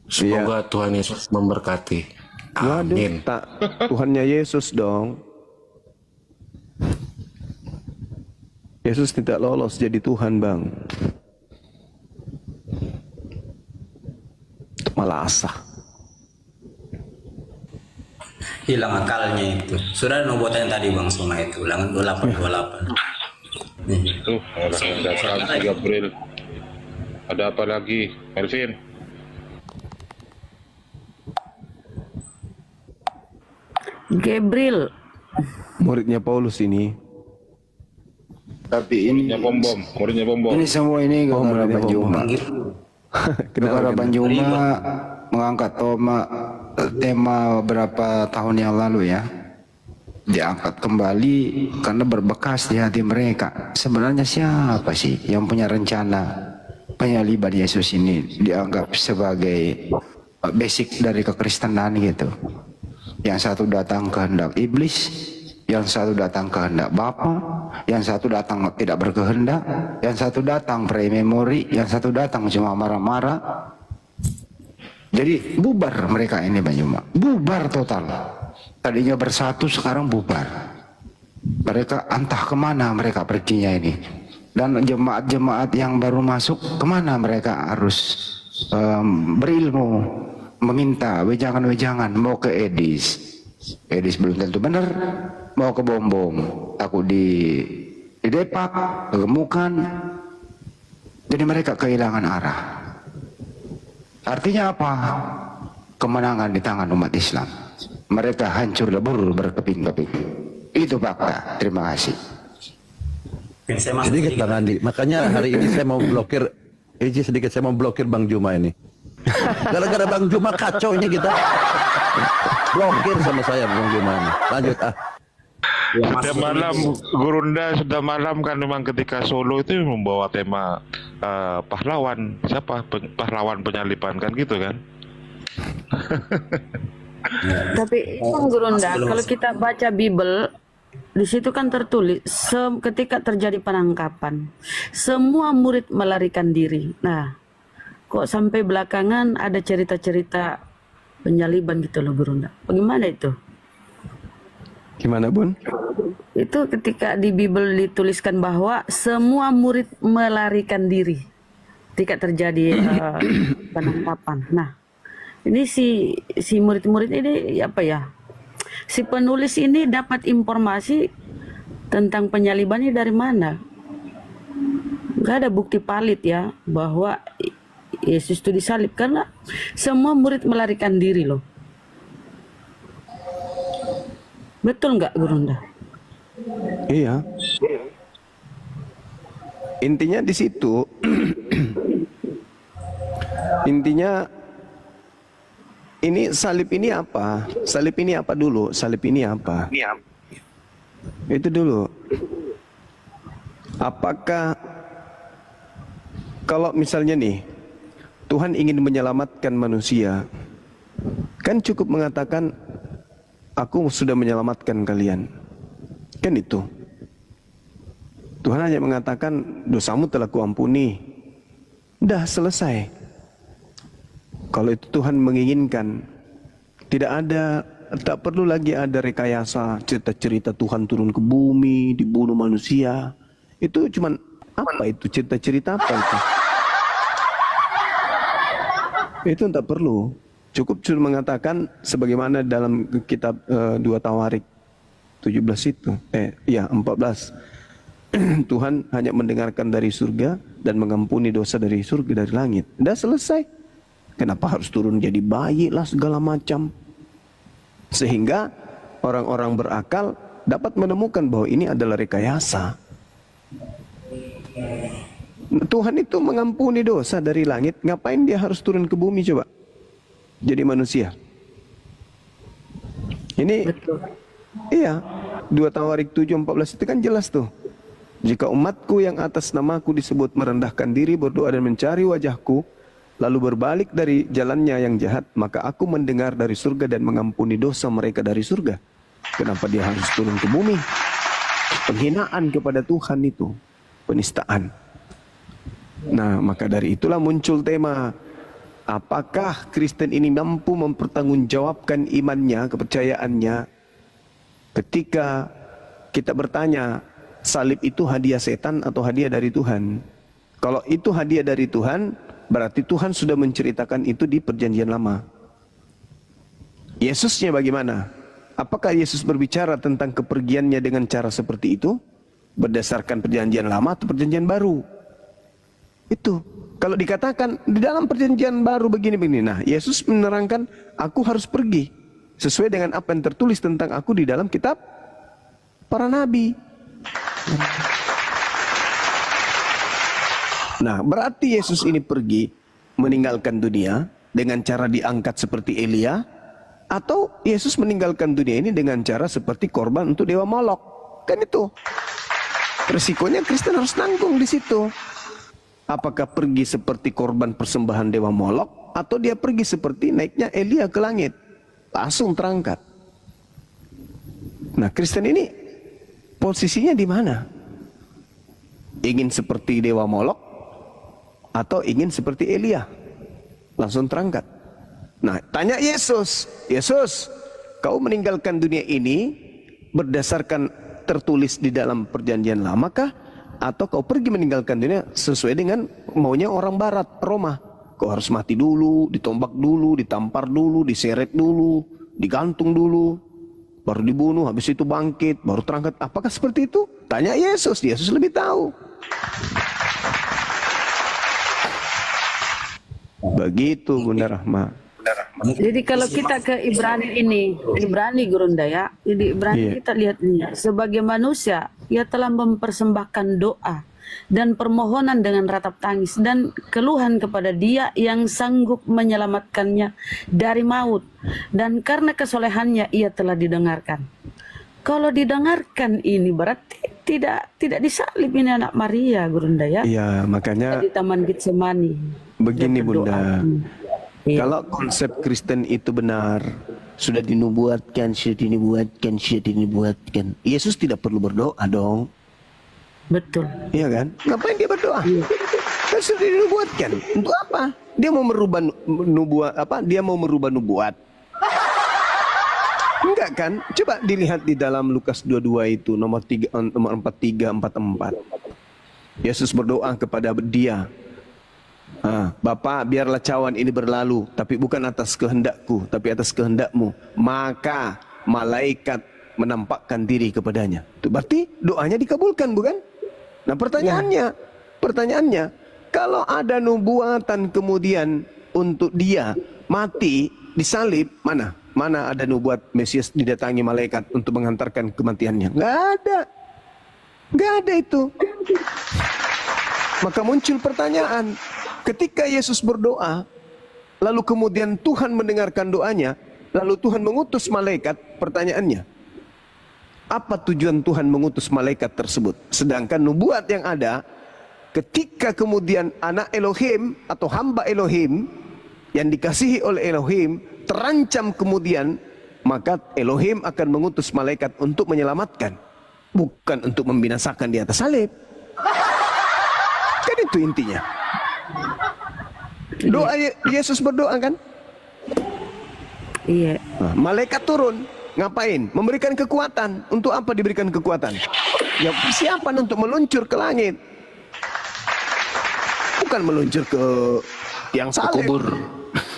[SPEAKER 9] Semoga Tuhan Yesus memberkati. Amin.
[SPEAKER 1] Waduh, Tuhannya Yesus dong. Yesus tidak lolos jadi Tuhan, Bang. Malah asah.
[SPEAKER 6] Hilang akalnya itu. Sudah nubuatan tadi Bang Suma itu, ulangan 28.
[SPEAKER 3] Tuh, orang datang 3 April. Ada apa lagi, Melvin?
[SPEAKER 7] Gabriel.
[SPEAKER 1] Muridnya Paulus ini.
[SPEAKER 10] Tapi ini
[SPEAKER 3] muridnya bom.
[SPEAKER 10] Ini semua ini gara-gara Bang Juma. Gara-gara Bang Juma mengangkat tema beberapa tahun yang lalu ya. Diangkat kembali karena berbekas di hati mereka. Sebenarnya siapa sih yang punya rencana penyaliban Yesus ini dianggap sebagai basic dari kekristenan gitu. Yang satu datang kehendak iblis, yang satu datang kehendak Bapa, yang satu datang tidak berkehendak, yang satu datang pre-memori, yang satu datang cuma marah-marah. Jadi bubar mereka ini Bang Juma, bubar total. Tadinya bersatu, sekarang bubar. Mereka entah kemana mereka perginya ini. Dan jemaat-jemaat yang baru masuk, kemana mereka harus berilmu, meminta wejangan-wejangan, mau ke Edis. Edis belum tentu benar, mau ke Bom-Bom, takut didepak, kegemukan. Jadi mereka kehilangan arah. Artinya apa? Kemenangan di tangan umat Islam. Mereka hancur lebur berkeping-keping. Itu fakta. Terima kasih.
[SPEAKER 11] Sedikit Bang Andi. Makanya hari ini saya mau blokir. Saya mau blokir Bang Juma ini. Gara-gara Bang Juma kacau ini kita. Blokir sama saya Bang Juma ini. Lanjut
[SPEAKER 3] Sudah malam, Gurunda sudah malam kan memang ketika Solo itu membawa tema pahlawan. Siapa? Pahlawan penyaliban kan gitu kan?
[SPEAKER 7] Tapi Bang Gurunda, kalau kita baca Bible, di situ kan tertulis ketika terjadi penangkapan, semua murid melarikan diri. Nah, kok sampai belakangan ada cerita-cerita penyaliban gitu loh Gurunda. Bagaimana itu?
[SPEAKER 1] Gimana Bun?
[SPEAKER 7] Itu ketika di Bible dituliskan bahwa semua murid melarikan diri ketika terjadi penangkapan. Nah, ini si murid-murid ini apa ya? Si penulis ini dapat informasi tentang penyaliban ini dari mana? Gak ada bukti valid ya bahwa Yesus itu disalib, karena semua murid melarikan diri loh. Betul nggak Gurunda?
[SPEAKER 1] Iya. Intinya di situ. Intinya ini salib ini apa? Salib ini apa dulu? Salib ini apa? Itu dulu. Apakah kalau misalnya nih Tuhan ingin menyelamatkan manusia, kan cukup mengatakan aku sudah menyelamatkan kalian. Kan itu. Tuhan hanya mengatakan dosamu telah kuampuni. Udah selesai. Kalau itu Tuhan menginginkan, tak perlu lagi ada rekayasa cerita-cerita Tuhan turun ke bumi, dibunuh manusia. Itu cuman apa itu? Cerita-cerita apa itu? Itu tak perlu. Cukup cuma mengatakan sebagaimana dalam kitab 2 Tawarik 17 itu. 14. Tuhan hanya mendengarkan dari surga dan mengampuni dosa dari surga, dari langit. Udah selesai. Kenapa harus turun jadi bayi lah segala macam? Sehingga orang-orang berakal dapat menemukan bahwa ini adalah rekayasa. Tuhan itu mengampuni dosa dari langit, ngapain dia harus turun ke bumi coba? Jadi manusia. Ini betul. Iya, 2 Tawarik 7:14 itu kan jelas tuh. Jika umatku yang atas namaku disebut merendahkan diri, berdoa dan mencari wajahku, lalu berbalik dari jalannya yang jahat, maka aku mendengar dari surga dan mengampuni dosa mereka dari surga. Kenapa dia harus turun ke bumi? Penghinaan kepada Tuhan itu, penistaan. Nah, maka dari itulah muncul tema, apakah Kristen ini mampu mempertanggungjawabkan imannya, kepercayaannya, ketika kita bertanya, salib itu hadiah setan atau hadiah dari Tuhan? Kalau itu hadiah dari Tuhan, berarti Tuhan sudah menceritakan itu di perjanjian lama. Yesusnya bagaimana? Apakah Yesus berbicara tentang kepergiannya dengan cara seperti itu? Berdasarkan perjanjian lama atau perjanjian baru? Itu. Kalau dikatakan di dalam perjanjian baru begini-begini. Nah, Yesus menerangkan, aku harus pergi. Sesuai dengan apa yang tertulis tentang aku di dalam kitab para nabi. Nah, berarti Yesus ini pergi meninggalkan dunia dengan cara diangkat seperti Elia, atau Yesus meninggalkan dunia ini dengan cara seperti korban untuk dewa Molok. Kan itu. Resikonya Kristen harus nanggung di situ. Apakah pergi seperti korban persembahan dewa Molok, atau dia pergi seperti naiknya Elia ke langit, langsung terangkat. Nah, Kristen ini posisinya di mana? Ingin seperti dewa Molok atau ingin seperti Elia, langsung terangkat? Nah, tanya Yesus, Yesus, kau meninggalkan dunia ini berdasarkan tertulis di dalam perjanjian lama kah? Atau kau pergi meninggalkan dunia sesuai dengan maunya orang barat, Roma? Kau harus mati dulu, ditombak dulu, ditampar dulu, diseret dulu, digantung dulu, baru dibunuh, habis itu bangkit, baru terangkat. Apakah seperti itu? Tanya Yesus, Yesus lebih tahu. Begitu Bunda Rahma.
[SPEAKER 7] Jadi kalau kita ke Ibrani ini, Ibrani Gurunda ya, di Ibrani kita lihat nih, sebagai manusia, ia telah mempersembahkan doa dan permohonan dengan ratap tangis dan keluhan kepada Dia yang sanggup menyelamatkannya dari maut, dan karena kesolehannya ia telah didengarkan. Kalau didengarkan ini berarti tidak disalib ini anak Maria, Gurunda ya.
[SPEAKER 1] Iya, makanya
[SPEAKER 7] di Taman Getsemani.
[SPEAKER 1] Begini Bunda, kalau konsep Kristen itu benar, sudah dinubuatkan, Yesus tidak perlu berdoa dong.
[SPEAKER 7] Betul.
[SPEAKER 1] Iya kan? Ngapain dia berdoa? Kan sudah dinubuatkan. Untuk apa? Dia mau merubah nubuat apa? Dia mau merubah nubuat. Enggak kan? Coba dilihat di dalam Lukas 22 itu nomor 43 44. Yesus berdoa kepada dia. Bapa, biarlah cawan ini berlalu, tapi bukan atas kehendakku, tapi atas kehendakmu. Maka malaikat menampakkan diri kepadanya. Itu berarti doanya dikabulkan, bukan? Nah, pertanyaannya, kalau ada nubuatan kemudian untuk dia mati disalib, mana? Mana ada nubuat Mesias didatangi malaikat untuk menghantarkan kematiannya? Nggak ada. Nggak ada itu. Maka muncul pertanyaan, ketika Yesus berdoa, lalu kemudian Tuhan mendengarkan doanya, lalu Tuhan mengutus malaikat, pertanyaannya, apa tujuan Tuhan mengutus malaikat tersebut? Sedangkan nubuat yang ada, ketika kemudian anak Elohim atau hamba Elohim yang dikasihi oleh Elohim terancam kemudian, maka Elohim akan mengutus malaikat untuk menyelamatkan, bukan untuk membinasakan di atas salib. Kan itu intinya. Doa Yesus berdoa kan?
[SPEAKER 7] Iya.
[SPEAKER 1] Nah, malaikat turun, ngapain? Memberikan kekuatan. Untuk apa diberikan kekuatan? Ya persiapan untuk meluncur ke langit. Bukan meluncur ke tiang salib. Kubur.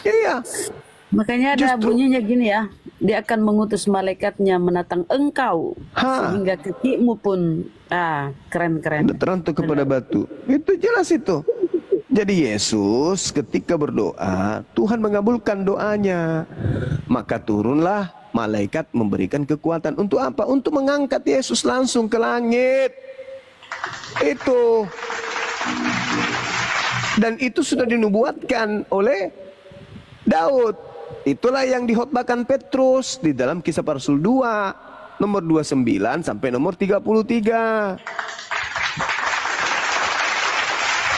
[SPEAKER 1] Iya.
[SPEAKER 7] Makanya ada bunyinya gini ya, dia akan mengutus malaikatnya menatang engkau sehingga kakimu pun keren-keren.
[SPEAKER 1] Terhentuk kepada batu. Itu jelas itu. Jadi Yesus ketika berdoa, Tuhan mengabulkan doanya. Maka turunlah malaikat memberikan kekuatan. Untuk apa? Untuk mengangkat Yesus langsung ke langit. Itu. Dan itu sudah dinubuatkan oleh Daud. Itulah yang dihotbahkan Petrus di dalam Kisah Para Rasul 2 nomor 29 sampai nomor 33.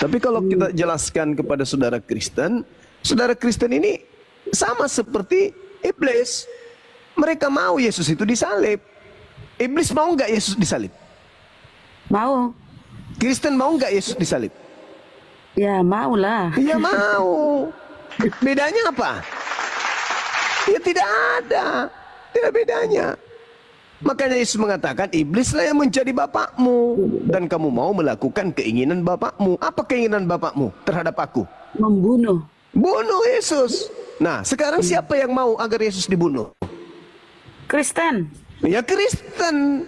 [SPEAKER 1] Tapi kalau kita jelaskan kepada saudara Kristen ini sama seperti iblis. Mereka mau Yesus itu disalib. Iblis mau nggak Yesus disalib?
[SPEAKER 7] Mau.
[SPEAKER 1] Kristen mau nggak Yesus disalib?
[SPEAKER 7] Ya mau lah.
[SPEAKER 1] Ya mau. Bedanya apa? Ya tidak ada. Tidak bedanya. Makanya Yesus mengatakan, iblislah yang menjadi bapakmu, dan kamu mau melakukan keinginan bapakmu. Apa keinginan bapakmu terhadap aku?
[SPEAKER 7] Membunuh.
[SPEAKER 1] Bunuh Yesus. Nah, sekarang siapa yang mau agar Yesus dibunuh?
[SPEAKER 7] Kristen.
[SPEAKER 1] Ya Kristen.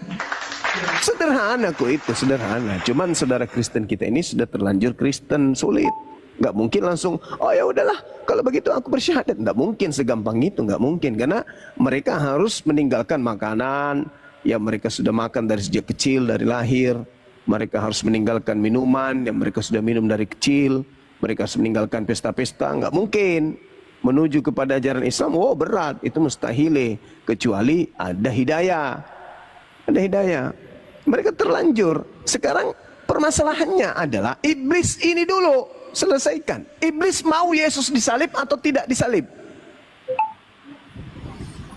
[SPEAKER 1] Sederhana kok itu, sederhana. Cuman saudara Kristen kita ini sudah terlanjur Kristen, sulit. Nggak mungkin langsung, oh ya udahlah, kalau begitu aku bersyahadat. Nggak mungkin segampang itu, nggak mungkin. Karena mereka harus meninggalkan makanan yang mereka sudah makan dari sejak kecil, dari lahir. Mereka harus meninggalkan minuman yang mereka sudah minum dari kecil. Mereka harus meninggalkan pesta-pesta. Nggak mungkin. Menuju kepada ajaran Islam, oh berat. Itu mustahil. Kecuali ada hidayah. Ada hidayah. Mereka terlanjur. Sekarang permasalahannya adalah iblis ini dulu selesaikan. Iblis mau Yesus disalib atau tidak disalib?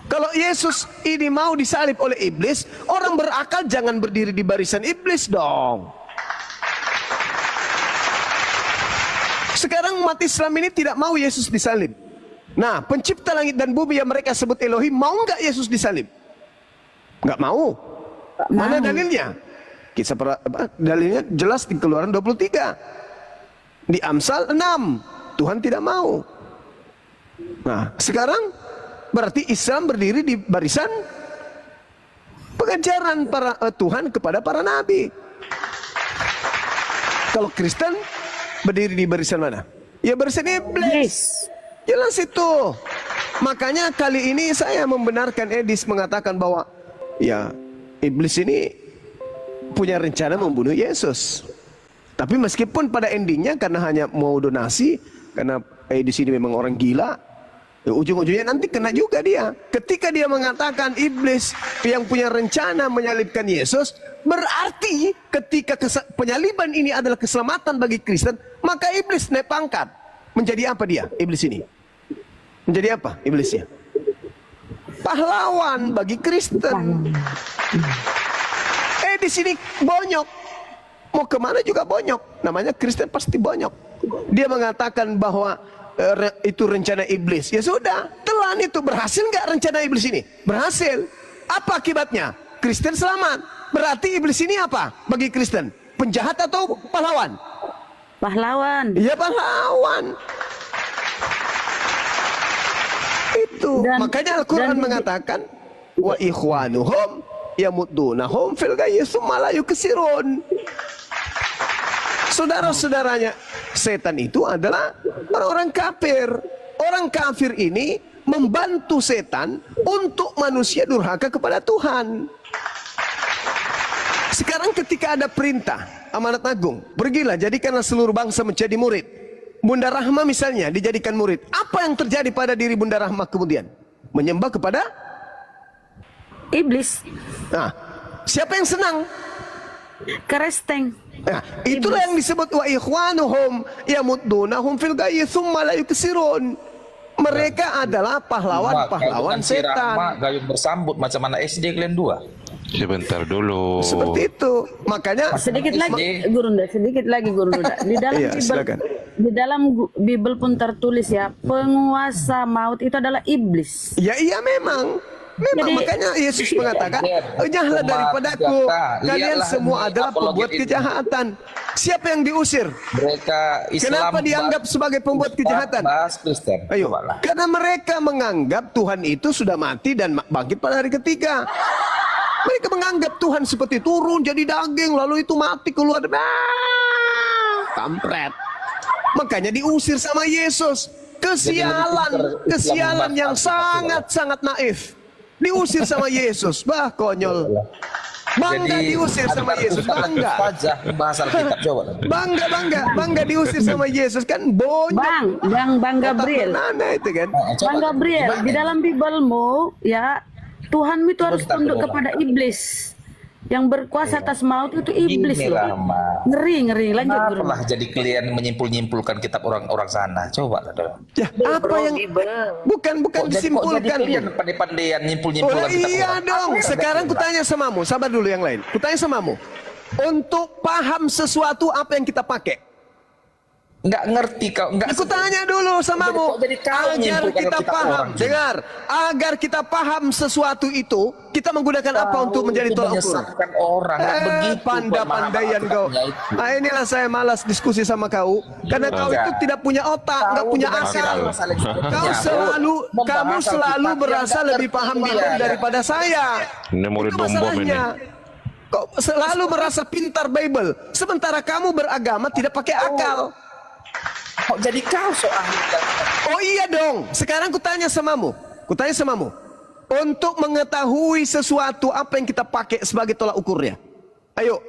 [SPEAKER 1] Kalau Yesus ini mau disalib oleh iblis, orang berakal jangan berdiri di barisan iblis dong. Sekarang umat Islam ini tidak mau Yesus disalib. Nah, pencipta langit dan bumi yang mereka sebut Elohim, mau nggak Yesus disalib? Nggak mau. Mana dalilnya? Dalilnya jelas di Keluaran 23. Di Amsal 6, Tuhan tidak mau. Nah, sekarang berarti Islam berdiri di barisan pengajaran Tuhan kepada para nabi. Kalau Kristen berdiri di barisan mana? Ya barisan iblis. Jelas itu. Makanya kali ini saya membenarkan Edis mengatakan bahwa ya iblis ini punya rencana membunuh Yesus. Tapi meskipun pada endingnya karena hanya mau donasi, karena Edis ini memang orang gila, ya ujung-ujungnya nanti kena juga dia. Ketika dia mengatakan iblis yang punya rencana menyalibkan Yesus, berarti ketika penyaliban ini adalah keselamatan bagi Kristen, maka iblis naik pangkat. Menjadi apa dia, iblis ini? Menjadi apa iblisnya? Pahlawan bagi Kristen. Di sini bonyok. Mau kemana juga bonyok. Namanya Kristen pasti bonyok. Dia mengatakan bahwa itu rencana iblis. Ya sudah, telan itu. Berhasil nggak rencana iblis ini? Berhasil. Apa akibatnya? Kristen selamat. Berarti iblis ini apa bagi Kristen? Penjahat atau pahlawan?
[SPEAKER 7] Pahlawan.
[SPEAKER 1] Iya, pahlawan. Itu. Makanya Al-Quran mengatakan wa ikhwanuhum yamuddunahum fil ghayyi tsumma la yuksirun. Saudara-saudaranya setan itu adalah orang-orang kafir. Orang kafir ini membantu setan untuk manusia durhaka kepada Tuhan. Sekarang ketika ada perintah amanat agung, pergilah jadikanlah seluruh bangsa menjadi murid. Bunda Rahma misalnya dijadikan murid. Apa yang terjadi pada diri Bunda Rahma kemudian? Menyembah kepada
[SPEAKER 7] iblis.
[SPEAKER 1] Nah, siapa yang senang?
[SPEAKER 7] Keresteng.
[SPEAKER 1] Nah, itulah yang disebut wa ikhwanuhum yamuddunahum fil ghayyi tsumma la yuksirun. Mereka adalah pahlawan-pahlawan setan.
[SPEAKER 12] Rahma gayung bersambut macam anak SD kalian dua.
[SPEAKER 3] Sebentar dulu.
[SPEAKER 1] Seperti itu. Makanya
[SPEAKER 7] sedikit lagi Gurunda, Di dalam di dalam Bible pun tertulis ya, penguasa maut itu adalah iblis.
[SPEAKER 1] Ya iya memang. Jadi, makanya Yesus mengatakan, "Enyahlah daripadaku, kalian semua adalah pembuat kejahatan." Siapa yang diusir?
[SPEAKER 12] Mereka Islam.
[SPEAKER 1] Kenapa dianggap sebagai pembuat kejahatan? Ayo, karena mereka menganggap Tuhan itu sudah mati dan bangkit pada hari ketiga. Mereka menganggap Tuhan seperti turun jadi daging lalu itu mati keluar. Kampret. Makanya diusir sama Yesus. Kesialan yang sangat-sangat naif. Diusir sama Yesus. Bah, konyol. Bangga diusir sama Yesus. Bangga. Bangga diusir sama Yesus. Kan bonyok.
[SPEAKER 7] Bang Gabriel.
[SPEAKER 1] Itu kan?
[SPEAKER 7] Bang Gabriel, di dalam Biblemu ya, Tuhanmu itu harus tunduk kepada iblis. Yang berkuasa atas maut itu iblis loh. Ngeri. Lanjut Guru.
[SPEAKER 12] Kenapa jadi kalian menyimpulkan kitab orang-orang sana? Coba lah.
[SPEAKER 1] Ya, apa yang bukan disimpulkan.
[SPEAKER 12] Kalian pandai-pandaian nyimpulkan kitab
[SPEAKER 1] iya
[SPEAKER 12] orang.
[SPEAKER 1] dong. Sekarang kutanya samamu, sabar dulu yang lain. Kutanya samamu. Untuk paham sesuatu apa yang kita pakai?
[SPEAKER 12] Nggak ngerti kau.
[SPEAKER 1] Aku tanya dulu samamu. Agar kita paham. Dengar. Agar kita paham sesuatu itu, kita menggunakan apa untuk menjadi tolak ukur?
[SPEAKER 12] Orang.
[SPEAKER 1] Pandai-pandaian kau. Nah, inilah saya malas diskusi sama kau. Karena kau itu tidak punya otak, nggak punya akal. Kamu selalu berasa lebih paham Bible daripada saya.
[SPEAKER 3] Ini murid bom ini.
[SPEAKER 1] Kau selalu merasa pintar Bible, sementara kamu beragama tidak pakai akal.
[SPEAKER 12] Kok jadi kau soal?
[SPEAKER 1] Oh iya dong. Sekarang kutanya samamu. Untuk mengetahui sesuatu apa yang kita pakai sebagai tolak ukurnya. Ayo.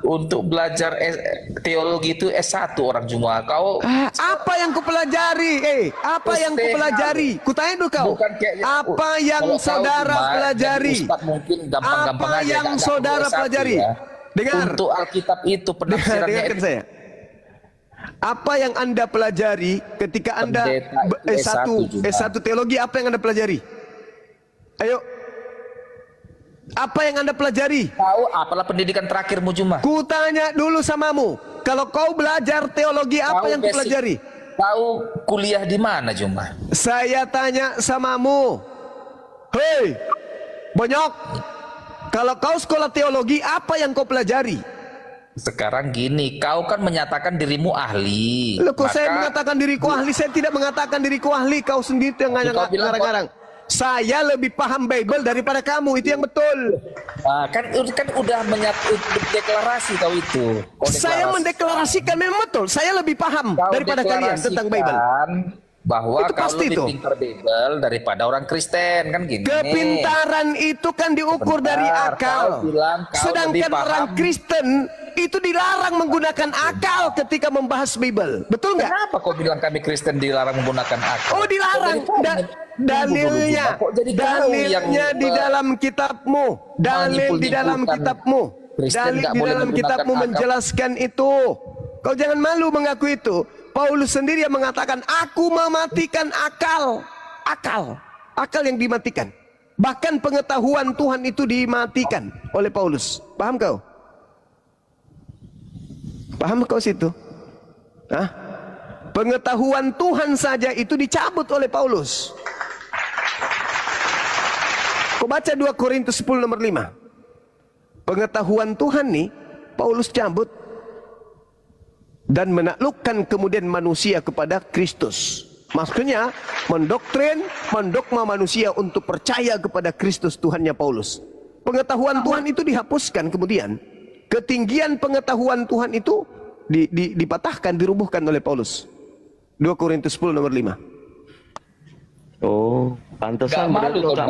[SPEAKER 12] Untuk belajar teologi itu S1 orang Jum'ah. Kau
[SPEAKER 1] apa yang kau pelajari? Apa yang kau pelajari? Kutanya dulu kau. Apa yang saudara pelajari? Apa yang saudara pelajari? Dengar.
[SPEAKER 12] Untuk Alkitab itu penafsirannya.
[SPEAKER 1] Dengarkan saya. Apa yang Anda pelajari ketika Anda S1 teologi? Apa yang Anda pelajari? Ayo. Apa yang Anda pelajari?
[SPEAKER 12] Tahu apalah pendidikan terakhirmu Jum'ah?
[SPEAKER 1] Ku tanya dulu samamu. Kalau kau belajar teologi, apa yang kau pelajari?
[SPEAKER 12] Tahu kuliah di mana Jum'ah?
[SPEAKER 1] Saya tanya samamu. Hei, Bonyok. Kalau kau sekolah teologi, apa yang kau pelajari?
[SPEAKER 12] Sekarang gini, kau kan menyatakan dirimu ahli.
[SPEAKER 1] Loh, kok saya mengatakan diriku ahli? Saya tidak mengatakan diriku ahli. Kau sendiri yang ngarang-ngarang. Saya lebih paham Bible daripada kamu, itu yang betul.
[SPEAKER 12] Nah, kan udah mendeklarasi kau itu.
[SPEAKER 1] Saya mendeklarasikan memang betul. Saya lebih paham daripada kalian tentang Bible.
[SPEAKER 12] Bahwa
[SPEAKER 1] itu
[SPEAKER 12] kau lebih pintar Bible daripada orang Kristen, kan gini.
[SPEAKER 1] Kepintaran itu kan diukur dari akal. Sedangkan orang Kristen itu dilarang menggunakan akal ketika membahas Bible. Betul nggak?
[SPEAKER 12] Kenapa kau bilang kami Kristen dilarang menggunakan akal?
[SPEAKER 1] Oh, dilarang. Dalilnya di dalam kitabmu. Dalil di dalam kitabmu. Dalil di dalam kitabmu menjelaskan itu. Kau jangan malu mengaku itu. Paulus sendiri yang mengatakan, aku mematikan akal. Akal yang dimatikan. Bahkan pengetahuan Tuhan itu dimatikan oleh Paulus. Paham kau? Paham kau situ? Hah? Pengetahuan Tuhan saja itu dicabut oleh Paulus. Kau baca 2 Korintus 10 nomor 5. Pengetahuan Tuhan nih Paulus cabut dan menaklukkan kemudian manusia kepada Kristus. Maksudnya mendoktrin, mendogma manusia untuk percaya kepada Kristus Tuhannya Paulus. Pengetahuan Tuhan itu dihapuskan kemudian. Ketinggian pengetahuan Tuhan itu dipatahkan, dirubuhkan oleh Paulus. 2 Korintus 10 nomor 5.
[SPEAKER 8] Oh, pantesan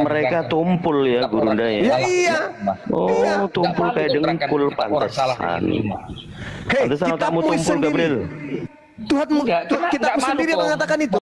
[SPEAKER 8] mereka tumpul ya Gurunda ya.
[SPEAKER 1] Iya.
[SPEAKER 8] Oh, tumpul kayak dengkul pantesan. Pantesan kamu tumpul Gabriel.
[SPEAKER 1] Tuhanmu, kitabmu sendiri mengatakan itu.